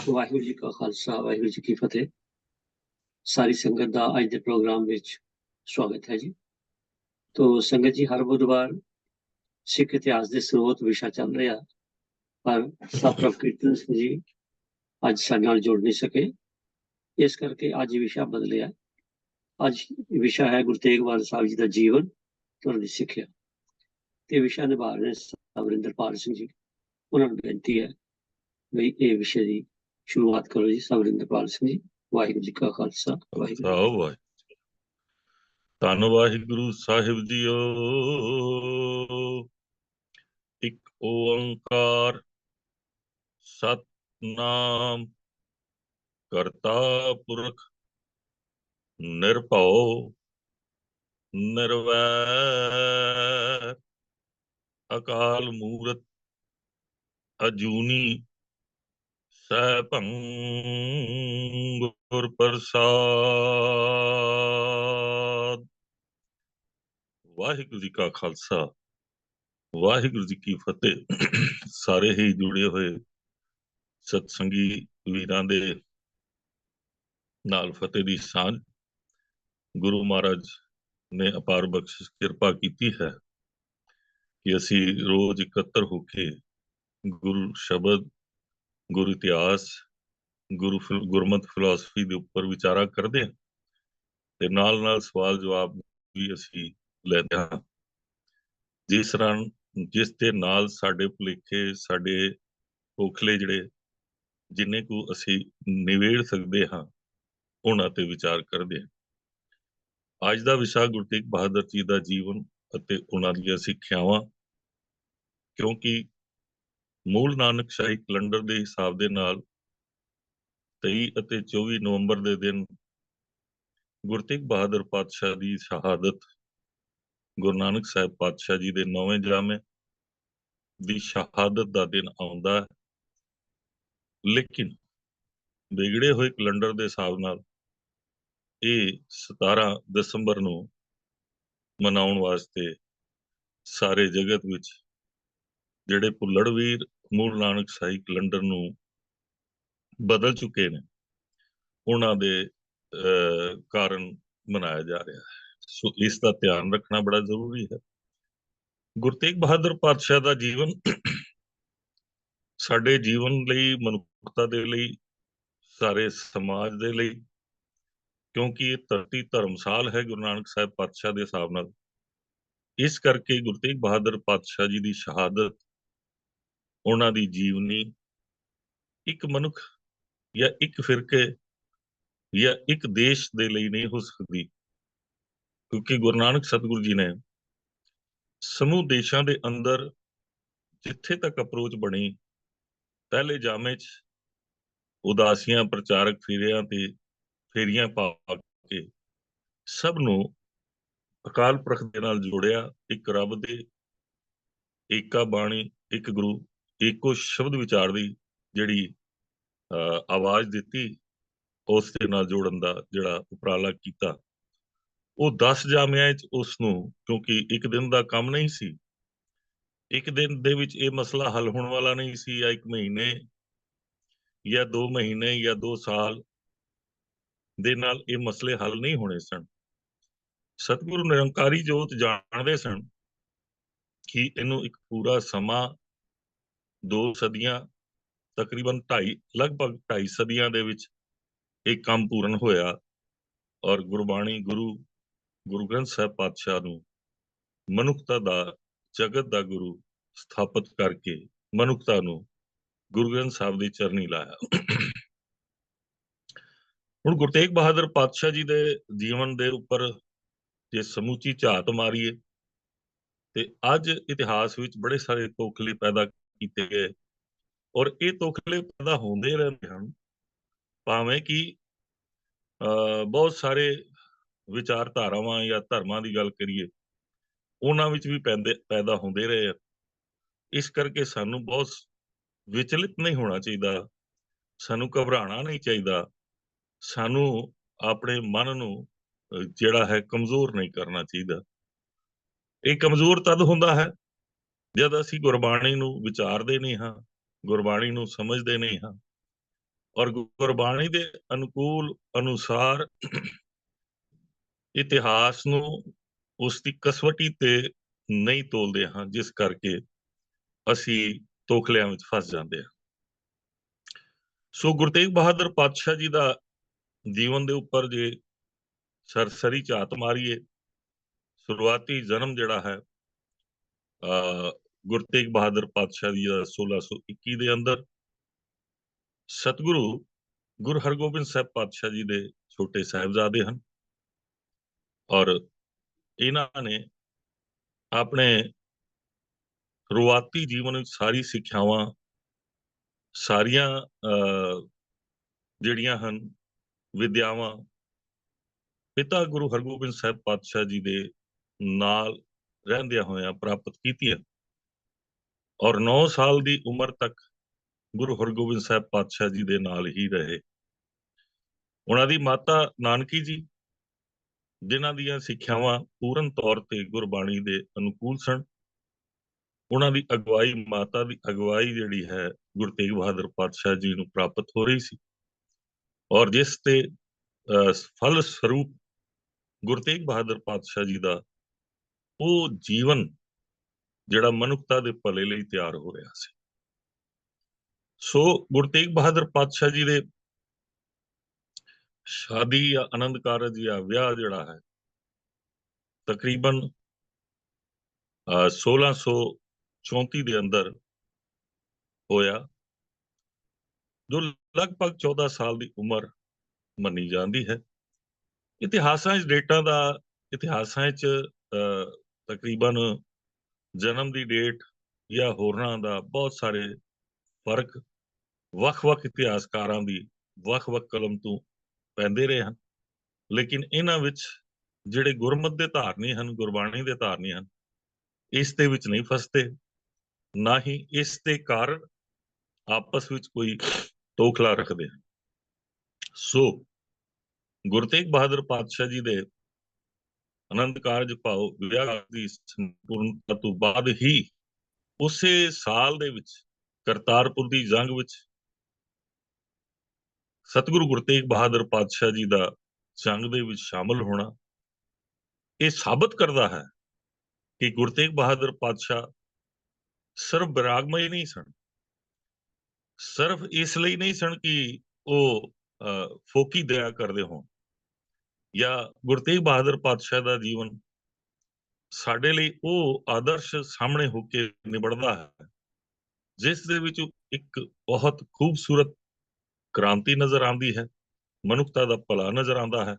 ਵਾਹਿਗੁਰੂ ਜੀ ਕਾ ਖਾਲਸਾ ਵਾਹਿਗੁਰੂ ਜੀ ਕੀ ਫਤਿਹ। ਸਾਰੀ ਸੰਗਤ ਦਾ ਅੱਜ ਦੇ ਪ੍ਰੋਗਰਾਮ ਵਿੱਚ ਸਵਾਗਤ ਹੈ ਜੀ। ਤੋ ਸੰਗਤ ਜੀ, ਹਰ ਬੁੱਧਵਾਰ ਸਿੱਖ ਇਤਿਹਾਸ ਦੇ ਸਰੋਤ ਵਿਸ਼ਾ ਚੱਲ ਰਿਹਾ, ਪਰ ਸਤਿ ਕੀਰਤਨ ਸਿੰਘ ਜੀ ਅੱਜ ਸਾਡੇ ਨਾਲ ਜੁੜ ਨਹੀਂ ਸਕੇ, ਇਸ ਕਰਕੇ ਅੱਜ ਵਿਸ਼ਾ ਬਦਲਿਆ। ਅੱਜ ਵਿਸ਼ਾ ਹੈ ਗੁਰੂ ਤੇਗ ਬਹਾਦਰ ਸਾਹਿਬ ਜੀ ਦਾ ਜੀਵਨ ਤੇ ਉਹਨਾਂ ਦੀ ਸਿੱਖਿਆ, ਤੇ ਵਿਸ਼ਾ ਨਿਭਾ ਰਹੇ ਸਵਰਿੰਦਰਪਾਲ ਸਿੰਘ ਜੀ। ਉਹਨਾਂ ਨੂੰ ਬੇਨਤੀ ਹੈ ਵੀ ਇਹ ਵਿਸ਼ੇ ਦੀ ਸ਼ੁਰੂਆਤ ਕਰੋ ਜੀ। ਸਵਰਿੰਦਰਪਾਲ ਸਿੰਘ ਜੀ, ਵਾਹਿਗੁਰੂ ਜੀ ਕਾ ਖਾਲਸਾ ਵਾਹਿਗੁਰੂ। ਧੰਨ ਵਾਹਿਗੁਰੂ ਸਾਹਿਬ ਜੀਓ। ਇੱਕ ਓੰਕਾਰ ਸਤਿਨਾਮ ਕਰਤਾ ਪੁਰਖ ਨਿਰਭਉ ਨਿਰਵੈਰ ਅਕਾਲ ਮੂਰਤ ਅਜੂਨੀ ਸੈਭੰ ਗੁਰ ਪ੍ਰਸਾਦ। ਵਾਹਿਗੁਰੂ ਜੀ ਕਾ ਖਾਲਸਾ ਵਾਹਿਗੁਰੂ ਜੀ ਕੀ ਫਤਿਹ। ਸਾਰੇ ਹੀ ਜੁੜੇ ਹੋਏ ਸਤਸੰਗੀ ਵੀਰਾਂ ਦੇ ਨਾਲ ਫਤਿਹ ਦੀ ਸਾਂਝ ਗੁਰੂ ਮਹਾਰਾਜ ਨੇ ਅਪਾਰ ਬਖਸ਼ਿਸ਼ ਕਿਰਪਾ ਕੀਤੀ ਹੈ ਕਿ ਅਸੀਂ ਰੋਜ਼ ਇਕੱਤਰ ਹੋ ਕੇ ਗੁਰੂ ਸ਼ਬਦ, ਗੁਰੂ ਇਤਿਹਾਸ, ਗੁਰਮਤ ਫਿਲਾਸਫੀ ਦੇ ਉੱਪਰ ਵਿਚਾਰਾ ਕਰਦੇ ਹਾਂ ਤੇ ਨਾਲ ਨਾਲ ਸਵਾਲ ਜਵਾਬ ਵੀ ਅਸੀਂ ਲੈਂਦੇ ਹਾਂ, ਜਿਸ ਦੇ ਨਾਲ ਸਾਡੇ ਭੁਲੇਖੇ, ਸਾਡੇ ਖੋਖਲੇ ਜਿਹੜੇ ਜਿੰਨੇ ਕੁ ਅਸੀਂ ਨਿਬੇੜ ਸਕਦੇ ਹਾਂ ਉਹਨਾਂ ਤੇ ਵਿਚਾਰ ਕਰਦੇ ਹਾਂ। ਅੱਜ ਦਾ ਵਿਸ਼ਾ ਗੁਰੂ ਤੇਗ ਬਹਾਦਰ ਜੀ ਦਾ ਜੀਵਨ ਅਤੇ ਉਹਨਾਂ ਦੀਆਂ ਸਿੱਖਿਆਵਾਂ, ਕਿਉਂਕਿ ਮੂਲ ਨਾਨਕਸ਼ਾਹੀ ਕੈਲੰਡਰ ਦੇ ਹਿਸਾਬ ਦੇ ਨਾਲ 23 ਅਤੇ 24 ਨਵੰਬਰ ਦੇ ਦਿਨ ਗੁਰੂ ਤੇਗ ਬਹਾਦਰ ਪਾਤਸ਼ਾਹ ਦੀ ਸ਼ਹਾਦਤ, ਗੁਰੂ ਨਾਨਕ ਸਾਹਿਬ ਪਾਤਸ਼ਾਹ ਜੀ ਦੇ 9ਵੇਂ ਜਾਮੇ ਦੀ ਸ਼ਹਾਦਤ ਦਾ ਦਿਨ ਆਉਂਦਾ ਹੈ। ਲੇਕਿਨ ਵਿਗੜੇ ਹੋਏ ਕੈਲੰਡਰ ਦੇ ਹਿਸਾਬ ਨਾਲ ਇਹ 17 ਦਸੰਬਰ ਨੂੰ ਮਨਾਉਣ ਵਾਸਤੇ ਸਾਰੇ ਜਗਤ ਵਿੱਚ ਜਿਹੜੇ ਭੁੱਲੜਵੀਰ ਮੂਲ ਨਾਨਕਸ਼ਾਹੀ ਕੈਲੰਡਰ ਨੂੰ ਬਦਲ ਚੁੱਕੇ ਨੇ ਉਹਨਾਂ ਦੇ ਕਾਰਨ ਮਨਾਇਆ ਜਾ ਰਿਹਾ ਹੈ। ਸੋ ਇਸ ਦਾ ਧਿਆਨ ਰੱਖਣਾ ਬੜਾ ਜ਼ਰੂਰੀ ਹੈ। ਗੁਰੂ ਤੇਗ ਬਹਾਦਰ ਪਾਤਸ਼ਾਹ ਦਾ ਜੀਵਨ ਸਾਡੇ ਜੀਵਨ ਲਈ, ਮਨੁੱਖਤਾ ਦੇ ਲਈ, ਸਾਰੇ ਸਮਾਜ ਦੇ ਲਈ, ਕਿਉਂਕਿ ਇਹ ਧਰਤੀ ਧਰਮਸਾਲ ਹੈ ਗੁਰੂ ਨਾਨਕ ਸਾਹਿਬ ਪਾਤਸ਼ਾਹ ਦੇ ਹਿਸਾਬ ਨਾਲ, ਇਸ ਕਰਕੇ ਗੁਰੂ ਤੇਗ ਬਹਾਦਰ ਪਾਤਸ਼ਾਹ ਜੀ ਦੀ ਸ਼ਹਾਦਤ, ਉਹਨਾਂ ਦੀ ਜੀਵਨੀ ਇੱਕ ਮਨੁੱਖ ਜਾਂ ਇੱਕ ਫਿਰਕੇ ਜਾਂ ਇੱਕ ਦੇਸ਼ ਦੇ ਲਈ ਨਹੀਂ ਹੋ ਸਕਦੀ, ਕਿਉਂਕਿ ਗੁਰੂ ਨਾਨਕ ਸਤਿਗੁਰੂ ਜੀ ਨੇ ਸਮੂਹ ਦੇਸ਼ਾਂ ਦੇ ਅੰਦਰ ਜਿੱਥੇ ਤੱਕ ਅਪਰੋਚ ਬਣੀ, ਪਹਿਲੇ ਜਾਮੇ 'ਚ ਉਦਾਸੀਆਂ ਪ੍ਰਚਾਰਕ ਫੇਰੀਆਂ ਪਾ ਕੇ ਸਭ ਨੂੰ ਅਕਾਲ ਪੁਰਖ ਦੇ ਨਾਲ ਜੋੜਿਆ। ਇੱਕ ਰੱਬ ਦੇ ਏਕਾ ਬਾਣੀ, ਇੱਕ ਗੁਰੂ, ਇੱਕੋ ਸ਼ਬਦ ਵਿਚਾਰ ਦੀ ਜਿਹੜੀ ਆਵਾਜ਼ ਦਿੱਤੀ, ਉਸ ਦੇ ਨਾਲ ਜੋੜਨ ਦਾ ਜਿਹੜਾ ਉਪਰਾਲਾ ਕੀਤਾ, ਉਹ 10 ਜਾਮਿਆਂ 'ਚ ਉਸ ਨੂੰ, ਕਿਉਂਕਿ ਇੱਕ ਦਿਨ ਦਾ ਕੰਮ ਨਹੀਂ ਸੀ, ਇੱਕ ਦਿਨ ਦੇ ਵਿੱਚ ਇਹ ਮਸਲਾ ਹੱਲ ਹੋਣ ਵਾਲਾ ਨਹੀਂ ਸੀ, ਜਾਂ 1 ਮਹੀਨੇ ਜਾਂ 2 ਮਹੀਨੇ ਜਾਂ 2 ਸਾਲ ਦੇ ਨਾਲ ਇਹ ਮਸਲੇ ਹੱਲ ਨਹੀਂ ਹੋਣੇ ਸਨ। ਸਤਿਗੁਰੂ ਨਿਰੰਕਾਰੀ ਜੋਤ ਜਾਣਦੇ ਸਨ ਕਿ ਇਹਨੂੰ ਇੱਕ ਪੂਰਾ ਸਮਾਂ, 2 ਸਦੀਆਂ, ਤਕਰੀਬਨ ਲਗਭਗ 2.5 ਸਦੀਆਂ ਦੇ ਵਿੱਚ ਇਹ ਕੰਮ ਪੂਰਨ ਹੋਇਆ, ਔਰ ਗੁਰਬਾਣੀ, ਗੁਰੂ ਗ੍ਰੰਥ ਸਾਹਿਬ ਪਾਤਸ਼ਾਹ ਨੂੰ ਮਨੁੱਖਤਾ ਦਾ, ਜਗਤ ਦਾ ਗੁਰੂ ਸਥਾਪਿਤ ਕਰਕੇ ਮਨੁੱਖਤਾ ਨੂੰ ਗੁਰੂ ਗ੍ਰੰਥ ਸਾਹਿਬ ਦੀ ਚਰਨੀ ਲਾਇਆ। ਹੁਣ ਗੁਰੂ ਤੇਗ ਬਹਾਦਰ ਪਾਤਸ਼ਾਹ ਜੀ ਦੇ ਜੀਵਨ ਦੇ ਉੱਪਰ ਜੇ ਸਮੁੱਚੀ ਝਾਤ ਮਾਰੀਏ ਤੇ ਅੱਜ ਇਤਿਹਾਸ ਵਿੱਚ ਬੜੇ ਸਾਰੇ ਤੋਖਲੇ ਪੈਦਾ ਕੀਤੇ ਗਏ, ਔਰ ਇਹ ਤੋਖਲੇ ਪੈਦਾ ਹੁੰਦੇ ਰਹਿੰਦੇ ਹਨ, ਭਾਵੇਂ ਕਿ ਬਹੁਤ ਸਾਰੇ ਵਿਚਾਰਧਾਰਾਵਾਂ ਜਾਂ ਧਰਮਾਂ ਦੀ ਗੱਲ ਕਰੀਏ, ਉਹਨਾਂ ਵਿੱਚ ਵੀ ਪੈਦਾ ਹੁੰਦੇ ਰਹੇ ਆ। ਇਸ ਕਰਕੇ ਸਾਨੂੰ ਬਹੁਤ ਵਿਚਲਿਤ ਨਹੀਂ ਹੋਣਾ ਚਾਹੀਦਾ, ਸਾਨੂੰ ਘਬਰਾਉਣਾ ਨਹੀਂ ਚਾਹੀਦਾ, ਸਾਨੂੰ ਆਪਣੇ ਮਨ ਨੂੰ ਜਿਹੜਾ ਹੈ ਕਮਜ਼ੋਰ ਨਹੀਂ ਕਰਨਾ ਚਾਹੀਦਾ। ਇਹ ਕਮਜ਼ੋਰ ਤਦ ਹੁੰਦਾ ਹੈ ਜਦ ਅਸੀਂ ਗੁਰਬਾਣੀ ਨੂੰ ਵਿਚਾਰਦੇ ਨਹੀਂ ਹਾਂ, ਗੁਰਬਾਣੀ ਨੂੰ ਸਮਝਦੇ ਨਹੀਂ ਹਾਂ, ਔਰ ਗੁਰਬਾਣੀ ਦੇ ਅਨੁਕੂਲ ਅਨੁਸਾਰ ਇਤਿਹਾਸ ਨੂੰ ਉਸ ਦੀ ਕਸਵੱਟੀ ਤੇ ਨਹੀਂ ਤੋਲਦੇ ਹਾਂ, ਜਿਸ ਕਰਕੇ ਅਸੀਂ ਤੋਖਲਿਆਂ ਵਿੱਚ ਫਸ ਜਾਂਦੇ ਹਾਂ। ਸੋ ਗੁਰੂ ਤੇਗ ਬਹਾਦਰ ਪਾਤਸ਼ਾਹ ਜੀ ਦਾ ਜੀਵਨ ਦੇ ਉੱਪਰ ਜੇ ਸਰਸਰੀ ਝਾਤ ਮਾਰੀਏ, ਸ਼ੁਰੂਆਤੀ ਜਨਮ ਜਿਹੜਾ ਹੈ ਗੁਰੂ ਤੇਗ ਬਹਾਦਰ ਪਾਤਸ਼ਾਹ ਜੀ ਦਾ 1621 ਦੇ ਅੰਦਰ ਸਤਿਗੁਰੂ ਗੁਰੂ ਹਰਗੋਬਿੰਦ ਸਾਹਿਬ ਪਾਤਸ਼ਾਹ ਜੀ ਦੇ ਛੋਟੇ ਸਾਹਿਬਜ਼ਾਦੇ ਹਨ, ਔਰ ਇਹਨਾਂ ਨੇ ਆਪਣੇ ਸ਼ੁਰੂਆਤੀ ਜੀਵਨ ਵਿੱਚ ਸਾਰੀ ਸਿੱਖਿਆਵਾਂ, ਸਾਰੀਆਂ ਜਿਹੜੀਆਂ ਹਨ ਵਿਦਿਆਵਾਂ ਪਿਤਾ ਗੁਰੂ ਹਰਗੋਬਿੰਦ ਸਾਹਿਬ ਪਾਤਸ਼ਾਹ ਜੀ ਦੇ ਨਾਲ ਰਹਿੰਦਿਆਂ ਹੋਇਆਂ ਪ੍ਰਾਪਤ ਕੀਤੀਆਂ, ਔਰ 9 ਸਾਲ ਦੀ ਉਮਰ ਤੱਕ ਗੁਰੂ ਹਰਗੋਬਿੰਦ ਸਾਹਿਬ ਪਾਤਸ਼ਾਹ ਜੀ ਦੇ ਨਾਲ ਹੀ ਰਹੇ। ਉਹਨਾਂ ਦੀ ਮਾਤਾ ਨਾਨਕੀ ਜੀ, ਜਿਨ੍ਹਾਂ ਦੀਆਂ ਸਿੱਖਿਆਵਾਂ ਪੂਰਨ ਤੌਰ ਤੇ ਗੁਰਬਾਣੀ ਦੇ ਅਨੁਕੂਲ ਸਨ, ਉਹਨਾਂ ਦੀ ਅਗਵਾਈ, ਮਾਤਾ ਦੀ ਅਗਵਾਈ ਜਿਹੜੀ ਹੈ ਗੁਰੂ ਤੇਗ ਬਹਾਦਰ ਪਾਤਸ਼ਾਹ ਜੀ ਨੂੰ ਪ੍ਰਾਪਤ ਹੋ ਰਹੀ ਸੀ, ਔਰ ਜਿਸ ਤੇ ਫਲ ਸਰੂਪ ਗੁਰੂ ਤੇਗ ਬਹਾਦਰ ਪਾਤਸ਼ਾਹ ਜੀ ਦਾ ਉਹ ਜੀਵਨ ਜਿਹੜਾ ਮਨੁੱਖਤਾ ਦੇ ਭਲੇ ਲਈ ਤਿਆਰ ਹੋ ਰਿਹਾ ਸੀ। ਸੋ ਗੁਰੂ ਤੇਗ ਬਹਾਦਰ ਪਾਤਸ਼ਾਹ ਜੀ ਦੇ ਸ਼ਾਦੀ ਜਾਂ ਆਨੰਦ ਕਾਰਜ ਜਾਂ ਵਿਆਹ ਜਿਹੜਾ ਹੈ ਤਕਰੀਬਨ 1634 ਦੇ ਅੰਦਰ ਹੋਇਆ, ਜੋ ਲਗਭਗ 14 ਸਾਲ ਦੀ ਉਮਰ ਮੰਨੀ ਜਾਂਦੀ ਹੈ। ਇਤਿਹਾਸਾਂ 'ਚ ਡੇਟਾਂ ਦਾ, ਇਤਿਹਾਸਾਂ 'ਚ ਤਕਰੀਬਨ ਜਨਮ ਦੀ ਡੇਟ ਜਾਂ ਹੋਰਨਾਂ ਦਾ ਬਹੁਤ ਸਾਰੇ ਫਰਕ ਵੱਖ-ਵੱਖ ਇਤਿਹਾਸਕਾਰਾਂ ਦੀ ਵੱਖ-ਵੱਖ ਕਲਮ ਤੋਂ ਪੈਂਦੇ ਰਹੇ ਹਨ, ਲੇਕਿਨ ਇਹਨਾਂ ਵਿੱਚ ਜਿਹੜੇ ਗੁਰਮਤਿ ਦੇ ਧਾਰਨੀ ਹਨ, ਗੁਰਬਾਣੀ ਦੇ ਧਾਰਨੀ ਹਨ, ਇਸ ਦੇ ਵਿੱਚ ਨਹੀਂ ਫਸਦੇ, ਨਾ ਹੀ ਇਸ ਦੇ ਕਾਰਨ ਆਪਸ ਵਿੱਚ ਕੋਈ ਤੋਖਲਾ ਰੱਖਦੇ ਹਨ। ਸੋ ਗੁਰੂ ਤੇਗ ਬਹਾਦਰ ਪਾਤਸ਼ਾਹ ਜੀ ਦੇ ਆਨੰਦ ਕਾਰਜ ਭਾਵ ਵਿਆਹ ਦੀ ਸੰਪੂਰਨਤਾ ਤੋਂ ਬਾਅਦ ਹੀ ਉਸੇ ਸਾਲ ਦੇ ਵਿੱਚ ਕਰਤਾਰਪੁਰ ਦੀ ਜੰਗ ਵਿੱਚ ਸਤਿਗੁਰੂ ਗੁਰੂ ਤੇਗ ਬਹਾਦਰ ਪਾਤਸ਼ਾਹ ਜੀ ਦਾ ਜੰਗ ਦੇ ਵਿੱਚ ਸ਼ਾਮਲ ਹੋਣਾ ਇਹ ਸਾਬਤ ਕਰਦਾ ਹੈ ਕਿ ਗੁਰੂ ਤੇਗ ਬਹਾਦਰ ਪਾਤਸ਼ਾਹ ਸਿਰਫ ਬੈਰਾਗਮਈ ਨਹੀਂ ਸਨ, ਸਿਰਫ ਇਸ ਲਈ ਨਹੀਂ ਸਨ ਕਿ ਉਹ ਫੋਕੀ ਦਇਆ ਕਰਦੇ ਹੋਣ, ਜਾਂ ਗੁਰੂ ਤੇਗ ਬਹਾਦਰ ਪਾਤਸ਼ਾਹ ਦਾ ਜੀਵਨ ਸਾਡੇ ਲਈ ਉਹ ਆਦਰਸ਼ ਸਾਹਮਣੇ ਹੋ ਕੇ ਨਿਬੜਦਾ ਹੈ ਜਿਸ ਦੇ ਵਿੱਚ ਇੱਕ ਬਹੁਤ ਖੂਬਸੂਰਤ ਕ੍ਰਾਂਤੀ ਨਜ਼ਰ ਆਉਂਦੀ ਹੈ, ਮਨੁੱਖਤਾ ਦਾ ਭਲਾ ਨਜ਼ਰ ਆਉਂਦਾ ਹੈ,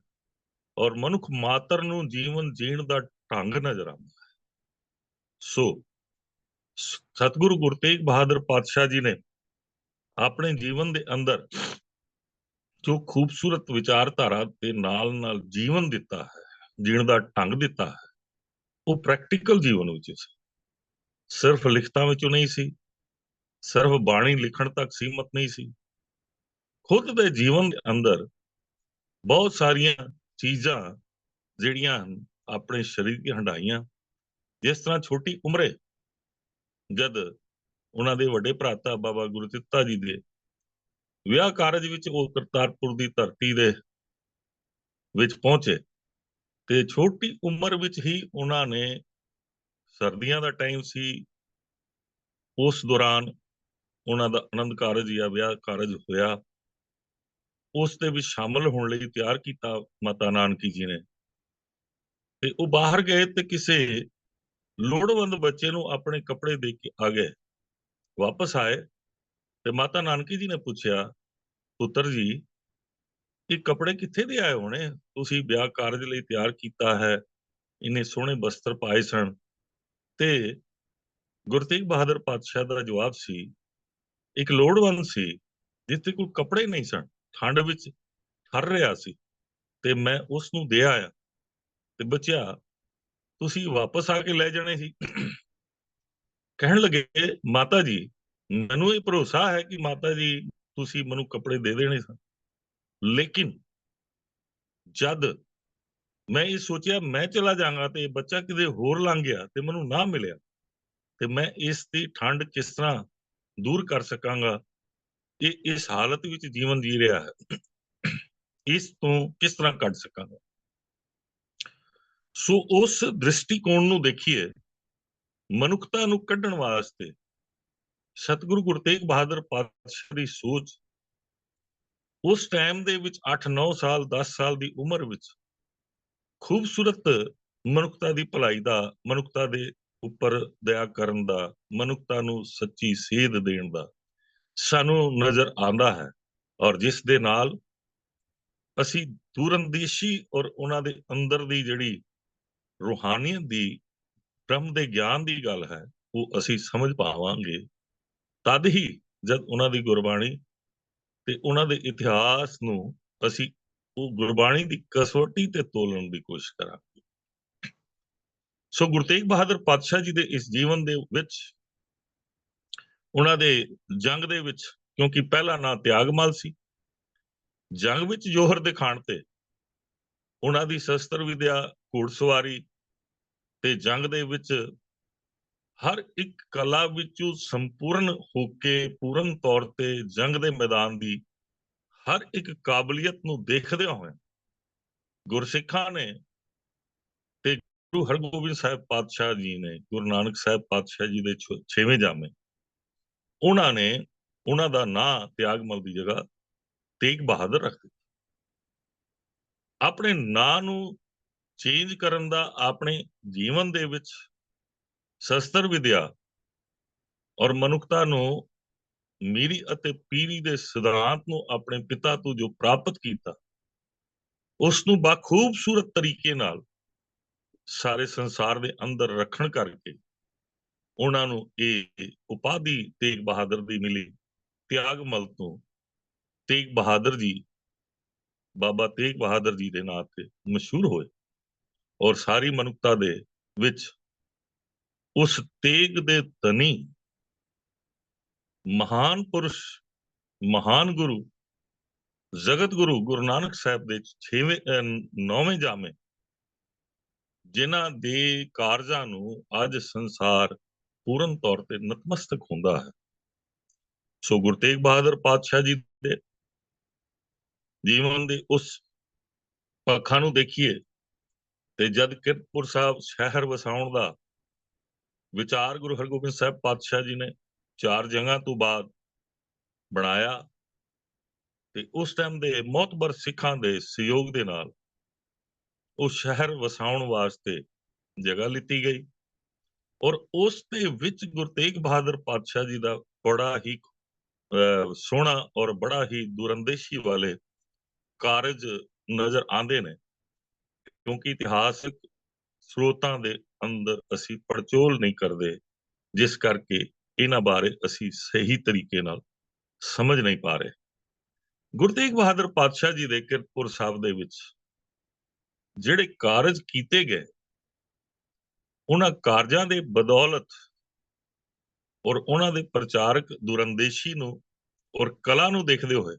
ਔਰ ਮਨੁੱਖ ਮਾਤਰ ਨੂੰ ਜੀਵਨ ਜੀਣ ਦਾ ਢੰਗ ਨਜ਼ਰ ਆਉਂਦਾ ਹੈ। ਸੋ ਸਤਿਗੁਰੂ ਗੁਰੂ ਤੇਗ ਬਹਾਦਰ ਪਾਤਸ਼ਾਹ ਜੀ ਨੇ ਆਪਣੇ ਜੀਵਨ ਦੇ ਅੰਦਰ ਜੋ ਖੂਬਸੂਰਤ ਵਿਚਾਰਧਾਰਾ ਦੇ ਨਾਲ ਜੀਵਨ ਦਿੱਤਾ ਹੈ, ਜੀਣ ਦਾ ਢੰਗ ਦਿੱਤਾ ਹੈ, ਉਹ ਪ੍ਰੈਕਟੀਕਲ ਜੀਵਨ ਵਿੱਚ ਸੀ, ਸਿਰਫ ਲਿਖਤਾਂ ਵਿੱਚੋਂ ਨਹੀਂ ਸੀ, ਸਿਰਫ ਬਾਣੀ ਲਿਖਣ ਤੱਕ ਸੀਮਤ ਨਹੀਂ ਸੀ। ਖੁਦ ਦੇ ਜੀਵਨ ਦੇ ਅੰਦਰ ਬਹੁਤ ਸਾਰੀਆਂ ਚੀਜ਼ਾਂ ਜਿਹੜੀਆਂ ਆਪਣੇ ਸਰੀਰ ਦੀਆਂ ਹੰਢਾਈਆਂ, ਜਿਸ ਤਰ੍ਹਾਂ ਛੋਟੀ ਉਮਰੇ ਜਦ ਉਹਨਾਂ ਦੇ ਵੱਡੇ ਭਰਾਤਾ ਬਾਬਾ ਗੁਰਦਿੱਤਾ ਜੀ ਦੇ ਵਿਆਹ ਕਾਰਜ ਵਿੱਚ ਉਹ ਕਰਤਾਰਪੁਰ ਦੀ ਧਰਤੀ ਦੇ ਵਿੱਚ ਪਹੁੰਚੇ, ਤੇ ਛੋਟੀ ਉਮਰ ਵਿੱਚ ਹੀ ਉਹਨਾਂ ਨੇ, ਸਰਦੀਆਂ ਦਾ ਟਾਈਮ ਸੀ, ਉਸ ਦੌਰਾਨ ਉਹਨਾਂ ਦਾ ਆਨੰਦ ਕਾਰਜ ਜਾਂ ਵਿਆਹ ਕਾਰਜ ਹੋਇਆ, ਉਸ ਦੇ ਵਿੱਚ ਸ਼ਾਮਲ ਹੋਣ ਲਈ ਤਿਆਰ ਕੀਤਾ ਮਾਤਾ ਨਾਨਕੀ ਜੀ ਨੇ। ਤੇ ਉਹ ਬਾਹਰ ਗਏ ਤੇ ਕਿਸੇ ਲੋੜਵੰਦ ਬੱਚੇ ਨੂੰ ਆਪਣੇ ਕੱਪੜੇ ਦੇ ਕੇ ਆ ਗਏ, ਵਾਪਸ ਆਏ ਤੇ ਮਾਤਾ ਨਾਨਕੀ ਜੀ ਨੇ ਪੁੱਛਿਆ, ਪੁੱਤਰ ਜੀ ਇਹ ਕੱਪੜੇ ਕਿੱਥੇ ਦੇ ਆਏ ਹੋਣੇ, ਤੁਸੀਂ ਵਿਆਹ ਕਾਰਜ ਲਈ ਤਿਆਰ ਕੀਤਾ ਹੈ, ਇੰਨੇ ਸੋਹਣੇ ਬਸਤਰ ਪਾਏ ਸਨ। ਤੇ ਗੁਰੂ ਤੇਗ ਬਹਾਦਰ ਪਾਤਸ਼ਾਹ ਦਾ ਜਵਾਬ ਸੀ, ਇੱਕ ਲੋੜਵੰਦ ਸੀ ਜਿਸਦੇ ਕੋਲ ਕੱਪੜੇ ਨਹੀਂ ਸਨ, ਠੰਡ ਵਿੱਚ ਠਰ ਰਿਹਾ ਸੀ, ਤੇ ਮੈਂ ਉਸ ਨੂੰ ਦੇ ਆਇਆ। ਤੇ ਬੱਚਿਆ ਤੁਸੀਂ ਵਾਪਸ ਆ ਕੇ ਲੈ ਜਾਣੇ ਸੀ। ਕਹਿਣ ਲੱਗੇ, ਮਾਤਾ ਜੀ ਮੈਨੂੰ ਇਹ ਭਰੋਸਾ ਹੈ ਕਿ ਮਾਤਾ ਜੀ ਤੁਸੀਂ ਮੈਨੂੰ ਕੱਪੜੇ ਦੇ ਦੇਣੇ ਸਨ, ਲੇਕਿਨ ਜਦ ਮੈਂ ਇਹ ਸੋਚਿਆ ਮੈਂ ਚਲਾ ਜਾਵਾਂਗਾ ਤੇ ਬੱਚਾ ਕਿਤੇ ਹੋਰ ਲੰਘ ਗਿਆ ਤੇ ਮੈਨੂੰ ਨਾ ਮਿਲਿਆ, ਤੇ ਮੈਂ ਇਸ ਦੀ ਠੰਡ ਕਿਸ ਤਰ੍ਹਾਂ ਦੂਰ ਕਰ ਸਕਾਂਗਾ, ਇਹ ਇਸ ਹਾਲਤ ਵਿੱਚ ਜੀਵਨ ਜੀ ਰਿਹਾ ਹੈ, ਇਸ ਤੋਂ ਕਿਸ ਤਰ੍ਹਾਂ ਕੱਢ ਸਕਾਂਗਾ। ਸੋ ਉਸ ਦ੍ਰਿਸ਼ਟੀਕੋਣ ਨੂੰ ਦੇਖੀਏ, ਮਨੁੱਖਤਾ ਨੂੰ ਕੱਢਣ ਵਾਸਤੇ ਸਤਿਗੁਰੂ ਗੁਰੂ ਤੇਗ ਬਹਾਦਰ ਪਾਤਸ਼ਾਹ ਦੀ ਸੋਚ ਉਸ ਟਾਈਮ ਦੇ ਵਿੱਚ 8-9 ਸਾਲ 10 ਸਾਲ ਦੀ ਉਮਰ ਵਿੱਚ ਖੂਬਸੂਰਤ ਮਨੁੱਖਤਾ ਦੀ ਭਲਾਈ ਦਾ, ਮਨੁੱਖਤਾ ਦੇ ਉੱਪਰ ਦਇਆ ਕਰਨ ਦਾ, ਮਨੁੱਖਤਾ ਨੂੰ ਸੱਚੀ ਸੇਧ ਦੇਣ ਦਾ ਸਾਨੂੰ ਨਜ਼ਰ ਆਉਂਦਾ ਹੈ। ਔਰ ਜਿਸ ਦੇ ਨਾਲ ਅਸੀਂ ਦੂਰਅੰਦੇਸ਼ੀ ਔਰ ਉਹਨਾਂ ਦੇ ਅੰਦਰ ਦੀ ਜਿਹੜੀ ਰੂਹਾਨੀਅਤ ਦੀ, ਬ੍ਰਹਮ ਦੇ ਗਿਆਨ ਦੀ ਗੱਲ ਹੈ, ਉਹ ਅਸੀਂ ਸਮਝ ਪਾਵਾਂਗੇ ਤਦ ਹੀ ਜਦ ਉਹਨਾਂ ਦੀ ਗੁਰਬਾਣੀ ਤੇ ਉਹਨਾਂ ਦੇ ਇਤਿਹਾਸ ਨੂੰ ਅਸੀਂ ਉਹ ਗੁਰਬਾਣੀ ਦੀ ਕਸੌਟੀ ਤੇ ਤੋਲਣ ਦੀ ਕੋਸ਼ਿਸ਼ ਕਰਾਂਗੇ। ਸੋ ਗੁਰੂ ਤੇਗ ਬਹਾਦਰ ਪਾਤਸ਼ਾਹ ਜੀ ਦੇ ਇਸ ਜੀਵਨ ਦੇ ਵਿੱਚ, ਉਹਨਾਂ ਦੇ ਜੰਗ ਦੇ ਵਿੱਚ, ਕਿਉਂਕਿ ਪਹਿਲਾ ਨਾਂ ਤਿਆਗਮਲ ਸੀ, ਜੰਗ ਵਿੱਚ ਜੋਹਰ ਦਿਖਾਣ ਤੇ ਉਹਨਾਂ ਦੀ ਸ਼ਸਤਰ ਵਿਦਿਆ, ਘੋੜਸਵਾਰੀ ਤੇ ਜੰਗ ਦੇ ਵਿੱਚ ਹਰ ਇੱਕ ਕਲਾ ਵਿੱਚੋਂ ਸੰਪੂਰਨ ਹੋ ਕੇ, ਪੂਰਨ ਤੌਰ ਤੇ ਜੰਗ ਦੇ ਮੈਦਾਨ ਦੀ ਹਰ ਇੱਕ ਕਾਬਲੀਅਤ ਨੂੰ ਦੇਖਦਿਆਂ ਹੋਏ ਗੁਰਸਿੱਖਾਂ ਨੇ ਤੇ ਗੁਰੂ ਹਰਗੋਬਿੰਦ ਸਾਹਿਬ ਪਾਤਸ਼ਾਹ ਜੀ ਨੇ, ਗੁਰੂ ਨਾਨਕ ਸਾਹਿਬ ਪਾਤਸ਼ਾਹ ਜੀ ਦੇ 6ਵੇਂ ਜਾਮੇ, ਉਹਨਾਂ ਨੇ ਉਹਨਾਂ ਦਾ ਨਾਂ ਤਿਆਗਮਲ ਦੀ ਜਗ੍ਹਾ ਤੇਗ ਬਹਾਦਰ ਰੱਖ ਦਿੱਤਾ। ਆਪਣੇ ਨਾਂ ਨੂੰ ਚੇਂਜ ਕਰਨ ਦਾ ਆਪਣੇ ਜੀਵਨ ਦੇ ਵਿੱਚ ਸ਼ਸਤਰ ਵਿਦਿਆ ਔਰ ਮਨੁੱਖਤਾ ਨੂੰ ਮੀਰੀ ਅਤੇ ਪੀਰੀ ਦੇ ਸਿਧਾਂਤ ਨੂੰ ਆਪਣੇ ਪਿਤਾ ਤੋਂ ਜੋ ਪ੍ਰਾਪਤ ਕੀਤਾ, ਉਸ ਨੂੰ ਬਖੂਬਸੂਰਤ ਤਰੀਕੇ ਨਾਲ ਸਾਰੇ ਸੰਸਾਰ ਦੇ ਅੰਦਰ ਰੱਖਣ ਕਰਕੇ ਉਹਨਾਂ ਨੂੰ ਇਹ ਉਪਾਧੀ ਤੇਗ ਬਹਾਦਰ ਦੀ ਮਿਲੀ। ਤਿਆਗਮਲ ਤੋਂ ਤੇਗ ਬਹਾਦਰ ਜੀ, ਬਾਬਾ ਤੇਗ ਬਹਾਦਰ ਜੀ ਦੇ ਨਾਂ ਤੇ ਮਸ਼ਹੂਰ ਹੋਏ ਔਰ ਸਾਰੀ ਮਨੁੱਖਤਾ ਦੇ ਵਿੱਚ ਉਸ ਤੇਗ ਦੇ ਧਨੀ ਮਹਾਨ ਪੁਰਸ਼, ਮਹਾਨ ਗੁਰੂ, ਜਗਤ ਗੁਰੂ ਗੁਰੂ ਨਾਨਕ ਸਾਹਿਬ ਦੇ 9ਵੇਂ ਜਾਮੇ, ਜਿਨ੍ਹਾਂ ਦੇ ਕਾਰਜਾਂ ਨੂੰ ਅੱਜ ਸੰਸਾਰ ਪੂਰਨ ਤੌਰ ਤੇ ਨਤਮਸਤਕ ਹੁੰਦਾ ਹੈ। ਸੋ ਗੁਰੂ ਤੇਗ ਬਹਾਦਰ ਪਾਤਸ਼ਾਹ ਜੀ ਦੇ ਜੀਵਨ ਦੇ ਉਸ ਪੱਖਾਂ ਨੂੰ ਦੇਖੀਏ ਤੇ ਜਦ ਕੀਰਤਪੁਰ ਸਾਹਿਬ ਸ਼ਹਿਰ ਵਸਾਉਣ ਦਾ ਵਿਚਾਰ ਗੁਰੂ ਹਰਗੋਬਿੰਦ ਸਾਹਿਬ ਪਾਤਸ਼ਾਹ ਜੀ ਨੇ 4 ਜੰਗਾਂ ਤੋਂ ਬਾਅਦ ਬਣਾਇਆ ਤੇ ਉਸ ਟਾਈਮ ਦੇ ਮੋਹਤਬਰ ਸਿੱਖਾਂ ਦੇ ਸਹਿਯੋਗ ਦੇ ਨਾਲ ਉਹ ਸ਼ਹਿਰ ਵਸਾਉਣ ਵਾਸਤੇ ਜਗ੍ਹਾ ਲਿੱਤੀ ਗਈ ਔਰ ਉਸ ਦੇ ਵਿੱਚ ਗੁਰੂ ਤੇਗ ਬਹਾਦਰ ਪਾਤਸ਼ਾਹ ਜੀ ਦਾ ਬੜਾ ਹੀ ਸੋਹਣਾ ਔਰ ਬੜਾ ਹੀ ਦੂਰਅੰਦੇਸ਼ੀ ਵਾਲੇ ਕਾਰਜ ਨਜ਼ਰ ਆਉਂਦੇ ਨੇ, ਕਿਉਂਕਿ ਇਤਿਹਾਸਕ ਸਰੋਤਾਂ ਦੇ ਅੰਦਰ ਅਸੀਂ ਪੜਚੋਲ ਨਹੀਂ ਕਰਦੇ, ਜਿਸ ਕਰਕੇ ਇਹਨਾਂ ਬਾਰੇ ਅਸੀਂ ਸਹੀ ਤਰੀਕੇ ਨਾਲ ਸਮਝ ਨਹੀਂ ਪਾ ਰਹੇ। ਗੁਰੂ ਤੇਗ ਬਹਾਦਰ ਪਾਤਸ਼ਾਹ ਜੀ ਦੇ ਕੀਰਤਪੁਰ ਸਾਹਿਬ ਦੇ ਵਿੱਚ ਜਿਹੜੇ ਕਾਰਜ ਕੀਤੇ ਗਏ, ਉਹਨਾਂ ਕਾਰਜਾਂ ਦੇ ਬਦੌਲਤ ਔਰ ਉਹਨਾਂ ਦੇ ਪ੍ਰਚਾਰਕ ਦੂਰਅੰਦੇਸ਼ੀ ਨੂੰ ਔਰ ਕਲਾ ਨੂੰ ਦੇਖਦੇ ਹੋਏ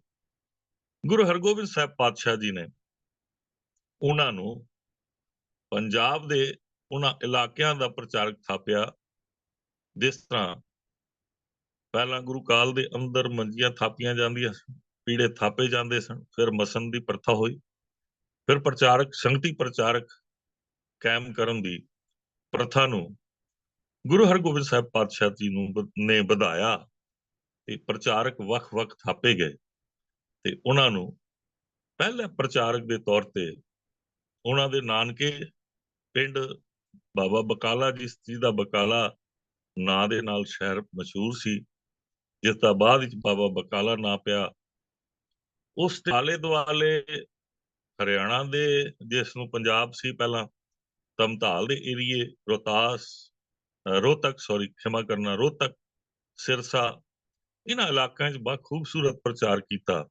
ਗੁਰੂ ਹਰਗੋਬਿੰਦ ਸਾਹਿਬ ਪਾਤਸ਼ਾਹ ਜੀ ਨੇ ਉਹਨਾਂ ਨੂੰ ਪੰਜਾਬ ਦੇ ਉਹਨਾਂ ਇਲਾਕਿਆਂ ਦਾ ਪ੍ਰਚਾਰਕ ਥਾਪਿਆ, ਜਿਸ ਤਰ੍ਹਾਂ ਪਹਿਲਾਂ ਗੁਰੂ ਕਾਲ ਦੇ ਅੰਦਰ ਮੰਜੀਆਂ ਥਾਪੀਆਂ ਜਾਂਦੀਆਂ ਸਨ, ਪੀੜੇ ਥਾਪੇ ਜਾਂਦੇ ਸਨ, ਫਿਰ ਮਸਨ ਦੀ ਪ੍ਰਥਾ ਹੋਈ, ਫਿਰ ਪ੍ਰਚਾਰਕ, ਸੰਗਤੀ ਪ੍ਰਚਾਰਕ ਕਾਇਮ ਕਰਨ ਦੀ ਪ੍ਰਥਾ ਨੂੰ ਗੁਰੂ ਹਰਗੋਬਿੰਦ ਸਾਹਿਬ ਪਾਤਸ਼ਾਹ ਜੀ ਨੇ ਵਧਾਇਆ ਤੇ ਪ੍ਰਚਾਰਕ ਵੱਖ-ਵੱਖ ਥਾਪੇ ਗਏ ਤੇ ਉਹਨਾਂ ਨੂੰ ਪਹਿਲੇ ਪ੍ਰਚਾਰਕ ਦੇ ਤੌਰ ਤੇ ਉਹਨਾਂ ਦੇ ਨਾਨਕੇ ਪਿੰਡ ਬਾਬਾ ਬਕਾਲਾ, ਜਿਸ ਦਾ ਬਕਾਲਾ ਨਾਂ ਦੇ ਨਾਲ ਸ਼ਹਿਰ ਮਸ਼ਹੂਰ ਸੀ, ਜਿਸ ਦਾ ਬਾਅਦ ਵਿੱਚ ਬਾਬਾ ਬਕਾਲਾ ਨਾਂ ਪਿਆ, ਉਸ ਦੇ ਆਲੇ ਦੁਆਲੇ ਹਰਿਆਣਾ ਦੇ, ਜਿਸ ਨੂੰ ਪੰਜਾਬ ਸੀ ਪਹਿਲਾਂ, ਧਮਤਾਲ ਦੇ ਏਰੀਏ, ਰੋਹਤਕ, ਸਿਰਸਾ, ਇਹਨਾਂ ਇਲਾਕਿਆਂ 'ਚ ਬਹੁਤ ਖੂਬਸੂਰਤ ਪ੍ਰਚਾਰ ਕੀਤਾ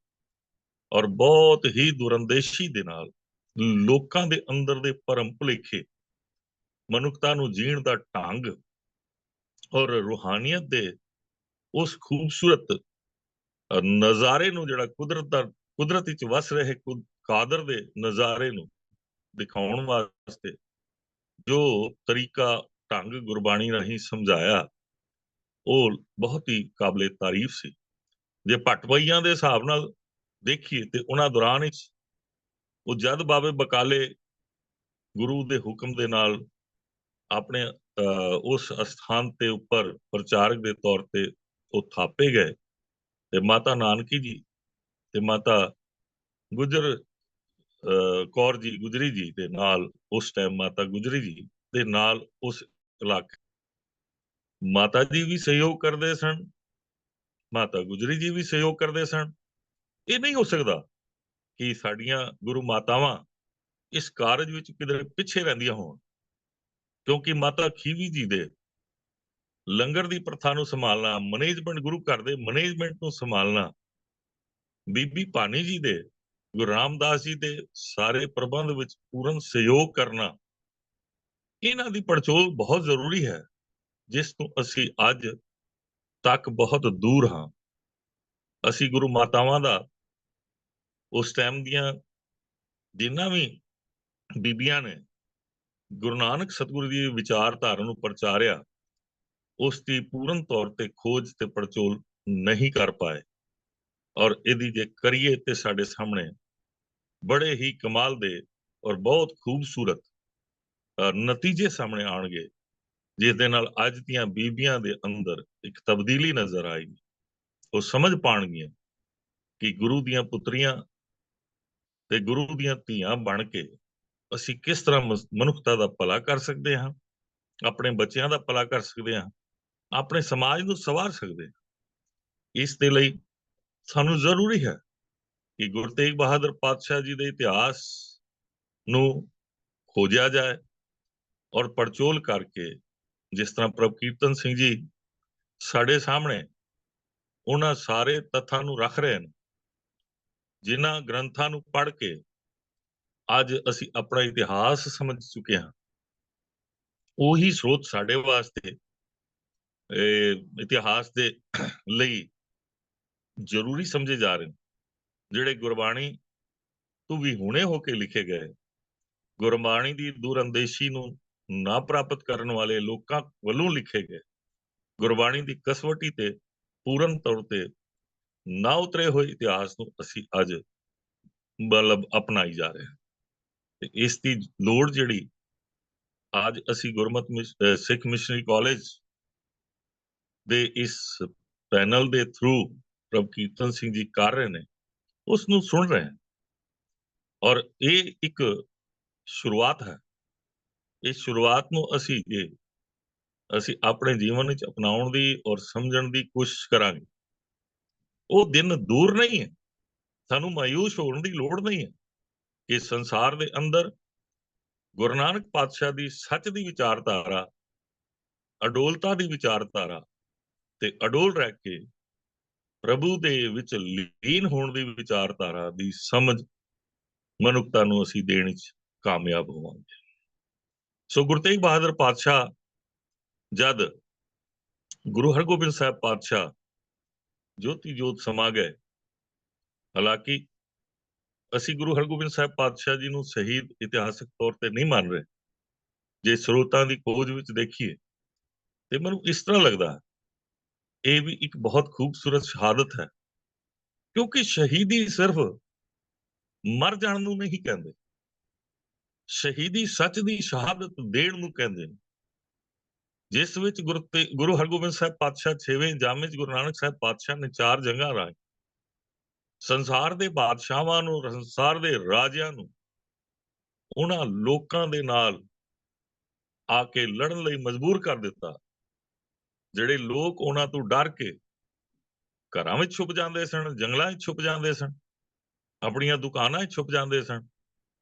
ਔਰ ਬਹੁਤ ਹੀ ਦੂਰਅੰਦੇਸ਼ੀ ਦੇ ਨਾਲ ਲੋਕਾਂ ਦੇ ਅੰਦਰ ਦੇ ਭਰਮ ਭੁਲੇਖੇ, ਮਨੁੱਖਤਾ ਨੂੰ ਜੀਣ ਦਾ ਢੰਗ ਔਰ ਰੂਹਾਨੀਅਤ ਦੇ ਉਸ ਖੂਬਸੂਰਤ ਨਜ਼ਾਰੇ ਨੂੰ, ਜਿਹੜਾ ਕੁਦਰਤ ਵਿੱਚ ਵਸ ਰਹੇ ਕਾਦਰ ਦੇ ਨਜ਼ਾਰੇ ਨੂੰ ਦਿਖਾਉਣ ਵਾਸਤੇ ਜੋ ਤਰੀਕਾ ਢੰਗ ਗੁਰਬਾਣੀ ਰਾਹੀਂ ਸਮਝਾਇਆ, ਉਹ ਬਹੁਤ ਹੀ ਕਾਬਲੇ ਤਾਰੀਫ ਸੀ। ਜੇ ਭੱਟਵਈਆਂ ਦੇ ਹਿਸਾਬ ਨਾਲ ਦੇਖੀਏ ਤੇ ਉਹਨਾਂ ਦੌਰਾਨ ਵਿੱਚ ਉਹ ਜਦ ਬਾਬੇ ਬਕਾਲੇ ਗੁਰੂ ਦੇ ਹੁਕਮ ਦੇ ਨਾਲ ਆਪਣੇ ਉਸ ਅਸਥਾਨ ਤੇ ਉੱਪਰ ਪ੍ਰਚਾਰਕ ਦੇ ਤੌਰ ਤੇ ਉਹ ਥਾਪੇ ਗਏ ਤੇ ਮਾਤਾ ਨਾਨਕੀ ਜੀ ਤੇ ਮਾਤਾ ਗੁਜਰ ਕੌਰ ਜੀ ਗੁਜਰੀ ਜੀ ਦੇ ਨਾਲ, ਉਸ ਟਾਈਮ ਮਾਤਾ ਗੁਜਰੀ ਜੀ ਦੇ ਨਾਲ ਉਸ ਇਲਾਕੇ ਮਾਤਾ ਜੀ ਵੀ ਸਹਿਯੋਗ ਕਰਦੇ ਸਨ, ਮਾਤਾ ਗੁਜਰੀ ਜੀ ਵੀ ਸਹਿਯੋਗ ਕਰਦੇ ਸਨ। ਇਹ ਨਹੀਂ ਹੋ ਸਕਦਾ ਕਿ ਸਾਡੀਆਂ ਗੁਰੂ ਮਾਤਾਵਾਂ ਇਸ ਕਾਰਜ ਵਿੱਚ ਕਿਧਰੇ ਪਿੱਛੇ ਰਹਿੰਦੀਆਂ ਹੋਣ, ਕਿਉਂਕਿ ਮਾਤਾ ਖੀਵੀ ਜੀ ਦੇ ਲੰਗਰ ਦੀ ਪ੍ਰਥਾ ਨੂੰ ਸੰਭਾਲਣਾ, ਮੈਨੇਜਮੈਂਟ ਗੁਰੂ ਘਰ ਦੇ ਮੈਨੇਜਮੈਂਟ ਨੂੰ ਸੰਭਾਲਣਾ, ਬੀਬੀ ਭਾਨੀ ਜੀ ਦੇ, ਗੁਰੂ ਰਾਮਦਾਸ ਜੀ ਦੇ ਸਾਰੇ ਪ੍ਰਬੰਧ ਵਿੱਚ ਪੂਰਨ ਸਹਿਯੋਗ ਕਰਨਾ, ਇਹਨਾਂ ਦੀ ਪੜਚੋਲ ਬਹੁਤ ਜ਼ਰੂਰੀ ਹੈ, ਜਿਸ ਤੋਂ ਅਸੀਂ ਅੱਜ ਤੱਕ ਬਹੁਤ ਦੂਰ ਹਾਂ। ਅਸੀਂ ਗੁਰੂ ਮਾਤਾਵਾਂ ਦਾ ਉਸ ਟਾਈਮ ਦੀਆਂ ਜਿੰਨਾ ਵੀ ਬੀਬੀਆਂ ਨੇ ਗੁਰੂ ਨਾਨਕ ਸਤਿਗੁਰੂ ਦੀ ਵਿਚਾਰਧਾਰਾ ਨੂੰ ਪ੍ਰਚਾਰਿਆ, ਉਸ ਦੀ ਪੂਰਨ ਤੌਰ ਤੇ ਖੋਜ ਤੇ ਪੜਚੋਲ ਨਹੀਂ ਕਰ ਪਾਏ। ਔਰ ਇਹਦੀ ਜੇ ਕਰੀਏ ਤੇ ਸਾਡੇ ਸਾਹਮਣੇ ਬੜੇ ਹੀ ਕਮਾਲ ਦੇ ਔਰ ਬਹੁਤ ਖੂਬਸੂਰਤ ਨਤੀਜੇ ਸਾਹਮਣੇ ਆਉਣਗੇ, ਜਿਸ ਦੇ ਨਾਲ ਅੱਜ ਦੀਆਂ ਬੀਬੀਆਂ ਦੇ ਅੰਦਰ ਇੱਕ ਤਬਦੀਲੀ ਨਜ਼ਰ ਆਏਗੀ। ਉਹ ਸਮਝ ਪਾਉਣਗੀਆਂ ਕਿ ਗੁਰੂ ਦੀਆਂ ਪੁੱਤਰੀਆਂ ਤੇ ਗੁਰੂ ਦੀਆਂ ਧੀਆਂ ਬਣ ਕੇ ਅਸੀਂ ਕਿਸ ਤਰ੍ਹਾਂ ਮਨੁੱਖਤਾ ਦਾ ਭਲਾ ਕਰ ਸਕਦੇ ਹਾਂ, ਆਪਣੇ ਬੱਚਿਆਂ ਦਾ ਭਲਾ ਕਰ ਸਕਦੇ ਹਾਂ, ਆਪਣੇ ਸਮਾਜ ਨੂੰ ਸੰਵਾਰ ਸਕਦੇ ਹਾਂ। ਇਸ ਦੇ ਲਈ ਸਾਨੂੰ ਜ਼ਰੂਰੀ ਹੈ ਕਿ ਗੁਰੂ ਤੇਗ ਬਹਾਦਰ ਪਾਤਸ਼ਾਹ ਜੀ ਦੇ ਇਤਿਹਾਸ ਨੂੰ ਖੋਜਿਆ ਜਾਏ ਔਰ ਪੜਚੋਲ ਕਰਕੇ, ਜਿਸ ਤਰ੍ਹਾਂ ਪ੍ਰਭ ਕੀਰਤਨ ਸਿੰਘ ਜੀ ਸਾਡੇ ਸਾਹਮਣੇ ਉਹਨਾਂ ਸਾਰੇ ਤੱਥਾਂ ਨੂੰ ਰੱਖ ਰਹੇ ਨੇ, ਜਿਨ੍ਹਾਂ ਗ੍ਰੰਥਾਂ ਨੂੰ ਪੜ੍ਹ ਕੇ ਅੱਜ ਅਸੀਂ ਆਪਣਾ ਇਤਿਹਾਸ ਸਮਝ ਚੁੱਕੇ ਹਾਂ। ਉਹੀ ਸਰੋਤ ਸਾਡੇ ਵਾਸਤੇ ਇਤਿਹਾਸ ਦੇ ਲਈ ਜ਼ਰੂਰੀ ਸਮਝੇ ਜਾ ਰਹੇ ਨੇ, ਜਿਹੜੇ ਗੁਰਬਾਣੀ ਤੋਂ ਵੀ ਹੁਣੇ ਹੋ ਕੇ ਲਿਖੇ ਗਏ, ਗੁਰਬਾਣੀ ਦੀ ਦੂਰਅੰਦੇਸ਼ੀ ਨੂੰ ਨਾ ਪ੍ਰਾਪਤ ਕਰਨ ਵਾਲੇ ਲੋਕਾਂ ਵੱਲੋਂ ਲਿਖੇ ਗਏ, ਗੁਰਬਾਣੀ ਦੀ ਕਸਵੱਟੀ ਤੇ ਪੂਰਨ ਤੌਰ ਤੇ ਨਾ ਉਤਰੇ ਹੋਏ ਇਤਿਹਾਸ ਨੂੰ ਅਸੀਂ ਅੱਜ ਮਤਲਬ ਅਪਣਾਈ ਜਾ ਰਹੇ ਹਾਂ। ਤੇ ਇਸ ਦੀ ਲੋੜ ਜਿਹੜੀ ਅੱਜ ਅਸੀਂ ਸਿੱਖ ਮਿਸ਼ਨਰੀ ਕਾਲਜ ਦੇ ਇਸ ਪੈਨਲ ਦੇ ਥਰੂ ਪ੍ਰਭ ਕੀਰਤਨ ਸਿੰਘ ਜੀ ਕਰ ਰਹੇ ਨੇ, ਉਸ ਨੂੰ ਸੁਣ ਰਹੇ ਹਾਂ। ਔਰ ਇਹ ਇੱਕ ਸ਼ੁਰੂਆਤ ਹੈ। ਇਸ ਸ਼ੁਰੂਆਤ ਨੂੰ ਅਸੀਂ ਆਪਣੇ ਜੀਵਨ ਵਿੱਚ ਅਪਣਾਉਣ ਦੀ ਔਰ ਸਮਝਣ ਦੀ ਕੋਸ਼ਿਸ਼ ਕਰਾਂਗੇ। ਉਹ ਦਿਨ ਦੂਰ ਨਹੀਂ ਹੈ, ਸਾਨੂੰ ਮਾਯੂਸ ਹੋਣ ਦੀ ਲੋੜ ਨਹੀਂ ਹੈ ਕਿ ਸੰਸਾਰ ਦੇ ਅੰਦਰ ਗੁਰੂ ਨਾਨਕ ਪਾਤਸ਼ਾਹ ਦੀ ਸੱਚ ਦੀ ਵਿਚਾਰਧਾਰਾ, ਅਡੋਲਤਾ ਦੀ ਵਿਚਾਰਧਾਰਾ ਤੇ ਅਡੋਲ ਰਹਿ ਕੇ ਪ੍ਰਭੂ ਦੇ ਵਿੱਚ ਲੀਨ ਹੋਣ ਦੀ ਵਿਚਾਰਧਾਰਾ ਦੀ ਸਮਝ ਮਨੁੱਖਤਾ ਨੂੰ ਅਸੀਂ ਦੇਣ ਵਿੱਚ ਕਾਮਯਾਬ ਹੋਵਾਂਗੇ। ਸੋ ਗੁਰੂ ਤੇਗ ਬਹਾਦਰ ਪਾਤਸ਼ਾਹ ਜਦ ਗੁਰੂ ਹਰਗੋਬਿੰਦ ਸਾਹਿਬ ਪਾਤਸ਼ਾਹ ਜੋਤੀ ਜੋਤ ਸਮਾ ਗਏ, ਹਾਲਾਂਕਿ ਅਸੀਂ ਗੁਰੂ ਹਰਗੋਬਿੰਦ ਸਾਹਿਬ ਪਾਤਸ਼ਾਹ ਜੀ ਨੂੰ ਸ਼ਹੀਦ ਇਤਿਹਾਸਕ ਤੌਰ ਤੇ ਨਹੀਂ ਮੰਨ ਰਹੇ। ਜੇ ਸਰੋਤਾਂ ਦੀ ਖੋਜ ਵਿੱਚ ਦੇਖੀਏ ਤੇ ਮੈਨੂੰ ਇਸ ਤਰ੍ਹਾਂ ਲੱਗਦਾ ਇਹ ਵੀ ਇੱਕ ਬਹੁਤ ਖੂਬਸੂਰਤ ਸ਼ਹਾਦਤ ਹੈ, ਕਿਉਂਕਿ ਸ਼ਹੀਦੀ ਸਿਰਫ ਮਰ ਜਾਣ ਨੂੰ ਨਹੀਂ ਕਹਿੰਦੇ, ਸ਼ਹੀਦੀ ਸੱਚ ਦੀ ਸ਼ਹਾਦਤ ਦੇਣ ਨੂੰ ਕਹਿੰਦੇ ਨੇ, ਜਿਸ ਵਿੱਚ ਗੁਰੂ ਹਰਗੋਬਿੰਦ ਸਾਹਿਬ ਪਾਤਸ਼ਾਹ 6ਵੇਂ ਜਾਮੇ ਚ ਗੁਰੂ ਨਾਨਕ ਸਾਹਿਬ ਪਾਤਸ਼ਾਹ ਨੇ 4 ਜੰਗਾਂ ਰਾਹੀਂ ਸੰਸਾਰ ਦੇ ਬਾਦਸ਼ਾਹਾਂ ਨੂੰ, ਸੰਸਾਰ ਦੇ ਰਾਜਿਆਂ ਨੂੰ ਉਹਨਾਂ ਲੋਕਾਂ ਦੇ ਨਾਲ ਆ ਕੇ ਲੜਨ ਲਈ ਮਜਬੂਰ ਕਰ ਦਿੱਤਾ, ਜਿਹੜੇ ਲੋਕ ਉਹਨਾਂ ਤੋਂ ਡਰ ਕੇ ਘਰਾਂ ਵਿੱਚ ਛੁਪ ਜਾਂਦੇ ਸਨ, ਜੰਗਲਾਂ ਵਿੱਚ ਛੁਪ ਜਾਂਦੇ ਸਨ, ਆਪਣੀਆਂ ਦੁਕਾਨਾਂ ਵਿੱਚ ਛੁਪ ਜਾਂਦੇ ਸਨ,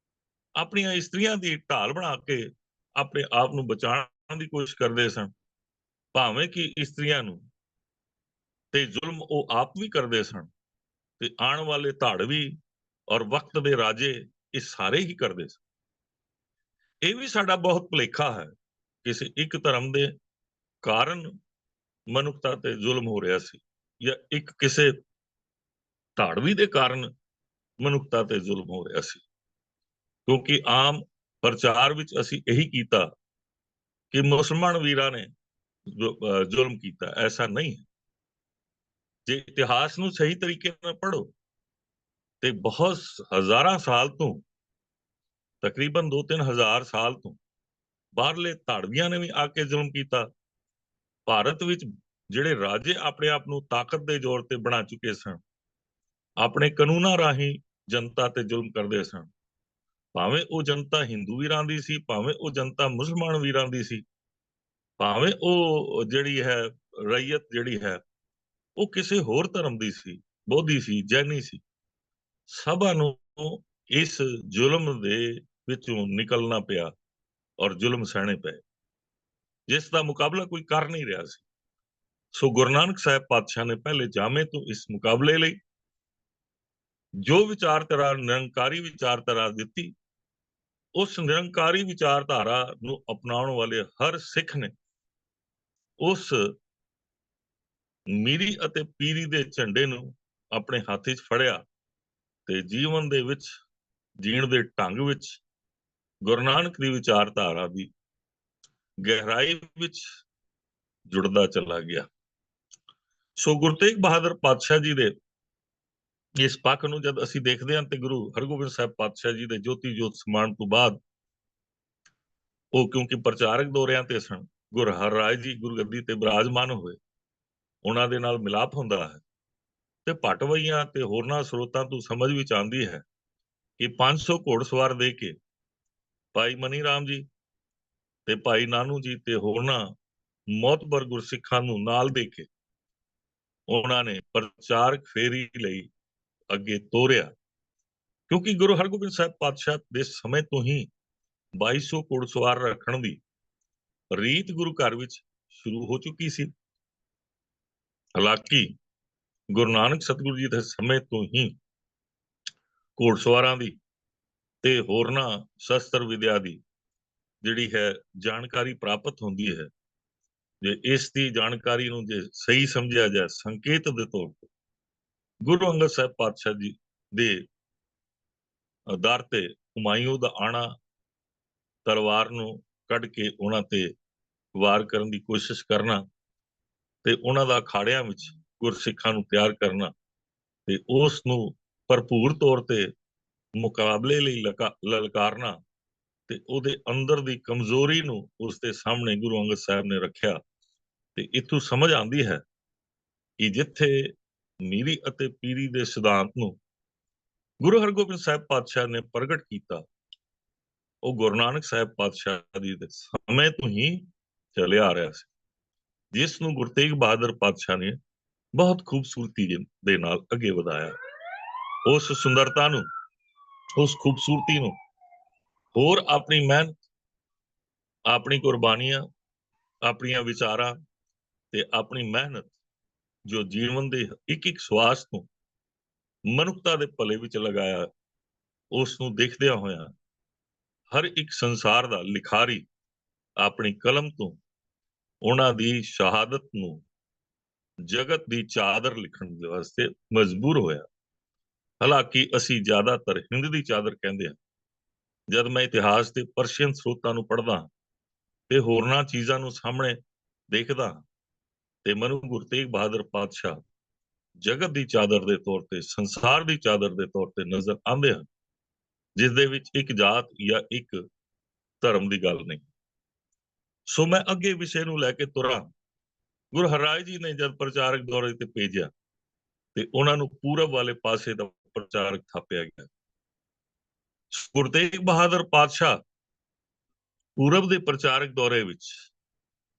ਆਪਣੀਆਂ ਇਸਤਰੀਆਂ ਦੀ ਢਾਲ ਬਣਾ ਕੇ ਆਪਣੇ ਆਪ ਨੂੰ ਬਚਾਉਣ ਦੀ ਕੋਸ਼ਿਸ਼ ਕਰਦੇ ਸਨ, ਭਾਵੇਂ ਕਿ ਇਸਤਰੀਆਂ ਨੂੰ ਤੇ ਜ਼ੁਲਮ ਉਹ ਆਪ ਵੀ ਕਰਦੇ ਸਨ ਤੇ ਆਉਣ ਵਾਲੇ ਧਾੜਵੀ ਔਰ ਵਕਤ ਦੇ ਰਾਜੇ ਇਹ ਸਾਰੇ ਹੀ ਕਰਦੇ ਸਨ। ਇਹ ਵੀ ਸਾਡਾ ਬਹੁਤ ਭੁਲੇਖਾ ਹੈ, ਕਿਸੇ ਇੱਕ ਧਰਮ ਦੇ ਕਾਰਨ ਮਨੁੱਖਤਾ ਤੇ ਜ਼ੁਲਮ ਹੋ ਰਿਹਾ ਸੀ, ਜਾਂ ਇੱਕ ਕਿਸੇ ਧਾੜਵੀ ਦੇ ਕਾਰਨ ਮਨੁੱਖਤਾ ਤੇ ਜ਼ੁਲਮ ਹੋ ਰਿਹਾ ਸੀ। ਕਿਉਂਕਿ ਆਮ ਪ੍ਰਚਾਰ ਵਿੱਚ ਅਸੀਂ ਇਹੀ ਕੀਤਾ ਕਿ ਮੁਸਲਮਾਨ ਵੀਰਾਂ ਨੇ ਜ਼ੁਲਮ ਕੀਤਾ, ਐਸਾ ਨਹੀਂ ਹੈ। ਜੇ ਇਤਿਹਾਸ ਨੂੰ ਸਹੀ ਤਰੀਕੇ ਨਾਲ ਪੜ੍ਹੋ ਤੇ ਬਹੁਤ ਹਜ਼ਾਰਾਂ ਸਾਲ ਤੋਂ, ਤਕਰੀਬਨ 2-3 ਹਜ਼ਾਰ ਸਾਲ ਤੋਂ ਬਾਹਰਲੇ ਧਾੜਵੀਆਂ ਨੇ ਵੀ ਆ ਕੇ ਜ਼ੁਲਮ ਕੀਤਾ। ਭਾਰਤ ਵਿੱਚ ਜਿਹੜੇ ਰਾਜੇ ਆਪਣੇ ਆਪ ਨੂੰ ਤਾਕਤ ਦੇ ਜ਼ੋਰ ਤੇ ਬਣਾ ਚੁੱਕੇ ਸਨ, ਆਪਣੇ ਕਾਨੂੰਨਾਂ ਰਾਹੀਂ ਜਨਤਾ ਤੇ ਜ਼ੁਲਮ ਕਰਦੇ ਸਨ। ਭਾਵੇਂ ਉਹ ਜਨਤਾ ਹਿੰਦੂ ਵੀਰਾਂ ਦੀ ਸੀ, ਭਾਵੇਂ ਉਹ ਜਨਤਾ ਮੁਸਲਮਾਨ ਵੀਰਾਂ ਦੀ ਸੀ, ਭਾਵੇਂ ਉਹ ਜਿਹੜੀ ਹੈ ਰਈਅਤ ਜਿਹੜੀ ਹੈ ਉਹ ਕਿਸੇ ਹੋਰ ਧਰਮ ਦੀ ਸੀ, ਬੋਧੀ ਸੀ, ਜੈਨੀ ਸੀ, ਸਭਾ ਨੂੰ ਇਸ ਜ਼ੁਲਮ ਦੇ ਵਿੱਚੋਂ ਨਿਕਲਣਾ ਪਿਆ ਔਰ ਜ਼ੁਲਮ ਸਹਿਣੇ ਪਏ, ਜਿਸ ਦਾ ਮੁਕਾਬਲਾ ਕੋਈ ਕਰ ਨਹੀਂ ਰਿਹਾ ਸੀ। ਸੋ ਗੁਰੂ ਨਾਨਕ ਸਾਹਿਬ ਪਾਤਸ਼ਾਹ ਨੇ ਪਹਿਲੇ ਜਾਮੇ ਤੋਂ ਇਸ ਮੁਕਾਬਲੇ ਲਈ ਜੋ ਵਿਚਾਰਧਾਰਾ, ਨਿਰੰਕਾਰੀ ਵਿਚਾਰਧਾਰਾ ਦਿੱਤੀ, ਉਸ ਨਿਰੰਕਾਰੀ ਵਿਚਾਰਧਾਰਾ ਨੂੰ ਅਪਣਾਉਣ ਵਾਲੇ ਹਰ ਸਿੱਖ ਨੇ ਉਸ ਮੀਰੀ ਅਤੇ ਪੀਰੀ ਦੇ ਝੰਡੇ ਨੂੰ ਆਪਣੇ ਹੱਥ 'ਚ ਫੜਿਆ ਤੇ ਜੀਵਨ ਦੇ ਵਿੱਚ ਜੀਣ ਦੇ ਢੰਗ ਵਿੱਚ ਗੁਰੂ ਨਾਨਕ ਦੀ ਵਿਚਾਰਧਾਰਾ ਦੀ ਗਹਿਰਾਈ ਵਿੱਚ ਜੁੜਦਾ ਚਲਾ ਗਿਆ। ਸੋ ਗੁਰੂ ਤੇਗ ਬਹਾਦਰ ਪਾਤਸ਼ਾਹ ਜੀ ਦੇ ਇਸ ਪੱਖ ਨੂੰ ਜਦ ਅਸੀਂ ਦੇਖਦੇ ਹਾਂ ਤੇ ਗੁਰੂ ਹਰਗੋਬਿੰਦ ਸਾਹਿਬ ਪਾਤਸ਼ਾਹ ਜੀ ਦੇ ਜੋਤੀ ਜੋਤ ਸਮਾਉਣ ਤੋਂ ਬਾਅਦ ਉਹ ਕਿਉਂਕਿ ਪ੍ਰਚਾਰਕ ਦੌਰਿਆਂ ਤੇ ਸਨ, ਗੁਰੂ ਹਰਰਾਏ ਜੀ ਗੁਰਗੱਦੀ ਤੇ ਬਿਰਾਜਮਾਨ ਹੋਏ, ਉਹਨਾਂ ਦੇ ਨਾਲ ਮਿਲਾਪ ਹੁੰਦਾ ਹੈ ਤੇ ਭਟਵਈਆਂ ਤੇ ਹੋਰਨਾਂ ਸਰੋਤਾਂ ਤੋਂ ਸਮਝ ਵਿੱਚ ਆਉਂਦੀ ਹੈ ਕਿ 500 ਘੋੜਸਵਾਰ ਦੇ ਕੇ ਭਾਈ ਮਨੀ ਰਾਮ ਜੀ ਤੇ ਭਾਈ ਨਾਨੂ ਜੀ ਤੇ ਹੋਰਨਾਂ ਮੌਤਬਰ ਗੁਰਸਿੱਖਾਂ ਨੂੰ ਨਾਲ ਦੇ ਕੇ ਉਹਨਾਂ ਨੇ ਪ੍ਰਚਾਰਕ ਫੇਰੀ ਲਈ ਅੱਗੇ ਤੋਰਿਆ, ਕਿਉਂਕਿ ਗੁਰੂ ਹਰਗੋਬਿੰਦ ਸਾਹਿਬ ਪਾਤਸ਼ਾਹ ਦੇ ਸਮੇਂ ਤੋਂ ਹੀ 2200 ਘੋੜਸਵਾਰ ਰੱਖਣ ਦੀ ਰੀਤ ਗੁਰੂ ਘਰ ਵਿੱਚ ਸ਼ੁਰੂ ਹੋ ਚੁੱਕੀ ਸੀ। ਹਾਲਾਂਕਿ ਗੁਰੂ ਨਾਨਕ ਸਤਿਗੁਰੂ ਜੀ ਦੇ ਸਮੇਂ ਤੋਂ ਹੀ ਘੋੜਸਵਾਰਾਂ ਦੀ ਤੇ ਹੋਰਨਾਂ ਸ਼ਸਤਰ ਵਿਦਿਆ ਦੀ ਜਿਹੜੀ ਹੈ ਜਾਣਕਾਰੀ ਪ੍ਰਾਪਤ ਹੁੰਦੀ ਹੈ। ਜੇ ਇਸ ਦੀ ਜਾਣਕਾਰੀ ਨੂੰ ਜੇ ਸਹੀ ਸਮਝਿਆ ਜਾਏ ਸੰਕੇਤ ਦੇ ਤੌਰ ਤੇ ਗੁਰੂ ਅੰਗਦ ਸਾਹਿਬ ਪਾਤਸ਼ਾਹ ਜੀ ਦੇ ਆਧਾਰ ਤੇ ਹੁਮਾਯੂੰ ਦਾ ਆਣਾ, ਤਲਵਾਰ ਨੂੰ ਕੱਢ ਕੇ ਉਹਨਾਂ ਤੇ ਵਾਰ ਕਰਨ ਦੀ ਕੋਸ਼ਿਸ਼ ਕਰਨਾ ਤੇ ਉਹਨਾਂ ਦਾ ਅਖਾੜਿਆਂ ਵਿੱਚ ਗੁਰਸਿੱਖਾਂ ਨੂੰ ਤਿਆਰ ਕਰਨਾ ਤੇ ਉਸ ਨੂੰ ਭਰਪੂਰ ਤੌਰ ਤੇ ਮੁਕਾਬਲੇ ਲਈ ਲਲਕਾਰਨਾ ਤੇ ਉਹਦੇ ਅੰਦਰ ਦੀ ਕਮਜ਼ੋਰੀ ਨੂੰ ਉਸ ਦੇ ਸਾਹਮਣੇ ਗੁਰੂ ਅੰਗਦ ਸਾਹਿਬ ਨੇ ਰੱਖਿਆ। ਤੇ ਇੱਥੋਂ ਸਮਝ ਆਉਂਦੀ ਹੈ ਕਿ ਜਿੱਥੇ ਮੀਰੀ ਅਤੇ ਪੀਰੀ ਦੇ ਸਿਧਾਂਤ ਨੂੰ ਗੁਰੂ ਹਰਗੋਬਿੰਦ ਸਾਹਿਬ ਪਾਤਸ਼ਾਹ ਨੇ ਪ੍ਰਗਟ ਕੀਤਾ, ਉਹ ਗੁਰੂ ਨਾਨਕ ਸਾਹਿਬ ਪਾਤਸ਼ਾਹ ਜੀ ਦੇ ਸਮੇਂ ਤੋਂ ਹੀ ਚੱਲਿਆ ਆ ਰਿਹਾ ਸੀ, ਜਿਸ ਨੂੰ ਗੁਰੂ ਤੇਗ ਬਹਾਦਰ ਪਾਤਸ਼ਾਹ ਨੇ ਬਹੁਤ ਖੂਬਸੂਰਤੀ ਦੇ ਨਾਲ ਅੱਗੇ ਵਧਾਇਆ। ਉਸ ਸੁੰਦਰਤਾ ਨੂੰ, ਉਸ ਖੂਬਸੂਰਤੀ ਨੂੰ ਹੋਰ ਆਪਣੀ ਮਿਹਨਤ, ਆਪਣੀ ਕੁਰਬਾਨੀਆਂ, ਆਪਣੀਆਂ ਵਿਚਾਰਾਂ ਤੇ ਆਪਣੀ ਮਿਹਨਤ ਜੋ ਜੀਵਨ ਦੇ ਇੱਕ ਇੱਕ ਸਵਾਸ ਨੂੰ ਮਨੁੱਖਤਾ ਦੇ ਭਲੇ ਵਿੱਚ ਲਗਾਇਆ, ਉਸ ਨੂੰ ਦੇਖਦਿਆਂ ਹੋਇਆਂ ਹਰ ਇੱਕ ਸੰਸਾਰ ਦਾ ਲਿਖਾਰੀ ਆਪਣੀ ਕਲਮ ਤੋਂ ਉਹਨਾਂ ਦੀ ਸ਼ਹਾਦਤ ਨੂੰ ਜਗਤ ਦੀ ਚਾਦਰ ਲਿਖਣ ਦੇ ਵਾਸਤੇ ਮਜਬੂਰ ਹੋਇਆ। ਹਾਲਾਂਕਿ ਅਸੀਂ ਜ਼ਿਆਦਾਤਰ ਹਿੰਦ ਦੀ ਚਾਦਰ ਕਹਿੰਦੇ ਹਾਂ। ਜਦ ਮੈਂ ਇਤਿਹਾਸ ਦੇ ਪਰਸ਼ੀਅਨ ਸਰੋਤਾਂ ਨੂੰ ਪੜ੍ਹਦਾ ਤੇ ਹੋਰਨਾਂ ਚੀਜ਼ਾਂ ਨੂੰ ਸਾਹਮਣੇ ਦੇਖਦਾ ਤੇ ਮੈਨੂੰ ਗੁਰੂ ਤੇਗ ਬਹਾਦਰ ਪਾਤਸ਼ਾਹ ਜਗਤ ਦੀ ਚਾਦਰ ਦੇ ਤੌਰ ਤੇ, ਸੰਸਾਰ ਦੀ ਚਾਦਰ ਦੇ ਤੌਰ ਤੇ ਨਜ਼ਰ ਆਉਂਦੇ ਹਨ, ਜਿਸ ਦੇ ਵਿੱਚ ਇੱਕ ਜਾਤ ਜਾਂ ਇੱਕ ਧਰਮ ਦੀ ਗੱਲ ਨਹੀਂ। ਸੋ ਮੈਂ ਅੱਗੇ ਵਿਸ਼ੇ ਨੂੰ ਲੈ ਕੇ ਤੁਰਾਂ। ਗੁਰੂ ਹਰਰਾਏ ਜੀ ਨੇ ਜਦ ਪ੍ਰਚਾਰਕ ਦੌਰੇ ਤੇ ਭੇਜਿਆ ਤੇ ਉਹਨਾਂ ਨੂੰ ਪੂਰਬ ਵਾਲੇ ਪਾਸੇ ਦਾ ਪ੍ਰਚਾਰਕ ਥਾਪਿਆ ਗਿਆ। ਗੁਰੂ ਤੇਗ ਬਹਾਦਰ ਪਾਤਸ਼ਾਹ ਪੂਰਬ ਦੇ ਪ੍ਰਚਾਰਕ ਦੌਰੇ ਵਿੱਚ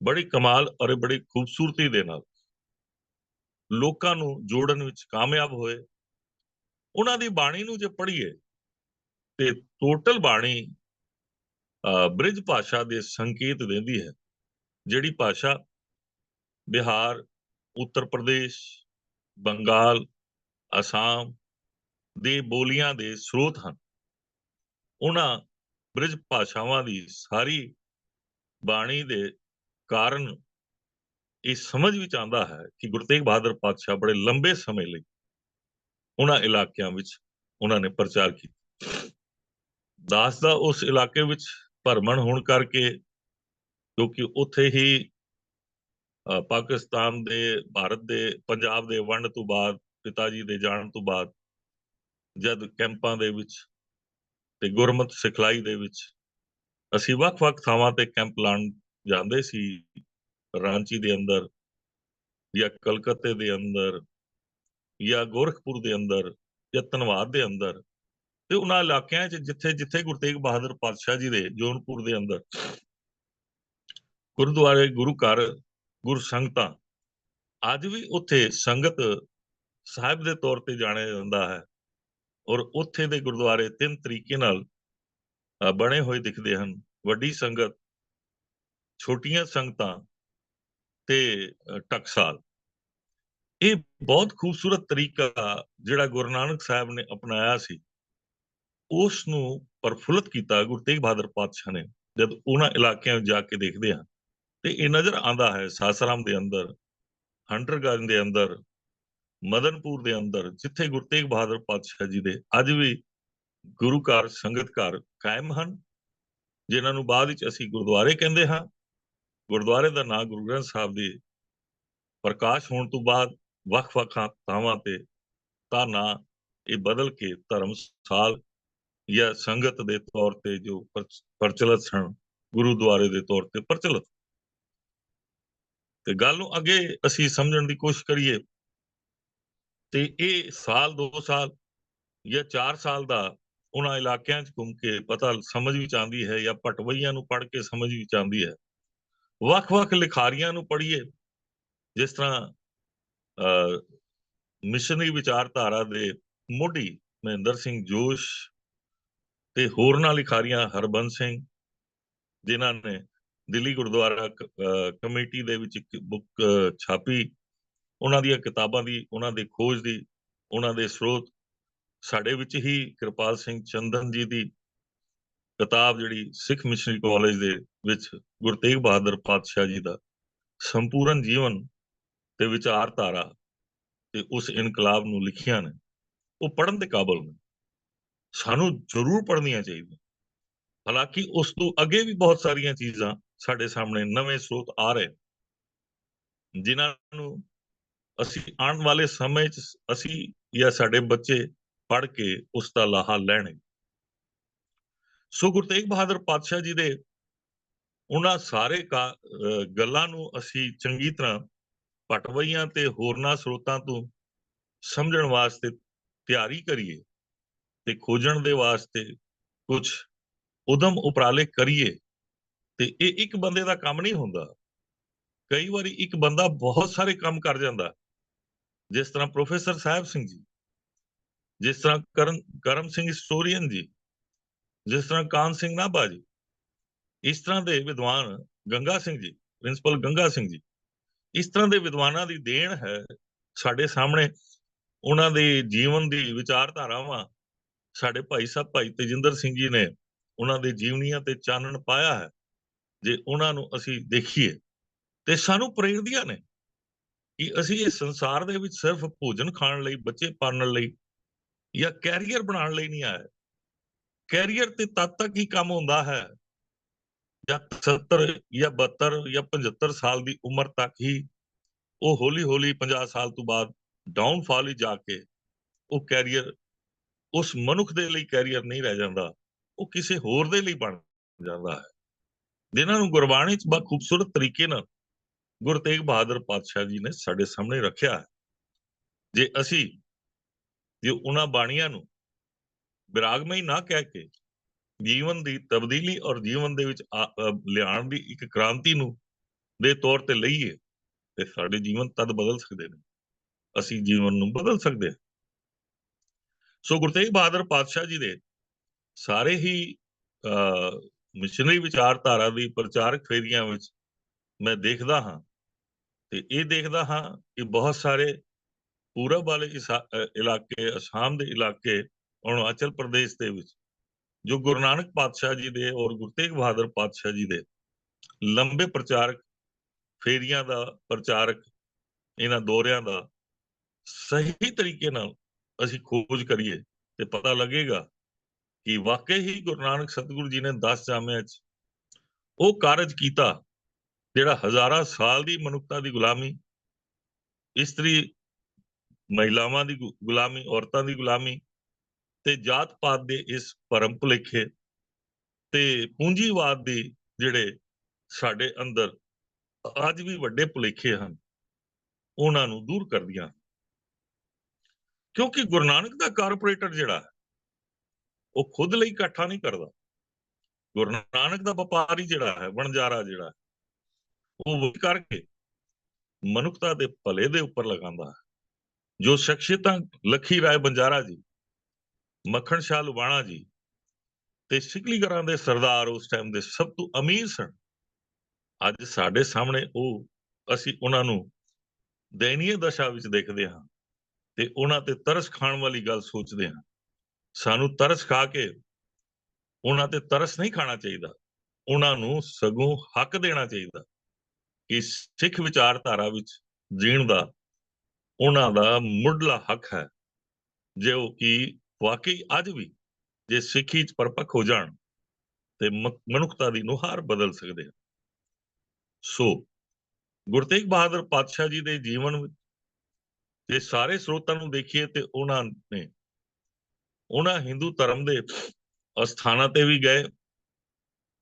ਬੜੀ ਕਮਾਲ ਔਰ ਬੜੀ ਖੂਬਸੂਰਤੀ ਦੇ ਨਾਲ ਲੋਕਾਂ ਨੂੰ ਜੋੜਨ ਵਿੱਚ ਕਾਮਯਾਬ ਹੋਏ। ਉਹਨਾਂ ਦੀ ਬਾਣੀ ਨੂੰ ਜੇ ਪੜ੍ਹੀਏ ਤੇ ਟੋਟਲ ਬਾਣੀ ਬ੍ਰਿਜ ਭਾਸ਼ਾ ਦੇ ਸੰਕੇਤ ਦਿੰਦੀ ਹੈ, ਜਿਹੜੀ ਭਾਸ਼ਾ ਬਿਹਾਰ, ਉੱਤਰ ਪ੍ਰਦੇਸ਼, ਬੰਗਾਲ, ਅਸਾਮ ਦੇ ਬੋਲੀਆਂ ਦੇ ਸਰੋਤ ਹਨ। ਉਹਨਾਂ ਬ੍ਰਿਜ ਭਾਸ਼ਾਵਾਂ ਦੀ ਸਾਰੀ ਬਾਣੀ ਦੇ ਕਾਰਨ ਇਹ ਸਮਝ ਵਿੱਚ ਆਉਂਦਾ ਹੈ ਕਿ ਗੁਰੂ ਤੇਗ ਬਹਾਦਰ ਪਾਤਸ਼ਾਹ ਬੜੇ ਲੰਬੇ ਸਮੇਂ ਲਈ ਉਹਨਾਂ ਇਲਾਕਿਆਂ ਵਿੱਚ ਉਹਨਾਂ ਨੇ ਪ੍ਰਚਾਰ ਕੀਤਾ। ਦਾਸ ਦਾ ਉਸ ਇਲਾਕੇ ਵਿੱਚ ਭਰਮਣ ਹੋਣ ਕਰਕੇ, ਕਿਉਂਕਿ ਉੱਥੇ ਹੀ ਪਾਕਿਸਤਾਨ ਦੇ ਭਾਰਤ ਦੇ ਪੰਜਾਬ ਦੇ ਵੰਡ ਤੋਂ ਬਾਅਦ ਪਿਤਾ ਜੀ ਦੇ ਜਾਣ ਤੋਂ ਬਾਅਦ ਜਦ ਕੈਂਪਾਂ ਦੇ ਵਿੱਚ ਤੇ ਗੁਰਮਤ ਸਿਖਲਾਈ ਦੇ ਵਿੱਚ ਅਸੀਂ ਵੱਖ-ਵੱਖ ਥਾਵਾਂ ਤੇ ਕੈਂਪ ਲਾਉਣ ਜਾਂਦੇ ਸੀ, ਰਾਂਚੀ ਦੇ ਅੰਦਰ ਜਾਂ ਕਲਕੱਤੇ ਦੇ ਅੰਦਰ ਜਾਂ ਗੋਰਖਪੁਰ ਦੇ ਅੰਦਰ ਜਾਂ ਧਨਵਾਦ ਦੇ ਅੰਦਰ, ਤੇ ਉਹਨਾਂ ਇਲਾਕਿਆਂ 'ਚ ਜਿੱਥੇ ਗੁਰੂ ਤੇਗ ਬਹਾਦਰ ਪਾਤਸ਼ਾਹ ਜੀ ਦੇ ਜੌਨਪੁਰ ਦੇ ਅੰਦਰ ਗੁਰਦੁਆਰੇ, ਗੁਰੂ ਘਰ, ਗੁਰ ਸੰਗਤਾਂ, ਅੱਜ ਵੀ ਉੱਥੇ ਸੰਗਤ ਸਾਹਿਬ ਦੇ ਤੌਰ ਤੇ ਜਾਣਿਆ ਜਾਂਦਾ ਹੈ। ਔਰ ਉੱਥੇ ਦੇ ਗੁਰਦੁਆਰੇ 3 ਤਰੀਕੇ ਨਾਲ ਬਣੇ ਹੋਏ ਦਿਖਦੇ ਹਨ। ਵੱਡੀ ਸੰਗਤ, ਛੋਟੀਆਂ ਸੰਗਤਾਂ ਤੇ ਟਕਸਾਲ। ਇਹ ਬਹੁਤ ਖੂਬਸੂਰਤ ਤਰੀਕਾ ਜਿਹੜਾ ਗੁਰੂ ਨਾਨਕ ਸਾਹਿਬ ਨੇ ਅਪਣਾਇਆ ਸੀ, ਉਸ ਨੂੰ ਪ੍ਰਫੁੱਲਤ ਕੀਤਾ ਗੁਰੂ ਤੇਗ ਬਹਾਦਰ ਪਾਤਸ਼ਾਹ ਨੇ। ਜਦ ਉਹਨਾਂ ਇਲਾਕਿਆਂ ਵਿੱਚ ਜਾ ਕੇ ਦੇਖਦੇ ਹਾਂ ਤੇ ਇਹ ਨਜ਼ਰ ਆਉਂਦਾ ਹੈ, ਸਾਸਾਰਾਮ ਦੇ ਅੰਦਰ, ਹੰਟਰਗੰਜ ਦੇ ਅੰਦਰ, ਮਦਨਪੁਰ ਦੇ ਅੰਦਰ, ਜਿੱਥੇ ਗੁਰੂ ਤੇਗ ਬਹਾਦਰ ਪਾਤਸ਼ਾਹ ਜੀ ਦੇ ਅੱਜ ਵੀ ਗੁਰੂ ਘਰ, ਸੰਗਤ ਘਰ ਕਾਇਮ ਹਨ, ਜਿਨ੍ਹਾਂ ਨੂੰ ਬਾਅਦ ਵਿੱਚ ਅਸੀਂ ਗੁਰਦੁਆਰੇ ਕਹਿੰਦੇ ਹਾਂ। ਗੁਰਦੁਆਰੇ ਦਾ ਨਾਂ ਗੁਰੂ ਗ੍ਰੰਥ ਸਾਹਿਬ ਦੇ ਪ੍ਰਕਾਸ਼ ਹੋਣ ਤੋਂ ਬਾਅਦ ਵੱਖ-ਵੱਖ ਥਾਵਾਂ ਤੇ ਤਾਂ ਨਾਂ ਇਹ ਬਦਲ ਕੇ ਧਰਮਸਾਲ ਜਾਂ ਸੰਗਤ ਦੇ ਤੌਰ ਤੇ ਜੋ ਪ੍ਰਚਲਿਤ ਸਨ, ਗੁਰੂਦੁਆਰੇ ਦੇ ਤੌਰ ਤੇ ਪ੍ਰਚਲਿਤ। ਤੇ ਗੱਲ ਨੂੰ ਅੱਗੇ ਅਸੀਂ ਸਮਝਣ ਦੀ ਕੋਸ਼ਿਸ਼ ਕਰੀਏ ਤੇ ਇਹ ਸਾਲ 2 ਸਾਲ ਜਾਂ 4 ਸਾਲ ਦਾ ਉਹਨਾਂ ਇਲਾਕਿਆਂ 'ਚ ਘੁੰਮ ਕੇ ਪਤਾ ਸਮਝ ਵਿੱਚ ਆਉਂਦੀ ਹੈ, ਜਾਂ ਪਟਵਈਆਂ ਨੂੰ ਪੜ੍ਹ ਕੇ ਸਮਝ ਵਿੱਚ ਆਉਂਦੀ ਹੈ। ਵੱਖ-ਵੱਖ ਲਿਖਾਰੀਆਂ ਨੂੰ ਪੜ੍ਹੀਏ, ਜਿਸ ਤਰ੍ਹਾਂ ਮਿਸ਼ਨਰੀ ਵਿਚਾਰਧਾਰਾ ਦੇ ਮੋਢੀ ਮਹਿੰਦਰ ਸਿੰਘ ਜੋਸ਼ ਤੇ ਹੋਰਨਾਂ ਲਿਖਾਰੀਆਂ, ਹਰਬੰਸ ਸਿੰਘ, ਜਿਨ੍ਹਾਂ ਨੇ ਦਿੱਲੀ ਗੁਰਦੁਆਰਾ ਕਮੇਟੀ ਦੇ ਵਿੱਚ ਇੱਕ ਬੁੱਕ ਛਾਪੀ, ਉਹਨਾਂ ਦੀਆਂ ਕਿਤਾਬਾਂ ਦੀ, ਉਹਨਾਂ ਦੇ ਖੋਜ ਦੀ, ਉਹਨਾਂ ਦੇ ਸਰੋਤ ਸਾਡੇ ਵਿੱਚ ਹੀ ਕਿਰਪਾਲ ਸਿੰਘ ਚੰਦਨ ਜੀ ਦੀ ਕਿਤਾਬ, ਜਿਹੜੀ ਸਿੱਖ ਮਿਸ਼ਨਰੀ ਕਾਲਜ ਦੇ ਵਿੱਚ ਗੁਰੂ ਤੇਗ ਬਹਾਦਰ ਪਾਤਸ਼ਾਹ ਜੀ ਦਾ ਸੰਪੂਰਨ ਜੀਵਨ ਤੇ ਵਿਚਾਰਧਾਰਾ ਤੇ ਉਸ ਇਨਕਲਾਬ ਨੂੰ ਲਿਖੀਆਂ ਨੇ, ਉਹ ਪੜ੍ਹਨ ਦੇ ਕਾਬਲ ਨੇ। ਸਾਨੂੰ ਜ਼ਰੂਰ ਪੜ੍ਹਨੀਆਂ ਚਾਹੀਦੀਆਂ। ਹਾਲਾਂਕਿ ਉਸ ਤੋਂ ਅੱਗੇ ਵੀ ਬਹੁਤ ਸਾਰੀਆਂ ਚੀਜ਼ਾਂ ਸਾਡੇ ਸਾਹਮਣੇ, ਨਵੇਂ ਸਰੋਤ ਆ ਰਹੇ, ਜਿਨ੍ਹਾਂ ਨੂੰ ਅਸੀਂ ਆਉਣ ਵਾਲੇ ਸਮੇਂ 'ਚ ਅਸੀਂ ਜਾਂ ਸਾਡੇ ਬੱਚੇ ਪੜ੍ਹ ਕੇ ਉਸ ਦਾ ਲਾਹਾ ਲੈਣਗੇ। ਸੋ ਗੁਰੂ ਤੇਗ ਬਹਾਦਰ ਪਾਤਸ਼ਾਹ ਜੀ ਦੇ ਉਹਨਾਂ ਸਾਰੇ ਗੱਲਾਂ ਨੂੰ ਅਸੀਂ ਚੰਗੀ ਤਰ੍ਹਾਂ ਪਟਵਈਆਂ ਤੇ ਹੋਰਨਾਂ ਸਰੋਤਾਂ ਤੋਂ ਸਮਝਣ ਵਾਸਤੇ ਤਿਆਰੀ ਕਰੀਏ ਤੇ ਖੋਜਣ ਦੇ ਵਾਸਤੇ ਕੁਝ ਉਦਮ ਉਪਰਾਲੇ ਕਰੀਏ। ਤੇ ਇਹ ਇੱਕ ਬੰਦੇ ਦਾ ਕੰਮ ਨਹੀਂ ਹੁੰਦਾ। ਕਈ ਵਾਰੀ ਇੱਕ ਬੰਦਾ ਬਹੁਤ ਸਾਰੇ ਕੰਮ ਕਰ ਜਾਂਦਾ, ਜਿਸ ਤਰ੍ਹਾਂ ਪ੍ਰੋਫੈਸਰ ਸਾਹਿਬ ਸਿੰਘ ਜੀ, ਜਿਸ ਤਰ੍ਹਾਂ ਕਰਮ ਸਿੰਘ ਹਿਸਟੋਰੀਅਨ ਜੀ, ਜਿਸ ਤਰ੍ਹਾਂ ਕਾਨ ਸਿੰਘ ਨਾਭਾ ਜੀ, ਇਸ ਤਰ੍ਹਾਂ ਦੇ ਵਿਦਵਾਨ, ਗੰਗਾ ਸਿੰਘ ਜੀ, ਪ੍ਰਿੰਸੀਪਲ ਗੰਗਾ ਸਿੰਘ ਜੀ, ਇਸ ਤਰ੍ਹਾਂ ਦੇ ਵਿਦਵਾਨਾਂ ਦੀ ਦੇਣ ਹੈ ਸਾਡੇ ਸਾਹਮਣੇ। ਉਹਨਾਂ ਦੇ ਜੀਵਨ ਦੀ ਵਿਚਾਰਧਾਰਾਵਾਂ ਸਾਡੇ ਭਾਈ ਸਾਹਿਬ ਭਾਈ ਤੇਜਿੰਦਰ ਸਿੰਘ ਜੀ ਨੇ ਉਹਨਾਂ ਦੇ ਜੀਵਨੀਆਂ ਤੇ ਚਾਨਣ ਪਾਇਆ ਹੈ। ਜੇ ਉਹਨਾਂ ਨੂੰ ਅਸੀਂ ਦੇਖੀਏ ਤੇ ਸਾਨੂੰ ਪ੍ਰੇਰਦੀਆਂ ਨੇ ਕਿ ਅਸੀਂ ਇਸ ਸੰਸਾਰ ਦੇ ਵਿੱਚ ਸਿਰਫ ਭੋਜਨ ਖਾਣ ਲਈ, ਬੱਚੇ ਪਾਲਣ ਲਈ ਜਾਂ ਕੈਰੀਅਰ ਬਣਾਉਣ ਲਈ ਨਹੀਂ ਆਏ। ਕੈਰੀਅਰ ਤੇ ਤਦ ਤੱਕ ਹੀ ਕੰਮ ਹੁੰਦਾ ਹੈ ਜਾਂ 70 ਜਾਂ 72 ਜਾਂ 75 ਸਾਲ ਦੀ ਉਮਰ ਤੱਕ ਹੀ। ਉਹ ਹੌਲੀ ਹੌਲੀ 50 ਸਾਲ ਤੋਂ ਬਾਅਦ ਡਾਊਨਫਾਲ ਹੀ ਜਾ ਕੇ ਉਹ ਕੈਰੀਅਰ ਉਸ ਮਨੁੱਖ ਦੇ ਲਈ ਕੈਰੀਅਰ ਨਹੀਂ ਰਹਿ ਜਾਂਦਾ, ਉਹ ਕਿਸੇ ਹੋਰ ਦੇ ਲਈ ਬਣ ਜਾਂਦਾ ਹੈ, ਜਿਨ੍ਹਾਂ ਨੂੰ ਗੁਰਬਾਣੀ 'ਚ ਬਹੁਤ ਖੂਬਸੂਰਤ ਤਰੀਕੇ ਨਾਲ ਗੁਰੂ ਤੇਗ ਬਹਾਦਰ ਪਾਤਸ਼ਾਹ ਜੀ ਨੇ ਸਾਡੇ ਸਾਹਮਣੇ ਰੱਖਿਆ ਹੈ। ਜੇ ਅਸੀਂ ਉਹਨਾਂ ਬਾਣੀਆਂ ਨੂੰ ਵਿਰਾਗਮਈ ਨਾ ਕਹਿ ਕੇ ਜੀਵਨ ਦੀ ਤਬਦੀਲੀ ਔਰ ਜੀਵਨ ਦੇ ਵਿੱਚ ਲਿਆਉਣ ਦੀ ਇੱਕ ਕ੍ਰਾਂਤੀ ਨੂੰ ਦੇ ਤੌਰ ਤੇ ਲਈਏ ਤੇ ਸਾਡੇ ਜੀਵਨ ਤਦ ਬਦਲ ਸਕਦੇ ਨੇ, ਅਸੀਂ ਜੀਵਨ ਨੂੰ ਬਦਲ ਸਕਦੇ ਹਾਂ। ਸੋ ਗੁਰੂ ਤੇਗ ਬਹਾਦਰ ਪਾਤਸ਼ਾਹ ਜੀ ਦੇ ਸਾਰੇ ਹੀ ਮਿਸ਼ਨਰੀ ਵਿਚਾਰਧਾਰਾ ਦੀ ਪ੍ਰਚਾਰਕ ਫੇਰੀਆਂ ਵਿੱਚ ਮੈਂ ਦੇਖਦਾ ਹਾਂ ਤੇ ਇਹ ਦੇਖਦਾ ਹਾਂ ਕਿ ਬਹੁਤ ਸਾਰੇ ਪੂਰਬ ਵਾਲੇ ਇਲਾਕੇ, ਅਸਾਮ ਦੇ ਇਲਾਕੇ, ਅਰੁਣਾਚਲ ਪ੍ਰਦੇਸ਼ ਦੇ ਵਿੱਚ ਜੋ ਗੁਰੂ ਨਾਨਕ ਪਾਤਸ਼ਾਹ ਜੀ ਦੇ ਔਰ ਗੁਰੂ ਤੇਗ ਬਹਾਦਰ ਪਾਤਸ਼ਾਹ ਜੀ ਦੇ ਲੰਬੇ ਪ੍ਰਚਾਰਕ ਫੇਰੀਆਂ ਦਾ, ਪ੍ਰਚਾਰਕ ਇਹਨਾਂ ਦੌਰਿਆਂ ਦਾ ਸਹੀ ਤਰੀਕੇ ਨਾਲ ਅਸੀਂ ਖੋਜ ਕਰੀਏ ਤੇ ਪਤਾ ਲੱਗੇਗਾ ਕਿ ਵਾਕਈ ਹੀ ਗੁਰੂ ਨਾਨਕ ਸਤਿਗੁਰੂ ਜੀ ਨੇ 10 ਜਾਮਿਆਂ 'ਚ ਉਹ ਕਾਰਜ ਕੀਤਾ ਜਿਹੜਾ ਹਜ਼ਾਰਾਂ ਸਾਲ ਦੀ ਮਨੁੱਖਤਾ ਦੀ ਗੁਲਾਮੀ, ਇਸਤਰੀ ਮਹਿਲਾਵਾਂ ਦੀ ਗੁਲਾਮੀ, ਔਰਤਾਂ ਦੀ ਗੁਲਾਮੀ ਤੇ ਜਾਤ ਪਾਤ ਦੇ ਇਸ ਭਰਮ ਭੁਲੇਖੇ ਤੇ ਪੂੰਜੀਵਾਦ ਦੇ ਜਿਹੜੇ ਸਾਡੇ ਅੰਦਰ ਅੱਜ ਵੀ ਵੱਡੇ ਭੁਲੇਖੇ ਹਨ, ਉਹਨਾਂ ਨੂੰ ਦੂਰ ਕਰਦੀਆਂ। ਕਿਉਂਕਿ ਗੁਰੂ ਨਾਨਕ ਦਾ ਕਾਰਪੋਰੇਟਰ ਜਿਹੜਾ ਉਹ ਖੁਦ ਲਈ ਇਕੱਠਾ ਨਹੀਂ ਕਰਦਾ। ਗੁਰੂ ਨਾਨਕ ਦਾ ਵਪਾਰੀ ਜਿਹੜਾ ਹੈ, ਵਣਜਾਰਾ ਜਿਹੜਾ ਹੈ, ਉਹ ਕਰਕੇ ਮਨੁੱਖਤਾ ਦੇ ਭਲੇ ਦੇ ਉੱਪਰ ਲਗਾਉਂਦਾ ਹੈ। ਜੋ ਸ਼ਖਸੀਅਤਾਂ ਲੱਖੀ ਰਾਏ ਬੰਜਾਰਾ ਜੀ, ਮੱਖਣ ਸ਼ਾਹ ਲੁਬਾਣਾ ਜੀ ਤੇ ਸਿਕਲੀਗਰਾਂ ਦੇ ਸਰਦਾਰ ਉਸ ਟਾਈਮ ਦੇ ਸਭ ਤੋਂ ਅਮੀਰ ਸਨ, ਅੱਜ ਸਾਡੇ ਸਾਹਮਣੇ ਅਸੀਂ ਉਹਨਾਂ ਨੂੰ ਦਇਨੀय ਦਸ਼ਾ ਵਿੱਚ ਦੇਖਦੇ ਹਾਂ ਤੇ ਉਹਨਾਂ ਤੇ ਤਰਸ ਖਾਣ ਵਾਲੀ ਗੱਲ ਸੋਚਦੇ ਹਾਂ। ਸਾਨੂੰ ਤਰਸ ਖਾ ਕੇ ਉਹਨਾਂ ਤੇ ਤਰਸ ਨਹੀਂ ਖਾਣਾ ਚਾਹੀਦਾ, ਉਹਨਾਂ ਨੂੰ ਸਗੋਂ ਹੱਕ ਦੇਣਾ ਚਾਹੀਦਾ ਕਿ ਸਿੱਖ ਵਿਚਾਰਧਾਰਾ ਵਿੱਚ ਜੀਣ ਦਾ ਉਹਨਾਂ ਦਾ ਮੁੱਢਲਾ ਹੱਕ ਹੈ, ਜੋ ਕਿ ਵਾਕਈ ਅੱਜ ਵੀ ਜੇ ਸਿੱਖੀ ਚ ਪਰਪੱਕ ਹੋ ਜਾਣ ਤੇ ਮਨੁੱਖਤਾ ਦੀ ਨੁਹਾਰ ਬਦਲ ਸਕਦੇ ਹਨ। ਸੋ ਗੁਰੂ ਤੇਗ ਬਹਾਦਰ ਪਾਤਸ਼ਾਹ ਜੀ ਦੇ ਜੀਵਨ ਵਿੱਚ ਜੇ ਸਾਰੇ ਸਰੋਤਾਂ ਨੂੰ ਦੇਖੀਏ ਤੇ ਉਹਨਾਂ ਹਿੰਦੂ ਧਰਮ ਦੇ ਅਸਥਾਨਾਂ ਤੇ ਵੀ ਗਏ,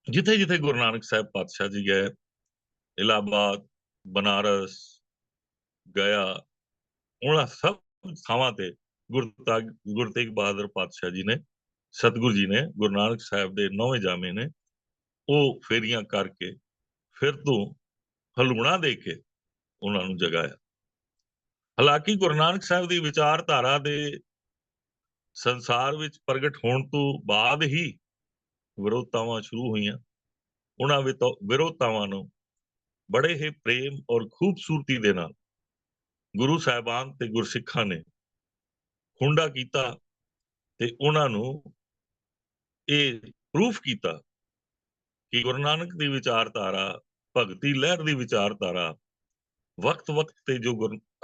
ਜਿੱਥੇ ਜਿੱਥੇ ਗੁਰੂ ਨਾਨਕ ਸਾਹਿਬ ਪਾਤਸ਼ਾਹ ਜੀ ਗਏ, ਇਲਾਹਾਬਾਦ, ਬਨਾਰਸ, ਗਿਆ, ਉਹਨਾਂ ਸਭ ਥਾਵਾਂ ਤੇ ਗੁਰੂ ਤੇਗ ਬਹਾਦਰ ਪਾਤਸ਼ਾਹ ਜੀ ਨੇ, ਸਤਿਗੁਰੂ ਜੀ ਨੇ, ਗੁਰੂ ਨਾਨਕ ਸਾਹਿਬ ਦੇ 9ਵੇਂ ਜਾਮੇ ਨੇ, ਉਹ ਫੇਰੀਆਂ ਕਰਕੇ ਫਿਰ ਤੋਂ ਹਲੂਣਾ ਦੇ ਕੇ ਉਹਨਾਂ ਨੂੰ ਜਗਾਇਆ। ਹਾਲਾਂਕਿ ਗੁਰੂ ਨਾਨਕ ਸਾਹਿਬ ਦੀ ਵਿਚਾਰਧਾਰਾ ਦੇ ਸੰਸਾਰ ਵਿੱਚ ਪ੍ਰਗਟ ਹੋਣ ਤੋਂ ਬਾਅਦ ਹੀ ਵਿਰੋਧਤਾਵਾਂ ਸ਼ੁਰੂ ਹੋਈਆਂ। ਉਹਨਾਂ ਵਿਰੋਧਤਾਵਾਂ ਨੂੰ ਬੜੇ ਹੀ ਪ੍ਰੇਮ ਔਰ ਖੂਬਸੂਰਤੀ ਦੇ ਨਾਲ ਗੁਰੂ ਸਾਹਿਬਾਨ ਤੇ ਗੁਰਸਿੱਖਾਂ ਨੇ ਖੁੰਡਾ ਕੀਤਾ ਤੇ ਉਹਨਾਂ ਨੂੰ ਇਹ ਪ੍ਰੂਫ ਕੀਤਾ ਕਿ ਗੁਰੂ ਨਾਨਕ ਦੀ ਵਿਚਾਰਧਾਰਾ, ਭਗਤੀ ਲਹਿਰ ਦੀ ਵਿਚਾਰਧਾਰਾ ਵਕਤ ਤੇ ਜੋ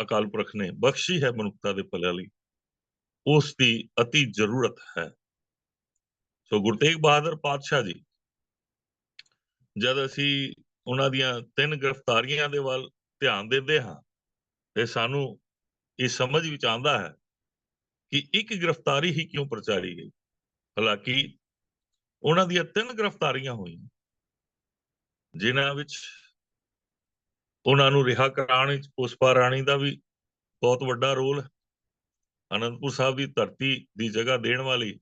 ਅਕਾਲ ਪੁਰਖ ਨੇ ਬਖਸ਼ੀ ਹੈ ਮਨੁੱਖਤਾ ਦੇ ਭਲੇ ਲਈ, ਉਸ ਦੀ ਅਤੀ ਜ਼ਰੂਰਤ ਹੈ। ਸੋ ਗੁਰੂ ਤੇਗ ਬਹਾਦਰ ਪਾਤਸ਼ਾਹ ਜੀ, ਜਦ ਅਸੀਂ ਉਹਨਾਂ ਦੀਆਂ 3 ਗ੍ਰਿਫਤਾਰੀਆਂ ਦੇ ਵੱਲ ਧਿਆਨ ਦਿੰਦੇ ਹਾਂ ਤੇ ਸਾਨੂੰ ਇਹ ਸਮਝ ਵਿੱਚ ਆਉਂਦਾ ਹੈ ਕਿ ਇੱਕ ਗ੍ਰਿਫਤਾਰੀ ਹੀ ਕਿਉਂ ਪ੍ਰਚਾਰੀ ਗਈ। ਹਾਲਾਂਕਿ ਉਹਨਾਂ ਦੀਆਂ 3 ਗ੍ਰਿਫਤਾਰੀਆਂ ਹੋਈਆਂ, ਜਿਨ੍ਹਾਂ ਵਿੱਚ ਉਹਨਾਂ ਨੂੰ ਰਿਹਾ ਕਰਾਉਣ ਵਿੱਚ ਪੁਸ਼ਪਾ ਰਾਣੀ ਦਾ ਵੀ ਬਹੁਤ ਵੱਡਾ ਰੋਲ ਹੈ। ਅਨੰਦਪੁਰ ਸਾਹਿਬ ਦੀ ਧਰਤੀ ਦੀ ਜਗ੍ਹਾ ਦੇਣ ਵਾਲੀ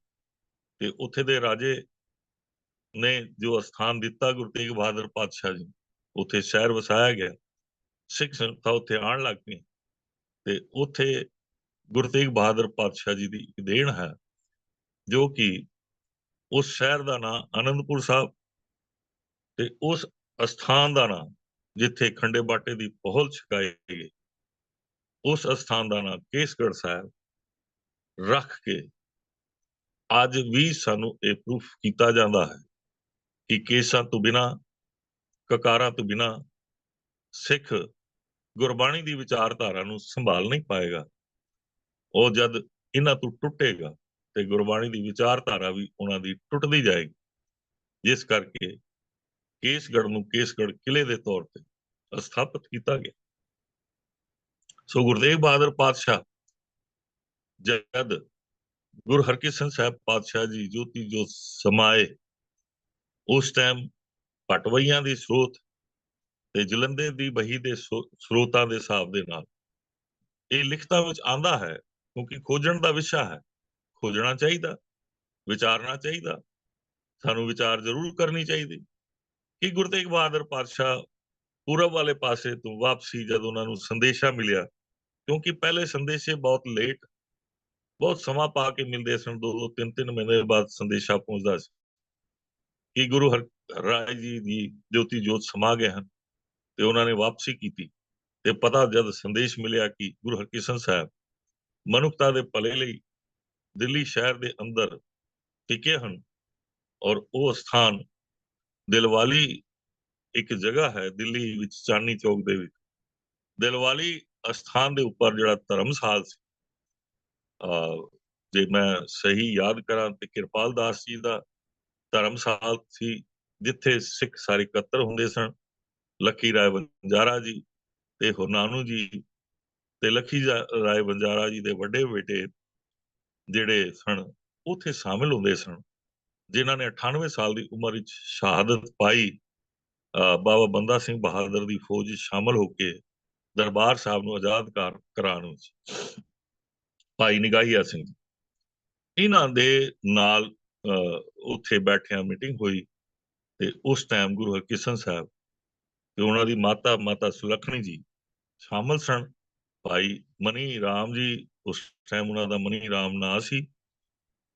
ਤੇ ਉੱਥੇ ਦੇ ਰਾਜੇ ਨੇ ਜੋ ਅਸਥਾਨ ਦਿੱਤਾ ਗੁਰੂ ਤੇਗ ਬਹਾਦਰ ਪਾਤਸ਼ਾਹ ਜੀ, ਉੱਥੇ ਸ਼ਹਿਰ ਵਸਾਇਆ ਗਿਆ, ਸਿੱਖ ਸੰਗਤਾਂ ਉੱਥੇ ਆਉਣ ਲੱਗ ਪਈਆਂ ਤੇ ਉੱਥੇ ਗੁਰੂ ਤੇਗ ਬਹਾਦਰ ਪਾਤਸ਼ਾਹ ਜੀ ਦੀ ਦੇਣ ਹੈ, ਜੋ ਕਿ ਉਸ ਸ਼ਹਿਰ ਦਾ ਨਾਂ ਅਨੰਦਪੁਰ ਸਾਹਿਬ ਤੇ ਉਸ ਅਸਥਾਨ ਦਾ ਨਾਂ ਜਿੱਥੇ ਖੰਡੇ ਬਾਟੇ ਦੀ ਪਹੁਲ ਛਕਾਈ ਗਈ, ਉਸ ਅਸਥਾਨ ਦਾ ਨਾਂ ਕੇਸਗੜ੍ਹ ਸਾਹਿਬ ਰੱਖ ਕੇ ਅੱਜ ਵੀ ਸਾਨੂੰ ਇਹ ਪ੍ਰੂਫ ਕੀਤਾ ਜਾਂਦਾ ਹੈ ਕਿ ਕੇਸਾਂ ਤੋਂ ਬਿਨਾਂ, ਕਕਾਰਾਂ ਤੋਂ ਬਿਨਾਂ ਸਿੱਖ ਗੁਰਬਾਣੀ ਦੀ ਵਿਚਾਰਧਾਰਾ ਨੂੰ ਸੰਭਾਲ ਨਹੀਂ ਪਾਏਗਾ। ਉਹ ਜਦ ਇਹਨਾਂ ਤੋਂ ਟੁੱਟੇਗਾ ਤੇ ਗੁਰਬਾਣੀ ਦੀ ਵਿਚਾਰਧਾਰਾ ਵੀ ਉਹਨਾਂ ਦੀ ਟੁੱਟਦੀ ਜਾਏਗੀ, ਜਿਸ ਕਰਕੇ ਕੇਸਗੜ੍ਹ ਨੂੰ ਕੇਸਗੜ੍ਹ ਕਿਲੇ ਦੇ ਤੌਰ ਤੇ ਸਥਾਪਿਤ ਕੀਤਾ ਗਿਆ। ਸੋ ਗੁਰੂ ਤੇਗ ਬਹਾਦਰ ਪਾਤਸ਼ਾਹ ਜਦ ਗੁਰੂ ਹਰਕ੍ਰਿਸ਼ਨ ਸਾਹਿਬ ਪਾਤਸ਼ਾਹ ਜੀ ਜੋਤੀ ਜੋਤ ਸਮਾਏ, ਉਸ ਟਾਈਮ ਪਟਵਈਆਂ ਦੀ ਸਰੋਤ ਤੇ ਜਲੰਧਰ ਦੀ ਬਹੀ ਦੇ ਸਰੋਤਾਂ ਦੇ ਹਿਸਾਬ ਦੇ ਨਾਲ ਇਹ ਲਿਖਤਾਂ ਵਿੱਚ ਆਂਦਾ ਹੈ, ਕਿਉਂਕਿ ਖੋਜਣ ਦਾ ਵਿਸ਼ਾ ਹੈ, ਖੋਜਣਾ ਚਾਹੀਦਾ, ਵਿਚਾਰਨਾ ਚਾਹੀਦਾ, ਸਾਨੂੰ ਵਿਚਾਰ ਜ਼ਰੂਰ ਕਰਨੀ ਚਾਹੀਦੀ ਕਿ ਗੁਰੂ ਤੇਗ ਬਹਾਦਰ ਪਾਤਸ਼ਾਹ ਪੂਰਬ ਵਾਲੇ ਪਾਸੇ ਤੋਂ ਵਾਪਸੀ ਜਦ ਉਹਨਾਂ ਨੂੰ ਸੰਦੇਸ਼ਾ ਮਿਲਿਆ, ਕਿਉਂਕਿ ਪਹਿਲੇ ਸੰਦੇਸ਼ੇ ਬਹੁਤ ਲੇਟ, ਬਹੁਤ ਸਮਾਂ ਪਾ ਕੇ ਮਿਲਦੇ ਸਨ, 2-2, 3-3 ਮਹੀਨੇ ਬਾਅਦ ਸੰਦੇਸ਼ਾ ਪਹੁੰਚਦਾ ਸੀ ਕਿ ਗੁਰੂ ਰਾਏ ਜੀ ਦੀ ਜੋਤੀ ਜੋਤ ਸਮਾ ਗਏ ਹਨ ਤੇ ਉਹਨਾਂ ਨੇ ਵਾਪਸੀ ਕੀਤੀ। ਤੇ ਪਤਾ ਜਦ ਸੰਦੇਸ਼ ਮਿਲਿਆ ਕਿ ਗੁਰੂ ਹਰਕ੍ਰਿਸ਼ਨ ਸਾਹਿਬ ਮਨੁੱਖਤਾ ਦੇ ਭਲੇ ਲਈ ਦਿੱਲੀ ਸ਼ਹਿਰ ਦੇ ਅੰਦਰ ਟਿਕੇ ਹਨ, ਔਰ ਉਹ ਸਥਾਨ ਦਿਲਵਾਲੀ ਇੱਕ ਜਗ੍ਹਾ ਹੈ ਦਿੱਲੀ ਵਿੱਚ, ਚਾਂਦਨੀ ਚੌਕ ਦੇ ਵਿੱਚ ਦਿਲਵਾਲੀ ਅਸਥਾਨ ਦੇ ਉੱਪਰ ਜਿਹੜਾ ਧਰਮਸਾਲ ਸੀ, ਜੇ ਮੈਂ ਸਹੀ ਯਾਦ ਕਰਾਂ ਤੇ ਕਿਰਪਾਲ ਦਾਸ ਜੀ ਦਾ ਧਰਮਸਾਲ ਸੀ, ਜਿੱਥੇ ਸਿੱਖ ਸਾਰੇ ਇਕੱਤਰ ਹੁੰਦੇ ਸਨ, ਲੱਖੀ ਰਾਏ ਬੰਜਾਰਾ ਜੀ ਤੇ ਹੁਰਨਾਨੂ ਜੀ ਤੇ ਰਾਏ ਬੰਜਾਰਾ ਜੀ ਦੇ ਵੱਡੇ ਬੇਟੇ ਜਿਹੜੇ ਸਨ ਉੱਥੇ ਸ਼ਾਮਿਲ ਹੁੰਦੇ ਸਨ, ਜਿਨ੍ਹਾਂ ਨੇ 98 ਸਾਲ ਦੀ ਉਮਰ ਵਿੱਚ ਸ਼ਹਾਦਤ ਪਾਈ। ਬਾਬਾ ਬੰਦਾ ਸਿੰਘ ਬਹਾਦਰ ਦੀ ਫੌਜ ਵਿੱਚ ਸ਼ਾਮਲ ਹੋ ਕੇ ਦਰਬਾਰ ਸਾਹਿਬ ਨੂੰ ਆਜ਼ਾਦ ਕਰਾਉਣ ਵਿੱਚ ਭਾਈ ਨਿਗਾਹੀਆ ਸਿੰਘ ਜੀ, ਇਹਨਾਂ ਦੇ ਨਾਲ ਉੱਥੇ ਬੈਠਿਆਂ ਮੀਟਿੰਗ ਹੋਈ ਤੇ ਉਸ ਟਾਈਮ ਗੁਰੂ ਹਰਕ੍ਰਿਸ਼ਨ ਸਾਹਿਬ ਤੇ ਉਹਨਾਂ ਦੀ ਮਾਤਾ ਸੁਲੱਖਣੀ ਜੀ ਸ਼ਾਮਲ ਸਨ। ਭਾਈ ਮਨੀ ਰਾਮ ਜੀ, ਉਸ ਟਾਈਮ ਉਹਨਾਂ ਦਾ ਮਨੀ ਰਾਮ ਨਾਂ ਸੀ,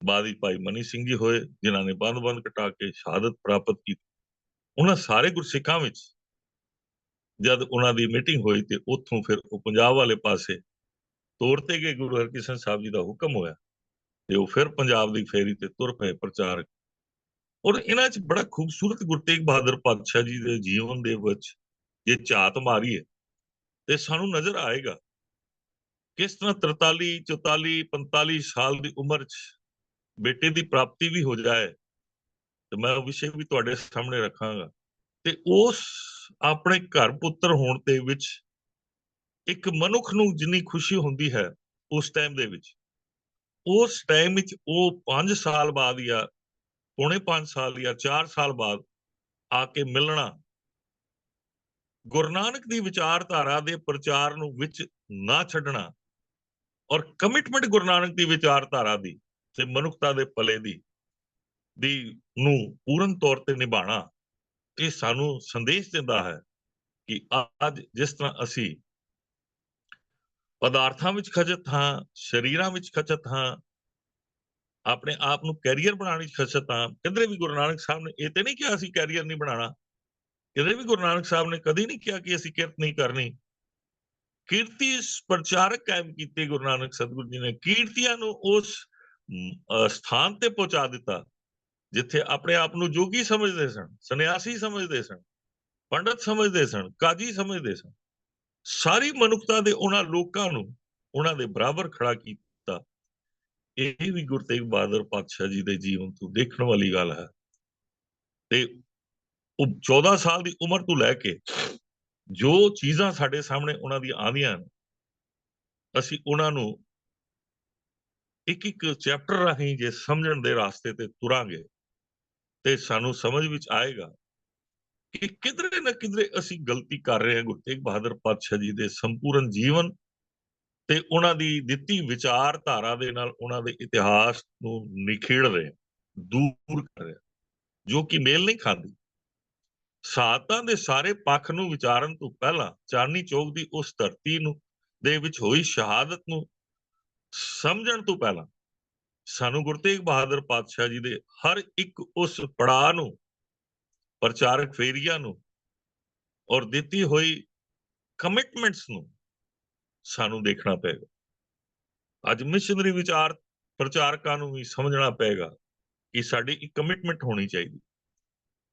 ਬਾਅਦ ਵਿੱਚ ਭਾਈ ਮਨੀ ਸਿੰਘ ਜੀ ਹੋਏ, ਜਿਨ੍ਹਾਂ ਨੇ ਬੰਦ ਕਟਾ ਕੇ ਸ਼ਹਾਦਤ ਪ੍ਰਾਪਤ ਕੀਤੀ। ਉਹਨਾਂ ਸਾਰੇ ਗੁਰਸਿੱਖਾਂ ਵਿੱਚ ਜਦ ਉਹਨਾਂ ਦੀ ਮੀਟਿੰਗ ਹੋਈ ਤੇ ਉੱਥੋਂ ਫਿਰ ਉਹ ਪੰਜਾਬ ਵਾਲੇ ਪਾਸੇ ਤੋਰਤੇ ਗਏ। ਗੁਰੂ ਹਰਕ੍ਰਿਸ਼ਨ ਸਾਹਿਬ ਜੀ ਦਾ ਹੁਕਮ ਹੋਇਆ ਤੇ ਉਹ ਫਿਰ ਪੰਜਾਬ ਦੀ ਫੇਰੀ ਤੇ ਤੁਰ ਪਏ ਪ੍ਰਚਾਰਕ। ਔਰ ਇਹਨਾਂ 'ਚ ਬੜਾ ਖੂਬਸੂਰਤ ਗੁਰੂ ਤੇਗ ਬਹਾਦਰ ਪਾਤਸ਼ਾਹ ਜੀ ਦੇ ਜੀਵਨ ਦੇ ਵਿੱਚ ਜੇ ਝਾਤ ਮਾਰੀਏ ਤੇ ਸਾਨੂੰ ਨਜ਼ਰ ਆਏਗਾ ਕਿਸ ਤਰ੍ਹਾਂ 43, 44, 45 ਸਾਲ ਦੀ ਉਮਰ 'ਚ ਬੇਟੇ ਦੀ ਪ੍ਰਾਪਤੀ ਵੀ ਹੋ ਜਾਏ, ਤੇ ਮੈਂ ਉਹ ਵਿਸ਼ੇ ਵੀ ਤੁਹਾਡੇ ਸਾਹਮਣੇ ਰੱਖਾਂਗਾ। ਤੇ ਉਸ ਆਪਣੇ ਘਰ ਪੁੱਤਰ ਹੋਣ ਦੇ ਵਿੱਚ ਇੱਕ ਮਨੁੱਖ ਨੂੰ ਜਿੰਨੀ ਖੁਸ਼ੀ ਹੁੰਦੀ ਹੈ ਉਸ ਟਾਈਮ ਦੇ ਵਿੱਚ, ਉਸ ਟਾਈਮ ਵਿੱਚ ਉਹ 5 ਸਾਲ ਬਾਅਦ ਜਾਂ ਪੌਣੇ 5 ਸਾਲ ਜਾਂ 4 ਸਾਲ ਬਾਅਦ ਆ ਕੇ ਮਿਲਣਾ, ਗੁਰੂ ਨਾਨਕ ਦੀ ਵਿਚਾਰਧਾਰਾ ਦੇ ਪ੍ਰਚਾਰ ਨੂੰ ਵਿੱਚ ਨਾ ਛੱਡਣਾ ਔਰ ਕਮਿਟਮੈਂਟ ਗੁਰੂ ਨਾਨਕ ਦੀ ਵਿਚਾਰਧਾਰਾ ਦੀ ਤੇ ਮਨੁੱਖਤਾ ਦੇ ਭਲੇ ਦੀ ਨੂੰ ਪੂਰਨ ਤੌਰ ਤੇ ਨਿਭਾਉਣਾ, ਇਹ ਸਾਨੂੰ ਸੰਦੇਸ਼ ਦਿੰਦਾ ਹੈ ਕਿ ਅੱਜ ਜਿਸ ਤਰ੍ਹਾਂ ਅਸੀਂ ਪਦਾਰਥਾਂ ਵਿੱਚ ਖਚਤ ਹਾਂ, ਸਰੀਰਾਂ ਵਿੱਚ ਖਚਤ ਹਾਂ, ਆਪਣੇ ਆਪ ਨੂੰ ਕੈਰੀਅਰ ਬਣਾਉਣ ਵਿੱਚ ਖਚਤ ਹਾਂ। ਕਿਧਰੇ ਵੀ ਗੁਰੂ ਨਾਨਕ ਸਾਹਿਬ ਨੇ ਇਹ ਤੇ ਨਹੀਂ ਕਿਹਾ ਅਸੀਂ ਕੈਰੀਅਰ ਨਹੀਂ ਬਣਾਉਣਾ, ਕਿਧਰੇ ਵੀ ਗੁਰੂ ਨਾਨਕ ਸਾਹਿਬ ਨੇ ਕਦੀ ਨਹੀਂ ਕਿਹਾ ਕਿ ਅਸੀਂ ਕਿਰਤ ਨਹੀਂ ਕਰਨੀ। ਕੀਰਤੀ ਪ੍ਰਚਾਰਕ ਕਾਇਮ ਕੀਤੇ ਗੁਰੂ ਨਾਨਕ ਸਤਿਗੁਰੂ ਜੀ ਨੇ, ਕੀਰਤੀਆਂ ਨੂੰ ਉਸ ਸਥਾਨ ਤੇ ਪਹੁੰਚਾ ਦਿੱਤਾ ਜਿੱਥੇ ਆਪਣੇ ਆਪ ਨੂੰ ਜੋਗੀ ਸਮਝਦੇ ਸਨ, ਸੰਨਿਆਸੀ ਸਮਝਦੇ ਸਨ, ਪੰਡਤ ਸਮਝਦੇ ਸਨ, ਕਾਜੀ ਸਮਝਦੇ ਸਨ। ਸਾਰੀ ਮਨੁੱਖਤਾ ਦੇ ਉਹਨਾਂ ਲੋਕਾਂ ਨੂੰ ਉਹਨਾਂ ਦੇ ਬਰਾਬਰ ਖੜਾ ਕੀਤਾ। ਇਹ ਵੀ ਗੁਰੂ ਤੇਗ ਬਹਾਦਰ ਪਾਤਸ਼ਾਹ ਜੀ ਦੇ ਜੀਵਨ ਤੋਂ ਦੇਖਣ ਵਾਲੀ ਗੱਲ ਹੈ। ਤੇ ਉਹ 14 ਸਾਲ ਦੀ ਉਮਰ ਤੋਂ ਲੈ ਕੇ ਜੋ ਚੀਜ਼ਾਂ ਸਾਡੇ ਸਾਹਮਣੇ ਉਹਨਾਂ ਦੀਆਂ ਆਉਂਦੀਆਂ ਨੇ, ਅਸੀਂ ਉਹਨਾਂ ਨੂੰ ਇੱਕ ਚੈਪਟਰ ਰਾਹੀਂ ਜੇ ਸਮਝਣ ਦੇ ਰਾਸਤੇ ਤੇ ਤੁਰਾਂਗੇ ਤੇ ਸਾਨੂੰ ਸਮਝ ਵਿੱਚ ਆਏਗਾ ਕਿ ਕਿਧਰੇ ਨਾ ਕਿਧਰੇ ਅਸੀਂ ਗਲਤੀ ਕਰ ਰਹੇ ਹਾਂ। ਗੁਰੂ ਤੇਗ ਬਹਾਦਰ ਪਾਤਸ਼ਾਹ ਜੀ ਦੇ ਸੰਪੂਰਨ ਜੀਵਨ ਤੇ ਉਹਨਾਂ ਦੀ ਦਿੱਤੀ ਵਿਚਾਰਧਾਰਾ ਦੇ ਨਾਲ ਉਹਨਾਂ ਦੇ ਇਤਿਹਾਸ ਨੂੰ ਨਿਖੇੜ ਰਹੇ, ਦੂਰ ਕਰ ਰਹੇ, ਜੋ ਕਿ ਮੇਲ ਨਹੀਂ ਖਾਂਦੀ। ਸ਼ਹਾਦਤਾਂ ਦੇ ਸਾਰੇ ਪੱਖ ਨੂੰ ਵਿਚਾਰਨ ਤੋਂ ਪਹਿਲਾਂ ਚਾਂਦਨੀ ਚੌਕ ਦੀ ਉਸ ਧਰਤੀ ਨੂੰ ਦੇ ਵਿੱਚ ਹੋਈ ਸ਼ਹਾਦਤ ਨੂੰ ਸਮਝਣ ਤੋਂ ਪਹਿਲਾਂ ਸਾਨੂੰ ਗੁਰੂ ਤੇਗ ਬਹਾਦਰ ਪਾਤਸ਼ਾਹ ਜੀ ਦੇ ਹਰ ਇੱਕ ਉਸ ਪੜਾਅ ਨੂੰ, ਪ੍ਰਚਾਰਕ ਫੇਰੀਆਂ ਨੂੰ ਔਰ ਦਿੱਤੀ ਹੋਈ ਕਮਿਟਮੈਂਟਸ ਨੂੰ ਸਾਨੂੰ ਦੇਖਣਾ ਪਏਗਾ। ਅੱਜ ਮਿਸ਼ਨਰੀ ਵਿਚਾਰ ਪ੍ਰਚਾਰਕਾਂ ਨੂੰ ਵੀ ਸਮਝਣਾ ਪਏਗਾ ਕਿ ਸਾਡੀ ਇੱਕ ਕਮਿਟਮੈਂਟ ਹੋਣੀ ਚਾਹੀਦੀ।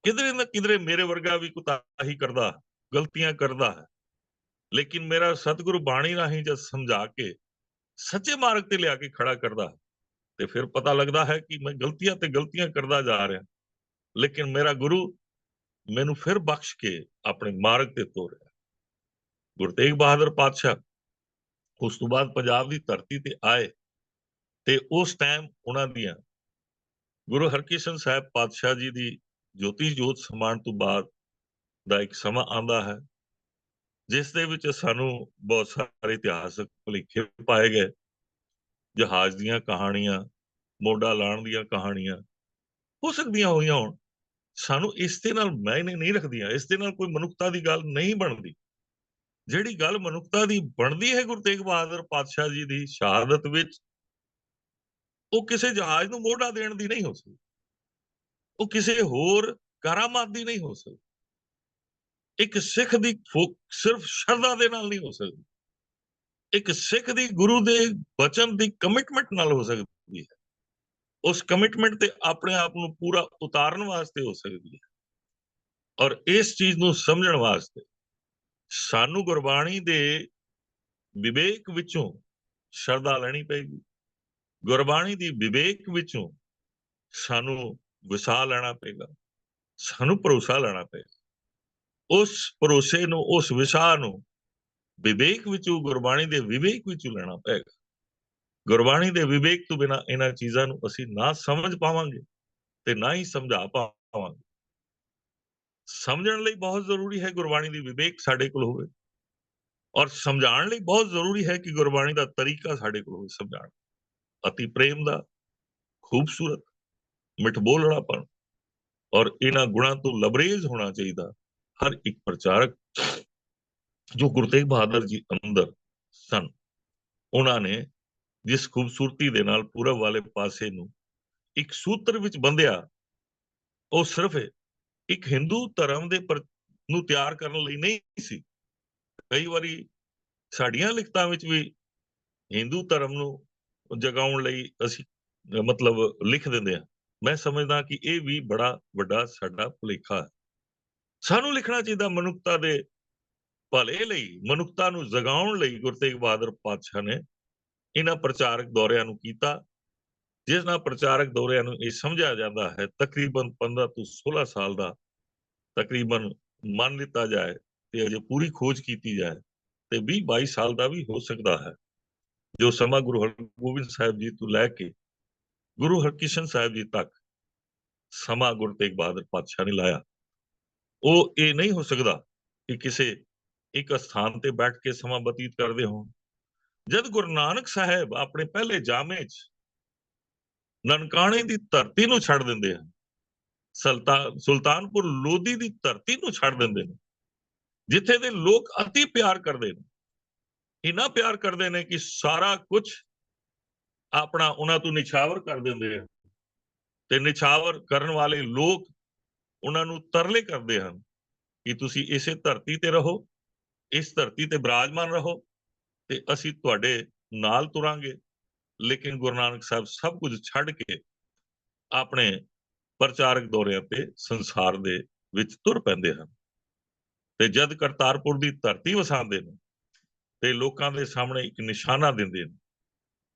ਕਿਧਰੇ ਨਾ ਕਿਧਰੇ ਮੇਰੇ ਵਰਗਾ ਵੀ ਕੁਤਾਹੀ ਕਰਦਾ, ਗਲਤੀਆਂ ਕਰਦਾ ਹੈ, ਲੇਕਿਨ ਮੇਰਾ ਸਤਿਗੁਰੂ ਬਾਣੀ ਰਾਹੀਂ ਜਦ ਸਮਝਾ ਕੇ ਸੱਚੇ ਮਾਰਗ ਤੇ ਲਿਆ ਕੇ ਖੜਾ ਕਰਦਾ ਤੇ ਫਿਰ ਪਤਾ ਲੱਗਦਾ ਹੈ ਕਿ ਮੈਂ ਗਲਤੀਆਂ ਤੇ ਗਲਤੀਆਂ ਕਰਦਾ ਜਾ ਰਿਹਾ, ਲੇਕਿਨ ਮੇਰਾ ਗੁਰੂ ਮੈਨੂੰ ਫਿਰ ਬਖਸ਼ ਕੇ ਆਪਣੇ ਮਾਰਗ ਤੇ ਤੋਰਿਆ। ਗੁਰੂ ਤੇਗ ਬਹਾਦਰ ਪਾਤਸ਼ਾਹ ਉਸ ਤੋਂ ਬਾਅਦ ਪੰਜਾਬ ਦੀ ਧਰਤੀ ਤੇ ਆਏ ਤੇ ਉਸ ਟਾਈਮ ਉਹਨਾਂ ਦੀਆਂ ਗੁਰੂ ਹਰਕ੍ਰਿਸ਼ਨ ਸਾਹਿਬ ਪਾਤਸ਼ਾਹ ਜੀ ਦੀ ਜੋਤੀ ਜੋਤ ਸਮਾਉਣ ਤੋਂ ਬਾਅਦ ਦਾ ਇੱਕ ਸਮਾਂ ਆਉਂਦਾ ਹੈ ਜਿਸ ਦੇ ਵਿੱਚ ਸਾਨੂੰ ਬਹੁਤ ਸਾਰੇ ਇਤਿਹਾਸਕ ਭੁਲੇਖੇ ਪਾਏ ਗਏ। ਜਹਾਜ਼ ਦੀਆਂ ਕਹਾਣੀਆਂ, ਮੋਢਾ ਲਾਉਣ ਦੀਆਂ ਕਹਾਣੀਆਂ ਹੋ ਸਕਦੀਆਂ ਹੋਈਆਂ ਹੋਣ, ਸਾਨੂੰ ਇਸ ਦੇ ਨਾਲ ਮਾਇਨੇ ਨਹੀਂ ਰੱਖਦੀਆਂ, ਇਸ ਦੇ ਨਾਲ ਕੋਈ ਮਨੁੱਖਤਾ ਦੀ ਗੱਲ ਨਹੀਂ ਬਣਦੀ। ਜਿਹੜੀ ਗੱਲ ਮਨੁੱਖਤਾ ਦੀ ਬਣਦੀ ਹੈ ਗੁਰੂ ਤੇਗ ਬਹਾਦਰ ਪਾਤਸ਼ਾਹ ਜੀ ਦੀ ਸ਼ਹਾਦਤ ਵਿੱਚ, ਉਹ ਕਿਸੇ ਜਹਾਜ਼ ਨੂੰ ਮੋਢਾ ਦੇਣ ਦੀ ਨਹੀਂ ਹੋ ਸਕਦੀ, ਉਹ ਕਿਸੇ ਹੋਰ ਕਰਾਮਾਤ ਦੀ ਨਹੀਂ ਹੋ ਸਕਦੀ। ਇੱਕ ਸਿੱਖ ਦੀ ਸਿਰਫ ਸ਼ਰਧਾ ਦੇ ਨਾਲ ਨਹੀਂ ਹੋ ਸਕਦੀ, ਇੱਕ ਸਿੱਖ ਦੀ ਗੁਰੂ ਦੇ ਬਚਨ ਦੀ ਕਮਿਟਮੈਂਟ ਨਾਲ ਹੋ ਸਕਦੀ ਹੈ। ਉਸ ਕਮਿਟਮੈਂਟ ਤੇ ਆਪਣੇ ਆਪ ਨੂੰ ਪੂਰਾ ਉਤਾਰਨ ਵਾਸਤੇ ਹੋ ਸਕਦੀ ਹੈ। ਔਰ ਇਸ ਚੀਜ਼ ਨੂੰ ਸਮਝਣ ਵਾਸਤੇ ਸਾਨੂੰ ਗੁਰਬਾਣੀ ਦੇ ਵਿਵੇਕ ਵਿੱਚੋਂ ਸ਼ਰਧਾ ਲੈਣੀ ਪਏਗੀ। ਗੁਰਬਾਣੀ ਦੀ ਵਿਵੇਕ ਵਿੱਚੋਂ ਸਾਨੂੰ ਵਿਸਾਹ ਲੈਣਾ ਪਏਗਾ, ਸਾਨੂੰ ਭਰੋਸਾ ਲੈਣਾ ਪਏਗਾ। ਉਸ ਭਰੋਸੇ ਨੂੰ, ਉਸ ਵਿਸ਼ਾ ਨੂੰ ਵਿਵੇਕ ਵਿੱਚੋਂ, ਗੁਰਬਾਣੀ ਦੇ ਵਿਵੇਕ ਵਿੱਚੋਂ ਲੈਣਾ ਪਏਗਾ। ਗੁਰਬਾਣੀ ਦੇ ਵਿਵੇਕ ਤੋਂ ਬਿਨਾਂ ਇਹਨਾਂ ਚੀਜ਼ਾਂ ਨੂੰ ਅਸੀਂ ਨਾ ਸਮਝ ਪਾਵਾਂਗੇ ਤੇ ਨਾ ਹੀ ਸਮਝਾ ਪਾਵਾਂਗੇ। ਸਮਝਣ ਲਈ ਬਹੁਤ ਜ਼ਰੂਰੀ ਹੈ ਗੁਰਬਾਣੀ ਦੀ ਵਿਵੇਕ ਸਾਡੇ ਕੋਲ ਹੋਵੇ, ਔਰ ਸਮਝਾਉਣ ਲਈ ਬਹੁਤ ਜ਼ਰੂਰੀ ਹੈ ਕਿ ਗੁਰਬਾਣੀ ਦਾ ਤਰੀਕਾ ਸਾਡੇ ਕੋਲ ਹੋਵੇ ਸਮਝਾਉਣ। ਅਤੀ ਪ੍ਰੇਮ ਦਾ, ਖੂਬਸੂਰਤ, ਮਿੱਠ ਬੋਲੜਾਪਣ ਔਰ ਇਹਨਾਂ ਗੁਣਾਂ ਤੋਂ ਲਬਰੇਜ਼ ਹੋਣਾ ਚਾਹੀਦਾ ਹਰ ਇੱਕ ਪ੍ਰਚਾਰਕ ਜੋ ਗੁਰੂ ਤੇਗ ਬਹਾਦਰ ਜੀ ਅੰਦਰ ਸਨ। ਉਹਨਾਂ ਨੇ ਜਿਸ ਖੂਬਸੂਰਤੀ ਦੇ ਨਾਲ ਪੂਰਬ ਵਾਲੇ ਪਾਸੇ ਨੂੰ ਇੱਕ ਸੂਤਰ ਵਿੱਚ ਬੰਧਿਆ, ਉਹ ਸਿਰਫ ਇੱਕ ਹਿੰਦੂ ਧਰਮ ਦੇ ਨੂੰ ਤਿਆਰ ਕਰਨ ਲਈ ਨਹੀਂ ਸੀ। ਕਈ ਵਾਰੀ ਸਾਡੀਆਂ ਲਿਖਤਾਂ ਵਿੱਚ ਵੀ ਹਿੰਦੂ ਧਰਮ ਨੂੰ ਜਗਾਉਣ ਲਈ ਅਸੀਂ ਮਤਲਬ ਲਿਖ ਦਿੰਦੇ ਹਾਂ। ਮੈਂ ਸਮਝਦਾ ਕਿ ਇਹ ਵੀ ਬੜਾ ਵੱਡਾ ਸਾਡਾ ਭੁਲੇਖਾ ਹੈ। ਸਾਨੂੰ ਲਿਖਣਾ ਚਾਹੀਦਾ ਮਨੁੱਖਤਾ ਦੇ ਭਲੇ ਲਈ, ਮਨੁੱਖਤਾ ਨੂੰ ਜਗਾਉਣ ਲਈ। ਗੁਰੂ ਤੇਗ ਬਹਾਦਰ ਪਾਤਸ਼ਾਹ ਨੇ ਇਹਨਾਂ ਪ੍ਰਚਾਰਕ ਦੌਰਿਆਂ ਨੂੰ ਕੀਤਾ, ਜਿਸ ਨਾਲ ਪ੍ਰਚਾਰਕ ਦੌਰਿਆਂ ਨੂੰ ਇਹ ਸਮਝਿਆ ਜਾਂਦਾ ਹੈ ਤਕਰੀਬਨ 15 ਤੋਂ 16 ਸਾਲ ਦਾ ਤਕਰੀਬਨ ਮੰਨ ਲਿੱਤਾ ਜਾਏ ਤੇ ਅਜੇ ਪੂਰੀ ਖੋਜ ਕੀਤੀ ਜਾਏ ਤੇ 20-22 ਸਾਲ ਦਾ ਵੀ ਹੋ ਸਕਦਾ ਹੈ, ਜੋ ਸਮਾਂ ਗੁਰੂ ਹਰਗੋਬਿੰਦ ਸਾਹਿਬ ਜੀ ਤੋਂ ਲੈ ਕੇ ਗੁਰੂ ਹਰਕ੍ਰਿਸ਼ਨ ਸਾਹਿਬ ਜੀ ਤੱਕ ਸਮਾਂ ਗੁਰੂ ਤੇਗ ਬਹਾਦਰ ਪਾਤਸ਼ਾਹ ਨੇ ਲਾਇਆ। ਉਹ ਇਹ ਨਹੀਂ ਹੋ ਸਕਦਾ ਕਿ ਕਿਸੇ ਇੱਕ ਸਥਾਨ ਤੇ ਬੈਠ ਕੇ ਸਮਾਂ ਬਤੀਤ ਕਰਦੇ ਹੋਣ। ਜਦ ਗੁਰੂ ਨਾਨਕ ਸਾਹਿਬ ਆਪਣੇ ਪਹਿਲੇ ਜਾਮੇ 'ਚ ਨਨਕਾਣੇ ਦੀ ਧਰਤੀ ਨੂੰ ਛੱਡ ਦਿੰਦੇ ਹਨ, ਸੁਲਤਾਨਪੁਰ ਲੋਧੀ ਦੀ ਧਰਤੀ ਨੂੰ ਛੱਡ ਦਿੰਦੇ ਨੇ, ਜਿੱਥੇ ਦੇ ਲੋਕ ਅਤੀ ਪਿਆਰ ਕਰਦੇ ਨੇ, ਇੰਨਾ ਪਿਆਰ ਕਰਦੇ ਨੇ ਕਿ ਸਾਰਾ ਕੁਝ ਆਪਣਾ ਉਹਨਾਂ ਤੋਂ ਨਿਛਾਵਰ ਕਰ ਦਿੰਦੇ ਆ ਤੇ ਨਿਛਾਵਰ ਕਰਨ ਵਾਲੇ ਲੋਕ ਉਹਨਾਂ ਨੂੰ ਤਰਲੇ ਕਰਦੇ ਹਨ ਕਿ ਤੁਸੀਂ ਇਸੇ ਧਰਤੀ ਤੇ ਰਹੋ, ਇਸ ਧਰਤੀ ਤੇ ਬਿਰਾਜਮਾਨ ਰਹੋ ਤੇ ਅਸੀਂ ਤੁਹਾਡੇ ਨਾਲ ਤੁਰਾਂਗੇ। ਲੇਕਿਨ ਗੁਰੂ ਨਾਨਕ ਸਾਹਿਬ ਸਭ ਕੁਝ ਛੱਡ ਕੇ ਆਪਣੇ ਪ੍ਰਚਾਰਕ ਦੌਰਿਆਂ ਤੇ ਸੰਸਾਰ ਦੇ ਵਿੱਚ ਤੁਰ ਪੈਂਦੇ ਹਨ ਤੇ ਜਦ ਕਰਤਾਰਪੁਰ ਦੀ ਧਰਤੀ ਵਸਾਉਂਦੇ ਨੇ ਤੇ ਲੋਕਾਂ ਦੇ ਸਾਹਮਣੇ ਇੱਕ ਨਿਸ਼ਾਨਾ ਦਿੰਦੇ ਨੇ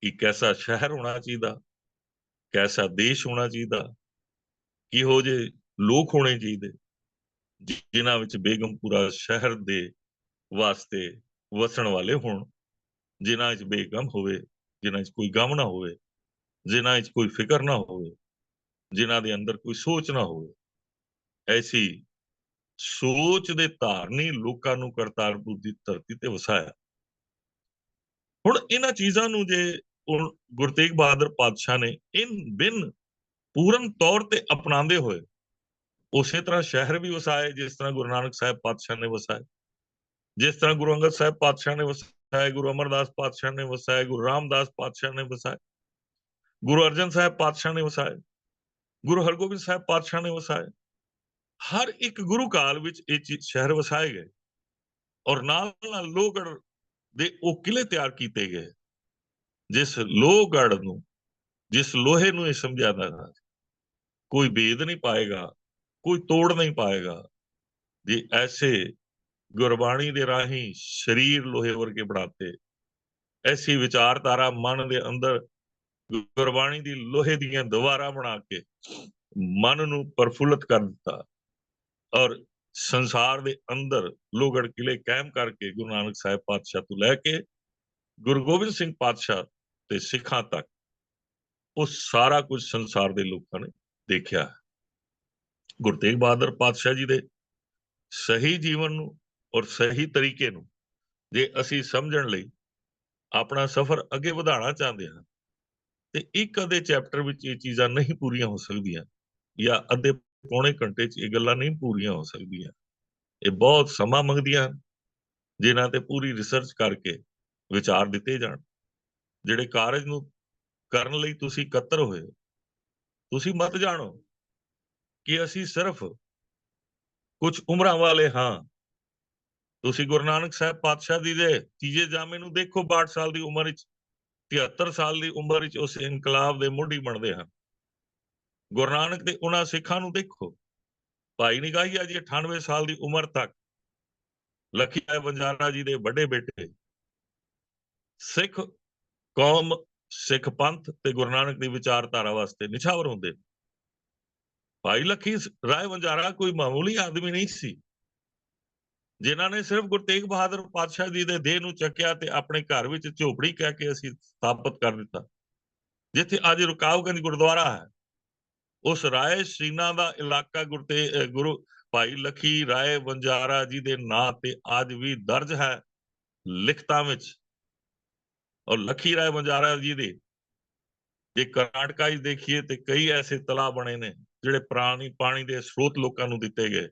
ਕਿ ਕੈਸਾ ਸ਼ਹਿਰ ਹੋਣਾ ਚਾਹੀਦਾ, ਕੈਸਾ ਦੇਸ਼ ਹੋਣਾ ਚਾਹੀਦਾ, ਕਿਹੋ ਜਿਹੇ ਲੋਕ ਹੋਣੇ ਚਾਹੀਦੇ ਜਿਨ੍ਹਾਂ ਵਿੱਚ ਬੇਗਮਪੁਰਾ ਸ਼ਹਿਰ ਦੇ ਵਾਸਤੇ ਵਸਣ ਵਾਲੇ ਹੋਣ, ਜਿਨ੍ਹਾਂ ਵਿੱਚ ਬੇਗਮ ਹੋਵੇ, ਜਿਨ੍ਹਾਂ ਵਿੱਚ ਕੋਈ ਗਮ ਨਾ ਹੋਵੇ, ਜਿਨ੍ਹਾਂ ਵਿੱਚ ਕੋਈ ਫਿਕਰ ਨਾ ਹੋਵੇ, ਜਿਨ੍ਹਾਂ ਦੇ ਅੰਦਰ ਕੋਈ ਸੋਚ ਨਾ ਹੋਵੇ। ਐਸੀ ਸੋਚ ਦੇ ਧਾਰਨੀ ਲੋਕਾਂ ਨੂੰ ਕਰਤਾਰਪੁਰ ਦੀ ਧਰਤੀ ਤੇ ਵਸਾਇਆ। ਹੁਣ ਇਹਨਾਂ ਚੀਜ਼ਾਂ ਨੂੰ ਜੇ ਗੁਰੂ ਤੇਗ ਬਹਾਦਰ ਪਾਤਸ਼ਾਹ ਨੇ ਬਿਨ ਪੂਰਨ ਤੌਰ ਤੇ ਅਪਣਾਉਂਦੇ ਹੋਏ ਉਸੇ ਤਰ੍ਹਾਂ ਸ਼ਹਿਰ ਵੀ ਵਸਾਏ ਜਿਸ ਤਰ੍ਹਾਂ ਗੁਰੂ ਨਾਨਕ ਸਾਹਿਬ ਪਾਤਸ਼ਾਹ ਨੇ ਵਸਾਏ, ਜਿਸ ਤਰ੍ਹਾਂ ਗੁਰੂ ਅੰਗਦ ਸਾਹਿਬ ਪਾਤਸ਼ਾਹ ਨੇ ਵਸਾਏ, ਗੁਰੂ ਅਮਰਦਾਸ ਪਾਤਸ਼ਾਹ ਨੇ ਵਸਾਏ, ਗੁਰੂ ਰਾਮਦਾਸ ਪਾਤਸ਼ਾਹ ਨੇ ਵਸਾਏ, ਗੁਰੂ ਅਰਜਨ ਸਾਹਿਬ ਪਾਤਸ਼ਾਹ ਨੇ ਵਸਾਏ, ਗੁਰੂ ਹਰਗੋਬਿੰਦ ਸਾਹਿਬ ਪਾਤਸ਼ਾਹ ਨੇ ਵਸਾਏ। ਹਰ ਇੱਕ ਗੁਰੂ ਕਾਲ ਵਿੱਚ ਇਹ ਸ਼ਹਿਰ ਵਸਾਏ ਗਏ ਔਰ ਨਾਲ ਨਾਲ ਲੋਹਗੜ੍ਹ ਦੇ ਉਹ ਕਿਲੇ ਤਿਆਰ ਕੀਤੇ ਗਏ ਜਿਸ ਲੋਹਗੜ੍ਹ ਨੂੰ, ਜਿਸ ਲੋਹੇ ਨੂੰ ਇਹ ਸਮਝਿਆ ਜਾਂਦਾ ਕੋਈ ਭੇਦ ਨਹੀਂ ਪਾਏਗਾ, ਕੋਈ ਤੋੜ ਨਹੀਂ ਪਾਏਗਾ। ਜੇ ਐਸੇ ਗੁਰਬਾਣੀ ਦੇ ਰਾਹੀਂ ਸਰੀਰ ਲੋਹੇ ਵਰਗੇ ਬਣਾਤੇ, ਐਸੀ ਵਿਚਾਰਧਾਰਾ ਮਨ ਦੇ ਅੰਦਰ ਗੁਰਬਾਣੀ ਦੀ ਲੋਹੇ ਦੀਆਂ ਦੀਵਾਰਾਂ ਬਣਾ ਕੇ ਮਨ ਨੂੰ ਪ੍ਰਫੁੱਲਤ ਕਰ ਦਿੱਤਾ ਔਰ ਸੰਸਾਰ ਦੇ ਅੰਦਰ ਲੋਹਗੜ੍ਹ ਕਿਲੇ ਕਾਇਮ ਕਰਕੇ ਗੁਰੂ ਨਾਨਕ ਸਾਹਿਬ ਪਾਤਸ਼ਾਹ ਤੋਂ ਲੈ ਕੇ ਗੁਰੂ ਗੋਬਿੰਦ ਸਿੰਘ ਪਾਤਸ਼ਾਹ ਤੇ ਸਿੱਖਾਂ ਤੱਕ ਉਹ ਸਾਰਾ ਕੁਝ ਸੰਸਾਰ ਦੇ ਲੋਕਾਂ ਨੇ ਦੇਖਿਆ। ਗੁਰੂ ਤੇਗ ਬਹਾਦਰ ਪਾਤਸ਼ਾਹ ਜੀ ਦੇ ਸਹੀ ਜੀਵਨ ਨੂੰ ਔਰ ਸਹੀ ਤਰੀਕੇ ਨੂੰ ਜੇ ਅਸੀਂ ਸਮਝਣ ਲਈ ਆਪਣਾ ਸਫ਼ਰ ਅੱਗੇ ਵਧਾਉਣਾ ਚਾਹੁੰਦੇ ਹਾਂ ਤੇ ਇੱਕ ਅੱਧੇ ਚੈਪਟਰ ਵਿੱਚ ਇਹ ਚੀਜ਼ਾਂ ਨਹੀਂ ਪੂਰੀਆਂ ਹੋ ਸਕਦੀਆਂ ਜਾਂ ਅੱਧੇ ਪੌਣੇ ਘੰਟੇ 'ਚ ਇਹ ਗੱਲਾਂ ਨਹੀਂ ਪੂਰੀਆਂ ਹੋ ਸਕਦੀਆਂ। ਇਹ ਬਹੁਤ ਸਮਾਂ ਮੰਗਦੀਆਂ ਹਨ ਜਿਨ੍ਹਾਂ ਤੇ ਪੂਰੀ ਰਿਸਰਚ ਕਰਕੇ ਵਿਚਾਰ ਦਿੱਤੇ ਜਾਣ। ਜਿਹੜੇ ਕਾਰਜ ਨੂੰ ਕਰਨ ਲਈ ਤੁਸੀਂ ਇਕੱਤਰ ਹੋਏ, ਤੁਸੀਂ ਮਤ ਜਾਣੋ ਕਿ ਅਸੀਂ ਸਿਰਫ ਕੁਝ ਉਮਰਾਂ ਵਾਲੇ ਹਾਂ। ਤੁਸੀਂ ਗੁਰੂ ਨਾਨਕ ਸਾਹਿਬ ਪਾਤਸ਼ਾਹ ਜੀ ਦੇ ਤੀਜੇ ਜਾਮੇ ਨੂੰ ਦੇਖੋ, 62 ਸਾਲ ਦੀ ਉਮਰ ਵਿੱਚ, 73 ਸਾਲ ਦੀ ਉਮਰ ਵਿੱਚ ਉਸ ਇਨਕਲਾਬ ਦੇ ਮੁੱਢੀ ਬਣਦੇ ਹਨ। ਗੁਰੂ ਨਾਨਕ ਦੇ ਉਹਨਾਂ ਸਿੱਖਾਂ ਨੂੰ ਦੇਖੋ, ਭਾਈ ਨਿਗਾਹੀਆ ਜੀ 98 ਸਾਲ ਦੀ ਉਮਰ ਤੱਕ ਲੱਖੀ ਰਾਏ ਵਣਜਾਰਾ ਜੀ ਦੇ ਵੱਡੇ ਬੇਟੇ ਸਿੱਖ ਕੌਮ, ਸਿੱਖ ਪੰਥ ਤੇ ਗੁਰੂ ਨਾਨਕ ਦੀ ਵਿਚਾਰਧਾਰਾ ਵਾਸਤੇ ਨਿਛਾਵਰ ਹੁੰਦੇ। ਭਾਈ ਲੱਖੀ ਰਾਏ ਵਣਜਾਰਾ ਕੋਈ ਮਾਮੂਲੀ ਆਦਮੀ ਨਹੀਂ ਸੀ। ਜਿਨ੍ਹਾਂ ਨੇ ਸਿਰਫ ਗੁਰੂ ਤੇਗ ਬਹਾਦਰ ਪਾਤਸ਼ਾਹ ਜੀ ਦੇ ਦੇਹ ਨੂੰ ਚੱਕਿਆ ਤੇ ਆਪਣੇ ਘਰ ਵਿੱਚ ਝੋਪੜੀ ਕਹਿ ਕੇ ਅਸੀਂ ਸਥਾਪਿਤ ਕਰ ਦਿੱਤਾ, ਜਿੱਥੇ ਅੱਜ ਰਕਾਬਗੰਜ ਗੁਰਦੁਆਰਾ ਹੈ। ਉਸ ਰਾਏ ਸ਼ੀਨਾ ਦਾ ਇਲਾਕਾ ਗੁਰੂ ਭਾਈ ਲਖੀ ਰਾਏ ਵਣਜਾਰਾ ਜੀ ਦੇ ਨਾਂ ਤੇ ਅੱਜ ਵੀ ਦਰਜ ਹੈ ਲਿਖਤਾਂ ਵਿੱਚ। ਔਰ ਲਖੀ ਰਾਏ ਵਣਜਾਰਾ ਜੀ ਦੇ ਜੇ ਕਰਨਾਟਕਾ 'ਚ ਦੇਖੀਏ ਤੇ ਕਈ ਐਸੇ ਤਲਾਅ ਬਣੇ ਨੇ ਜਿਹੜੇ ਪਾਣੀ ਦੇ ਸਰੋਤ ਲੋਕਾਂ ਨੂੰ ਦਿੱਤੇ ਗਏ।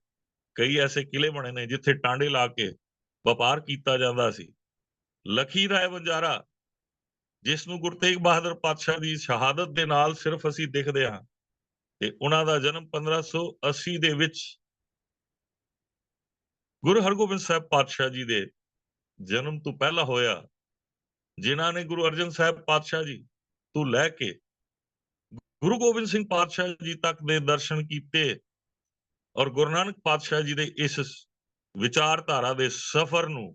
ਕਈ ਐਸੇ ਕਿਲੇ ਬਣੇ ਨੇ ਜਿੱਥੇ ਟਾਂਡੇ ਲਾ ਕੇ ਵਪਾਰ ਕੀਤਾ ਜਾਂਦਾ ਸੀ। ਲਖੀ ਰਾਏ ਵਣਜਾਰਾ, ਜਿਸ ਨੂੰ ਗੁਰੂ ਤੇਗ ਬਹਾਦਰ ਪਾਤਸ਼ਾਹ ਦੀ ਸ਼ਹਾਦਤ ਦੇ ਨਾਲ ਸਿਰਫ ਅਸੀਂ ਦੇਖਦੇ ਹਾਂ, ਤੇ ਉਹਨਾਂ ਦਾ ਜਨਮ 1580 ਦੇ ਵਿੱਚ ਗੁਰੂ ਹਰਗੋਬਿੰਦ ਸਾਹਿਬ ਪਾਤਸ਼ਾਹ ਜੀ ਦੇ ਜਨਮ ਤੋਂ ਪਹਿਲਾਂ ਹੋਇਆ, ਜਿਨ੍ਹਾਂ ਨੇ ਗੁਰੂ ਅਰਜਨ ਸਾਹਿਬ ਪਾਤਸ਼ਾਹ ਜੀ ਤੋਂ ਲੈ ਕੇ ਗੁਰੂ ਗੋਬਿੰਦ ਸਿੰਘ ਪਾਤਸ਼ਾਹ ਜੀ ਤੱਕ ਦੇ ਦਰਸ਼ਨ ਕੀਤੇ। ਔਰ ਗੁਰੂ ਨਾਨਕ ਪਾਤਸ਼ਾਹ ਜੀ ਦੇ ਇਸ ਵਿਚਾਰਧਾਰਾ ਦੇ ਸਫ਼ਰ ਨੂੰ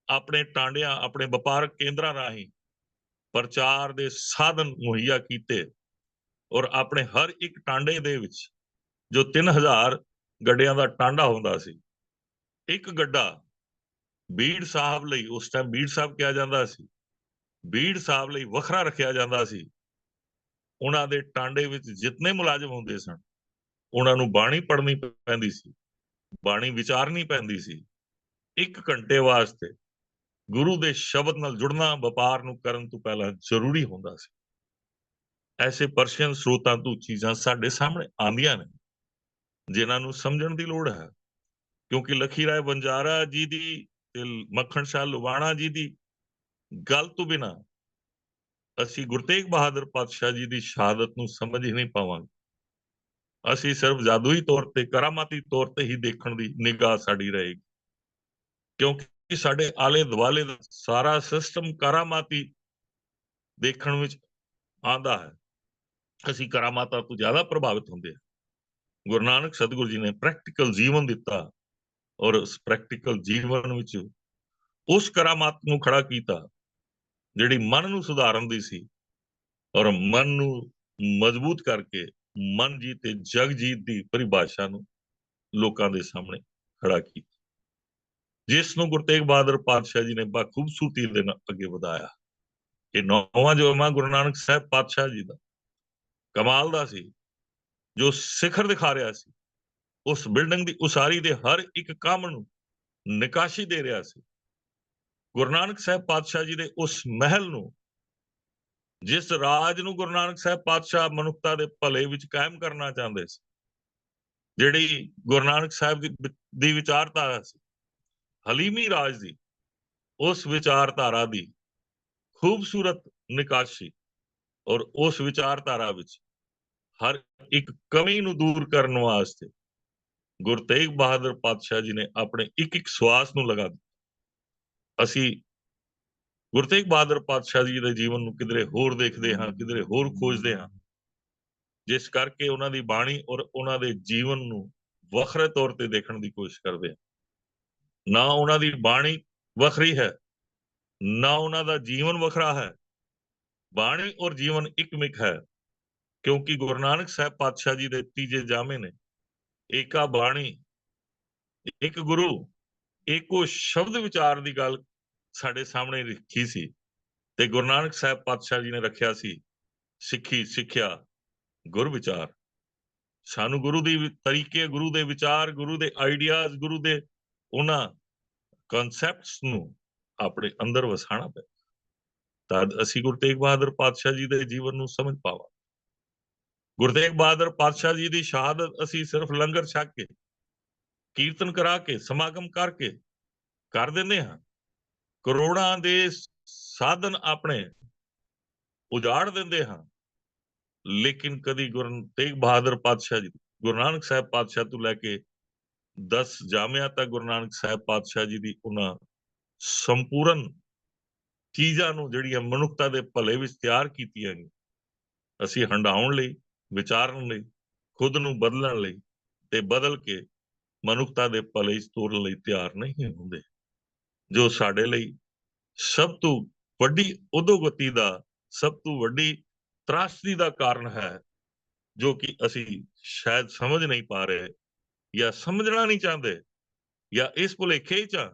ਆਪਣੇ ਟਾਂਡਿਆਂ, ਆਪਣੇ ਵਪਾਰਕ ਕੇਂਦਰਾਂ ਰਾਹੀਂ ਪ੍ਰਚਾਰ ਦੇ ਸਾਧਨ ਮੁਹੱਈਆ ਕੀਤੇ। ਔਰ ਆਪਣੇ ਹਰ ਇੱਕ ਟਾਂਡੇ ਦੇ ਵਿੱਚ ਜੋ 3000 ਗੱਡਿਆਂ ਦਾ ਟਾਂਡਾ ਹੁੰਦਾ ਸੀ, ਇੱਕ ਗੱਡਾ ਬੀੜ ਸਾਹਿਬ ਲਈ, ਉਸ ਟਾਈਮ ਬੀੜ ਸਾਹਿਬ ਕਿਹਾ ਜਾਂਦਾ ਸੀ, ਬੀੜ ਸਾਹਿਬ ਲਈ ਵੱਖਰਾ ਰੱਖਿਆ ਜਾਂਦਾ ਸੀ। ਉਹਨਾਂ ਦੇ ਟਾਂਡੇ ਵਿੱਚ ਜਿਤਨੇ ਮੁਲਾਜ਼ਮ ਹੁੰਦੇ ਸਨ, ਉਹਨਾਂ ਨੂੰ ਬਾਣੀ ਪੜ੍ਹਨੀ ਪੈਂਦੀ ਸੀ, ਬਾਣੀ ਵਿਚਾਰਨੀ ਪੈਂਦੀ ਸੀ। 1 ਘੰਟੇ ਵਾਸਤੇ ਗੁਰੂ ਦੇ ਸ਼ਬਦ ਨਾਲ ਜੁੜਨਾ ਵਪਾਰ ਨੂੰ ਕਰਨ ਤੋਂ ਪਹਿਲਾਂ ਜ਼ਰੂਰੀ ਹੁੰਦਾ ਸੀ। ਐਸੇ ਪਰਸ਼ੀਅਨ ਸਰੋਤਾਂ ਤੋਂ ਚੀਜ਼ਾਂ ਸਾਡੇ ਸਾਹਮਣੇ ਆਉਂਦੀਆਂ ਨੇ, ਜਿਨ੍ਹਾਂ ਨੂੰ ਸਮਝਣ ਦੀ ਲੋੜ ਹੈ। ਕਿਉਂਕਿ ਲਖੀ ਰਾਏ ਵਣਜਾਰਾ ਜੀ ਦੀ ਤੇ ਮੱਖਣ ਸ਼ਾਹ ਲੁਬਾਣਾ ਜੀ ਦੀ ਗੱਲ ਤੋਂ ਬਿਨਾਂ ਅਸੀਂ ਗੁਰੂ ਤੇਗ ਬਹਾਦਰ ਪਾਤਸ਼ਾਹ ਜੀ ਦੀ ਸ਼ਹਾਦਤ ਨੂੰ ਸਮਝ ਹੀ ਨਹੀਂ ਪਾਵਾਂਗੇ। ਅਸੀਂ ਸਿਰਫ ਜਾਦੂਈ ਤੌਰ ਤੇ, ਕਰਾਮਾਤੀ ਤੌਰ ਤੇ ਹੀ ਦੇਖਣ ਦੀ ਨਿਗਾਹ ਸਾਡੀ ਰਹੇਗੀ, ਕਿਉਂਕਿ ਸਾਡੇ ਆਲੇ ਦੁਆਲੇ ਦਾ ਸਾਰਾ ਸਿਸਟਮ ਕਰਾਮਾਤੀ ਦੇਖਣ ਵਿੱਚ ਆਉਂਦਾ ਹੈ। ਅਸੀਂ ਕਰਾਮਾਤਾਂ ਤੋਂ ਜ਼ਿਆਦਾ ਪ੍ਰਭਾਵਿਤ ਹੁੰਦੇ ਹਾਂ। ਗੁਰੂ ਨਾਨਕ ਸਤਿਗੁਰੂ ਜੀ ਨੇ ਪ੍ਰੈਕਟੀਕਲ ਜੀਵਨ ਦਿੱਤਾ, ਔਰ ਉਸ ਪ੍ਰੈਕਟੀਕਲ ਜੀਵਨ ਵਿੱਚ ਉਸ ਕਰਾਮਾਤ ਨੂੰ ਖੜਾ ਕੀਤਾ ਜਿਹੜੀ ਮਨ ਨੂੰ ਸੁਧਾਰਨ ਦੀ ਸੀ, ਔਰ ਮਨ ਨੂੰ ਮਜ਼ਬੂਤ ਕਰਕੇ ਮਨ ਜੀਤ ਤੇ ਜਗ ਜੀਤ ਦੀ ਪਰਿਭਾਸ਼ਾ ਨੂੰ ਲੋਕਾਂ ਦੇ ਸਾਹਮਣੇ ਖੜਾ ਕੀਤਾ, ਜਿਸ ਨੂੰ ਗੁਰੂ ਤੇਗ ਬਹਾਦਰ ਪਾਤਸ਼ਾਹ ਜੀ ਨੇ ਬਖੂਬਸੂਰਤੀ ਦੇ ਨਾਲ ਅੱਗੇ ਵਧਾਇਆ। ਇਹ 9ਵਾਂ ਜੋੜਵਾਂ ਗੁਰੂ ਨਾਨਕ ਸਾਹਿਬ ਪਾਤਸ਼ਾਹ ਜੀ ਦਾ ਕਮਾਲ ਦਾ ਸੀ, ਜੋ ਸਿਖਰ ਦਿਖਾ ਰਿਹਾ ਸੀ। ਉਸ ਬਿਲਡਿੰਗ ਦੀ ਉਸਾਰੀ ਦੇ ਹਰ ਇੱਕ ਕੰਮ ਨੂੰ ਨਿਕਾਸ਼ੀ ਦੇ ਰਿਹਾ ਸੀ। ਗੁਰੂ ਨਾਨਕ ਸਾਹਿਬ ਪਾਤਸ਼ਾਹ ਜੀ ਦੇ ਉਸ ਮਹਿਲ ਨੂੰ, ਜਿਸ ਰਾਜ ਨੂੰ ਗੁਰੂ ਨਾਨਕ ਸਾਹਿਬ ਪਾਤਸ਼ਾਹ ਮਨੁੱਖਤਾ ਦੇ ਭਲੇ ਵਿੱਚ ਕਾਇਮ ਕਰਨਾ ਚਾਹੁੰਦੇ ਸੀ, ਜਿਹੜੀ ਗੁਰੂ ਨਾਨਕ ਸਾਹਿਬ ਦੀ ਵਿਚਾਰਧਾਰਾ ਸੀ, ਹਲੀਮੀ ਰਾਜ ਦੀ, ਉਸ ਵਿਚਾਰਧਾਰਾ ਦੀ ਖੂਬਸੂਰਤ ਨਿਕਾਸ਼ੀ ਔਰ ਉਸ ਵਿਚਾਰਧਾਰਾ ਵਿੱਚ ਹਰ ਇੱਕ ਕਮੀ ਨੂੰ ਦੂਰ ਕਰਨ ਵਾਸਤੇ ਗੁਰੂ ਤੇਗ ਬਹਾਦਰ ਪਾਤਸ਼ਾਹ ਜੀ ਨੇ ਆਪਣੇ ਇੱਕ ਇੱਕ ਸਵਾਸ ਨੂੰ ਲਗਾ ਦਿੱਤਾ। ਅਸੀਂ ਗੁਰੂ ਤੇਗ ਬਹਾਦਰ ਪਾਤਸ਼ਾਹ ਜੀ ਦੇ ਜੀਵਨ ਨੂੰ ਕਿਧਰੇ ਹੋਰ ਦੇਖਦੇ ਹਾਂ, ਕਿਧਰੇ ਹੋਰ ਖੋਜਦੇ ਹਾਂ, ਜਿਸ ਕਰਕੇ ਉਹਨਾਂ ਦੀ ਬਾਣੀ ਔਰ ਉਹਨਾਂ ਦੇ ਜੀਵਨ ਨੂੰ ਵੱਖਰੇ ਤੌਰ ਤੇ ਦੇਖਣ ਦੀ ਕੋਸ਼ਿਸ਼ ਕਰਦੇ ਹਾਂ। ਨਾ ਉਹਨਾਂ ਦੀ ਬਾਣੀ ਵੱਖਰੀ ਹੈ, ਨਾ ਉਹਨਾਂ ਦਾ ਜੀਵਨ ਵੱਖਰਾ ਹੈ। ਬਾਣੀ ਔਰ ਜੀਵਨ ਇੱਕਮਿਕ ਹੈ, ਕਿਉਂਕਿ ਗੁਰੂ ਨਾਨਕ ਸਾਹਿਬ ਪਾਤਸ਼ਾਹ ਜੀ ਦੇ ਤੀਜੇ ਜਾਮੇ ਨੇ ਏਕਾ ਬਾਣੀ, ਇੱਕ ਗੁਰੂ, ਇੱਕੋ ਸ਼ਬਦ ਵਿਚਾਰ ਦੀ ਗੱਲ ਸਾਡੇ ਸਾਹਮਣੇ ਰੱਖੀ ਸੀ। ਤੇ ਗੁਰੂ ਨਾਨਕ ਸਾਹਿਬ ਪਾਤਸ਼ਾਹ ਜੀ ਨੇ ਰੱਖਿਆ ਸੀ ਸਿੱਖੀ, ਸਿੱਖਿਆ, ਗੁਰ ਵਿਚਾਰ। ਸਾਨੂੰ ਗੁਰੂ ਦੀ ਤਰੀਕੇ, ਗੁਰੂ ਦੇ ਵਿਚਾਰ, ਗੁਰੂ ਦੇ ਆਈਡੀਆਜ਼, ਗੁਰੂ ਦੇ ਉਹਨਾਂ ਕਨਸੈਪਟਸ ਨੂੰ ਆਪਣੇ ਅੰਦਰ ਵਸਾਉਣਾ ਪਿਆ, ਤਦ ਅਸੀਂ ਗੁਰੂ ਤੇਗ ਬਹਾਦਰ ਪਾਤਸ਼ਾਹ ਜੀ ਦੇ ਜੀਵਨ ਨੂੰ ਸਮਝ ਪਾਵਾਂ। ਗੁਰੂ ਤੇਗ ਬਹਾਦਰ ਪਾਤਸ਼ਾਹ ਜੀ ਦੀ ਸ਼ਹਾਦਤ ਅਸੀਂ ਸਿਰਫ ਲੰਗਰ ਛਕ ਕੇ, ਕੀਰਤਨ ਕਰਾ ਕੇ, ਸਮਾਗਮ ਕਰਕੇ ਕਰ ਦਿੰਦੇ ਹਾਂ। ਕਰੋੜਾਂ ਦੇ ਸਾਧਨ ਆਪਣੇ ਉਜਾੜ ਦਿੰਦੇ ਹਾਂ, ਲੇਕਿਨ ਕਦੀ ਗੁਰੂ ਤੇਗ ਬਹਾਦਰ ਪਾਤਸ਼ਾਹ ਜੀ, ਗੁਰੂ ਨਾਨਕ ਸਾਹਿਬ ਪਾਤਸ਼ਾਹ ਤੋਂ ਲੈ ਕੇ 10 ਜਾਮਿਆਂ ਤੱਕ ਗੁਰੂ ਨਾਨਕ ਸਾਹਿਬ ਪਾਤਸ਼ਾਹ ਜੀ ਦੀ ਉਹਨਾਂ ਸੰਪੂਰਨ ਚੀਜ਼ਾਂ ਨੂੰ ਜਿਹੜੀਆਂ ਮਨੁੱਖਤਾ ਦੇ ਭਲੇ ਵਿੱਚ ਤਿਆਰ ਕੀਤੀਆਂ ਗਈਆਂ, ਅਸੀਂ ਹੰਡਾਉਣ ਲਈ, ਵਿਚਾਰਨ ਲਈ, ਖੁਦ ਨੂੰ ਬਦਲਣ ਲਈ ਤੇ ਬਦਲ ਕੇ ਮਨੁੱਖਤਾ ਦੇ ਭਲੇ ਵਿੱਚ ਤੋਰਨ ਲਈ ਤਿਆਰ ਨਹੀਂ ਹੁੰਦੇ, ਜੋ ਸਾਡੇ ਲਈ ਸਭ ਤੋਂ ਵੱਡੀ ਉਦੋਗਤੀ ਦਾ, ਸਭ ਤੋਂ ਵੱਡੀ ਤਰਾਸਦੀ ਦਾ ਕਾਰਨ ਹੈ, ਜੋ ਕਿ ਅਸੀਂ ਸ਼ਾਇਦ ਸਮਝ ਨਹੀਂ ਪਾ ਰਹੇ ਜਾਂ ਸਮਝਣਾ ਨਹੀਂ ਚਾਹੁੰਦੇ, ਜਾਂ ਇਸ ਭੁਲੇਖੇ ਚ ਆ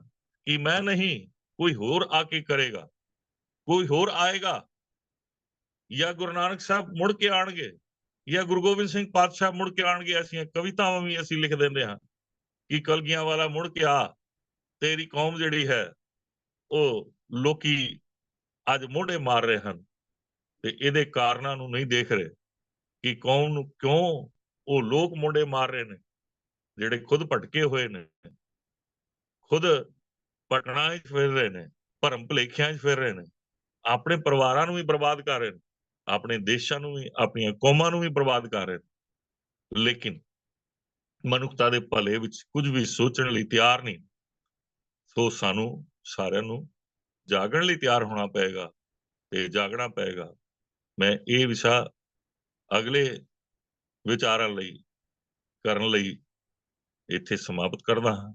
ਕਿ ਮੈਂ ਨਹੀਂ, ਕੋਈ ਹੋਰ ਆ ਕੇ ਕਰੇਗਾ, ਕੋਈ ਹੋਰ ਆਏਗਾ, ਜਾਂ ਗੁਰੂ ਨਾਨਕ ਸਾਹਿਬ ਮੁੜ ਕੇ ਆਣਗੇ, ਜਾਂ ਗੁਰੂ ਗੋਬਿੰਦ ਸਿੰਘ ਪਾਤਸ਼ਾਹ ਮੁੜ ਕੇ ਆਣਗੇ। ਐਸੀਆਂ ਕਵਿਤਾਵਾਂ ਵੀ ਅਸੀਂ ਲਿਖ ਦਿੰਦੇ ਹਾਂ ਕਿ ਕਲਗੀਆਂ ਵਾਲਾ ਮੁੜ ਕੇ ਆ, ਤੇਰੀ ਕੌਮ ਜਿਹੜੀ ਹੈ ਉਹ ਲੋਕੀ ਅੱਜ ਮੋਢੇ ਮਾਰ ਰਹੇ ਹਨ ਤੇ ਇਹਦੇ ਕਾਰਨਾਂ ਨੂੰ ਨਹੀਂ ਦੇਖ ਰਹੇ ਕਿ ਕੌਮ ਨੂੰ ਕਿਉਂ ਉਹ ਲੋਕ ਮੋਢੇ ਮਾਰ ਰਹੇ ਨੇ, ਜਿਹੜੇ ਖੁਦ ਭਟਕੇ ਹੋਏ ਨੇ, ਖੁਦ ਪਟਨਾ 'ਚ ਫਿਰ ਰਹੇ ਨੇ, ਭਰਮ ਭੁਲੇਖਿਆਂ 'ਚ ਫਿਰ ਰਹੇ ਨੇ, ਆਪਣੇ ਪਰਿਵਾਰਾਂ ਨੂੰ ਵੀ ਬਰਬਾਦ ਕਰ ਰਹੇ ਨੇ, ਆਪਣੇ ਦੇਸ਼ਾਂ ਨੂੰ ਵੀ, ਆਪਣੀਆਂ ਕੌਮਾਂ ਨੂੰ ਵੀ ਬਰਬਾਦ ਕਰ ਰਹੇ ਨੇ, ਲੇਕਿਨ ਮਨੁੱਖਤਾ ਦੇ ਭਲੇ ਵਿੱਚ ਕੁਝ ਵੀ ਸੋਚਣ ਲਈ ਤਿਆਰ ਨਹੀਂ। ਸੋ ਸਾਨੂੰ ਸਾਰਿਆਂ ਨੂੰ ਜਾਗਣ ਲਈ ਤਿਆਰ ਹੋਣਾ ਪਏਗਾ ਤੇ ਜਾਗਣਾ ਪਏਗਾ। ਮੈਂ ਇਹ ਵਿਸ਼ਾ ਅਗਲੇ ਵਿਚਾਰਾਂ ਲਈ ਕਰਨ ਲਈ ਇੱਥੇ ਸਮਾਪਤ ਕਰਦਾ ਹਾਂ।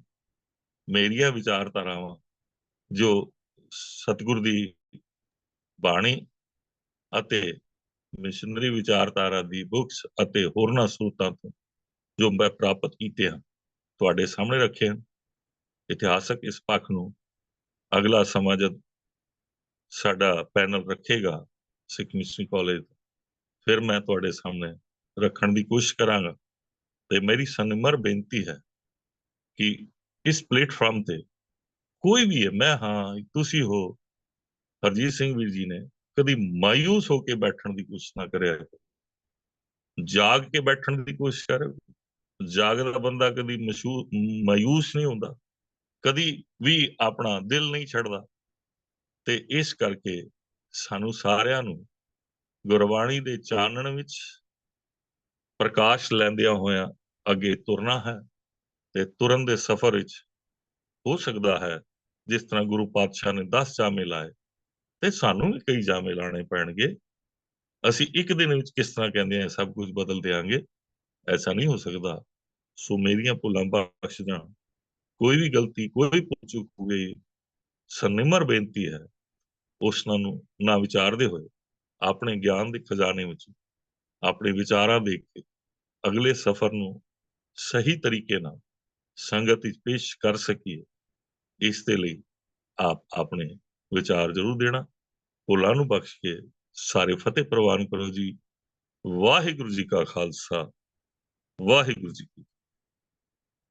ਮੇਰੀਆਂ ਵਿਚਾਰਧਾਰਾਵਾਂ ਜੋ ਸਤਿਗੁਰ ਦੀ ਬਾਣੀ ਅਤੇ ਮਿਸ਼ਨਰੀ ਵਿਚਾਰਧਾਰਾ ਦੀ ਬੁੱਕਸ ਅਤੇ ਹੋਰਨਾਂ ਸਰੋਤਾਂ ਤੋਂ ਜੋ ਮੈਂ ਪ੍ਰਾਪਤ ਕੀਤੇ ਹਨ, ਤੁਹਾਡੇ ਸਾਹਮਣੇ ਰੱਖੇ ਹਨ। ਇਤਿਹਾਸਕ ਇਸ ਪੱਖ ਨੂੰ ਅਗਲਾ ਸਮਾਂ ਜਦ ਸਾਡਾ ਪੈਨਲ ਰੱਖੇਗਾ ਸਿੱਖ ਮਿਸ਼ਨਰੀ ਕਾਲਜ, ਫਿਰ ਮੈਂ ਤੁਹਾਡੇ ਸਾਹਮਣੇ ਰੱਖਣ ਦੀ ਕੋਸ਼ਿਸ਼ ਕਰਾਂਗਾ। ਤੇ ਮੇਰੀ ਸਨਿਮਰ ਬੇਨਤੀ ਹੈ ਕਿ ਇਸ ਪਲੇਟਫਾਰਮ ਤੇ ਕੋਈ ਵੀ ਹੈ, ਮੈਂ ਹਾਂ, ਤੁਸੀਂ ਹੋ, ਹਰਜੀਤ ਸਿੰਘ ਵੀਰ ਜੀ ਨੇ, ਕਦੀ ਮਾਯੂਸ ਹੋ ਕੇ ਬੈਠਣ ਦੀ ਕੋਸ਼ਿਸ਼ ਨਾ ਕਰਿਆ, ਜਾਗ ਕੇ ਬੈਠਣ ਦੀ ਕੋਸ਼ਿਸ਼ ਕਰੇ। ਜਾਗਦਾ ਬੰਦਾ ਕਦੀ ਮਾਯੂਸ ਨਹੀਂ ਹੁੰਦਾ, ਕਦੀ ਵੀ ਆਪਣਾ ਦਿਲ ਨਹੀਂ ਛੱਡਦਾ। ਤੇ ਇਸ ਕਰਕੇ ਸਾਨੂੰ ਸਾਰਿਆਂ ਨੂੰ ਗੁਰਬਾਣੀ ਦੇ ਚਾਨਣ ਵਿੱਚ ਪ੍ਰਕਾਸ਼ ਲੈਂਦਿਆਂ ਹੋਇਆਂ ਅੱਗੇ ਤੁਰਨਾ ਹੈ। ਤੇ ਤੁਰਨ ਦੇ ਸਫ਼ਰ ਵਿੱਚ ਹੋ ਸਕਦਾ ਹੈ ਜਿਸ ਤਰ੍ਹਾਂ ਗੁਰੂ ਪਾਤਸ਼ਾਹ ਨੇ 10 ਜਾਮੇ ਲਾਏ ਤੇ ਸਾਨੂੰ ਵੀ ਕਈ ਜਾਮੇ ਲਾਣੇ ਪੈਣਗੇ। ਅਸੀਂ ਇੱਕ ਦਿਨ ਵਿੱਚ ਕਿਸ ਤਰ੍ਹਾਂ ਕਹਿੰਦੇ ਆ ਸਭ ਕੁਝ ਬਦਲ ਦਿਆਂਗੇ, ਐਸਾ ਨਹੀਂ ਹੋ ਸਕਦਾ। ਸੋ ਮੇਰੀਆਂ ਭੁੱਲਾਂ ਬਖਸ਼ ਜਾਣ, ਕੋਈ ਵੀ ਗਲਤੀ, ਕੋਈ ਭੁੱਲ ਚੁੱਕ ਹੋ ਗਈ, ਸਨਿਮਰ ਬੇਨਤੀ ਹੈ ਉਸ ਨੂੰ ਨਾ ਵਿਚਾਰਦੇ ਹੋਏ ਆਪਣੇ ਗਿਆਨ ਦੇ ਖਜ਼ਾਨੇ ਵਿੱਚ ਆਪਣੇ ਵਿਚਾਰਾਂ ਦੇ ਕੇ ਅਗਲੇ ਸਫ਼ਰ ਨੂੰ ਸਹੀ ਤਰੀਕੇ ਨਾਲ ਸੰਗਤ ਵਿੱਚ ਪੇਸ਼ ਕਰ ਸਕੀਏ, ਇਸ ਦੇ ਲਈ ਆਪ ਆਪਣੇ ਵਿਚਾਰ ਜ਼ਰੂਰ ਦੇਣਾ। ਭੁੱਲਾਂ ਨੂੰ ਬਖਸ਼ ਕੇ ਸਾਰੇ ਫਤਿਹ ਪ੍ਰਵਾਨ ਕਰੋ ਜੀ। ਵਾਹਿਗੁਰੂ ਜੀ ਕਾ ਖਾਲਸਾ, ਵਾਹਿਗੁਰੂ ਜੀ ਕੀ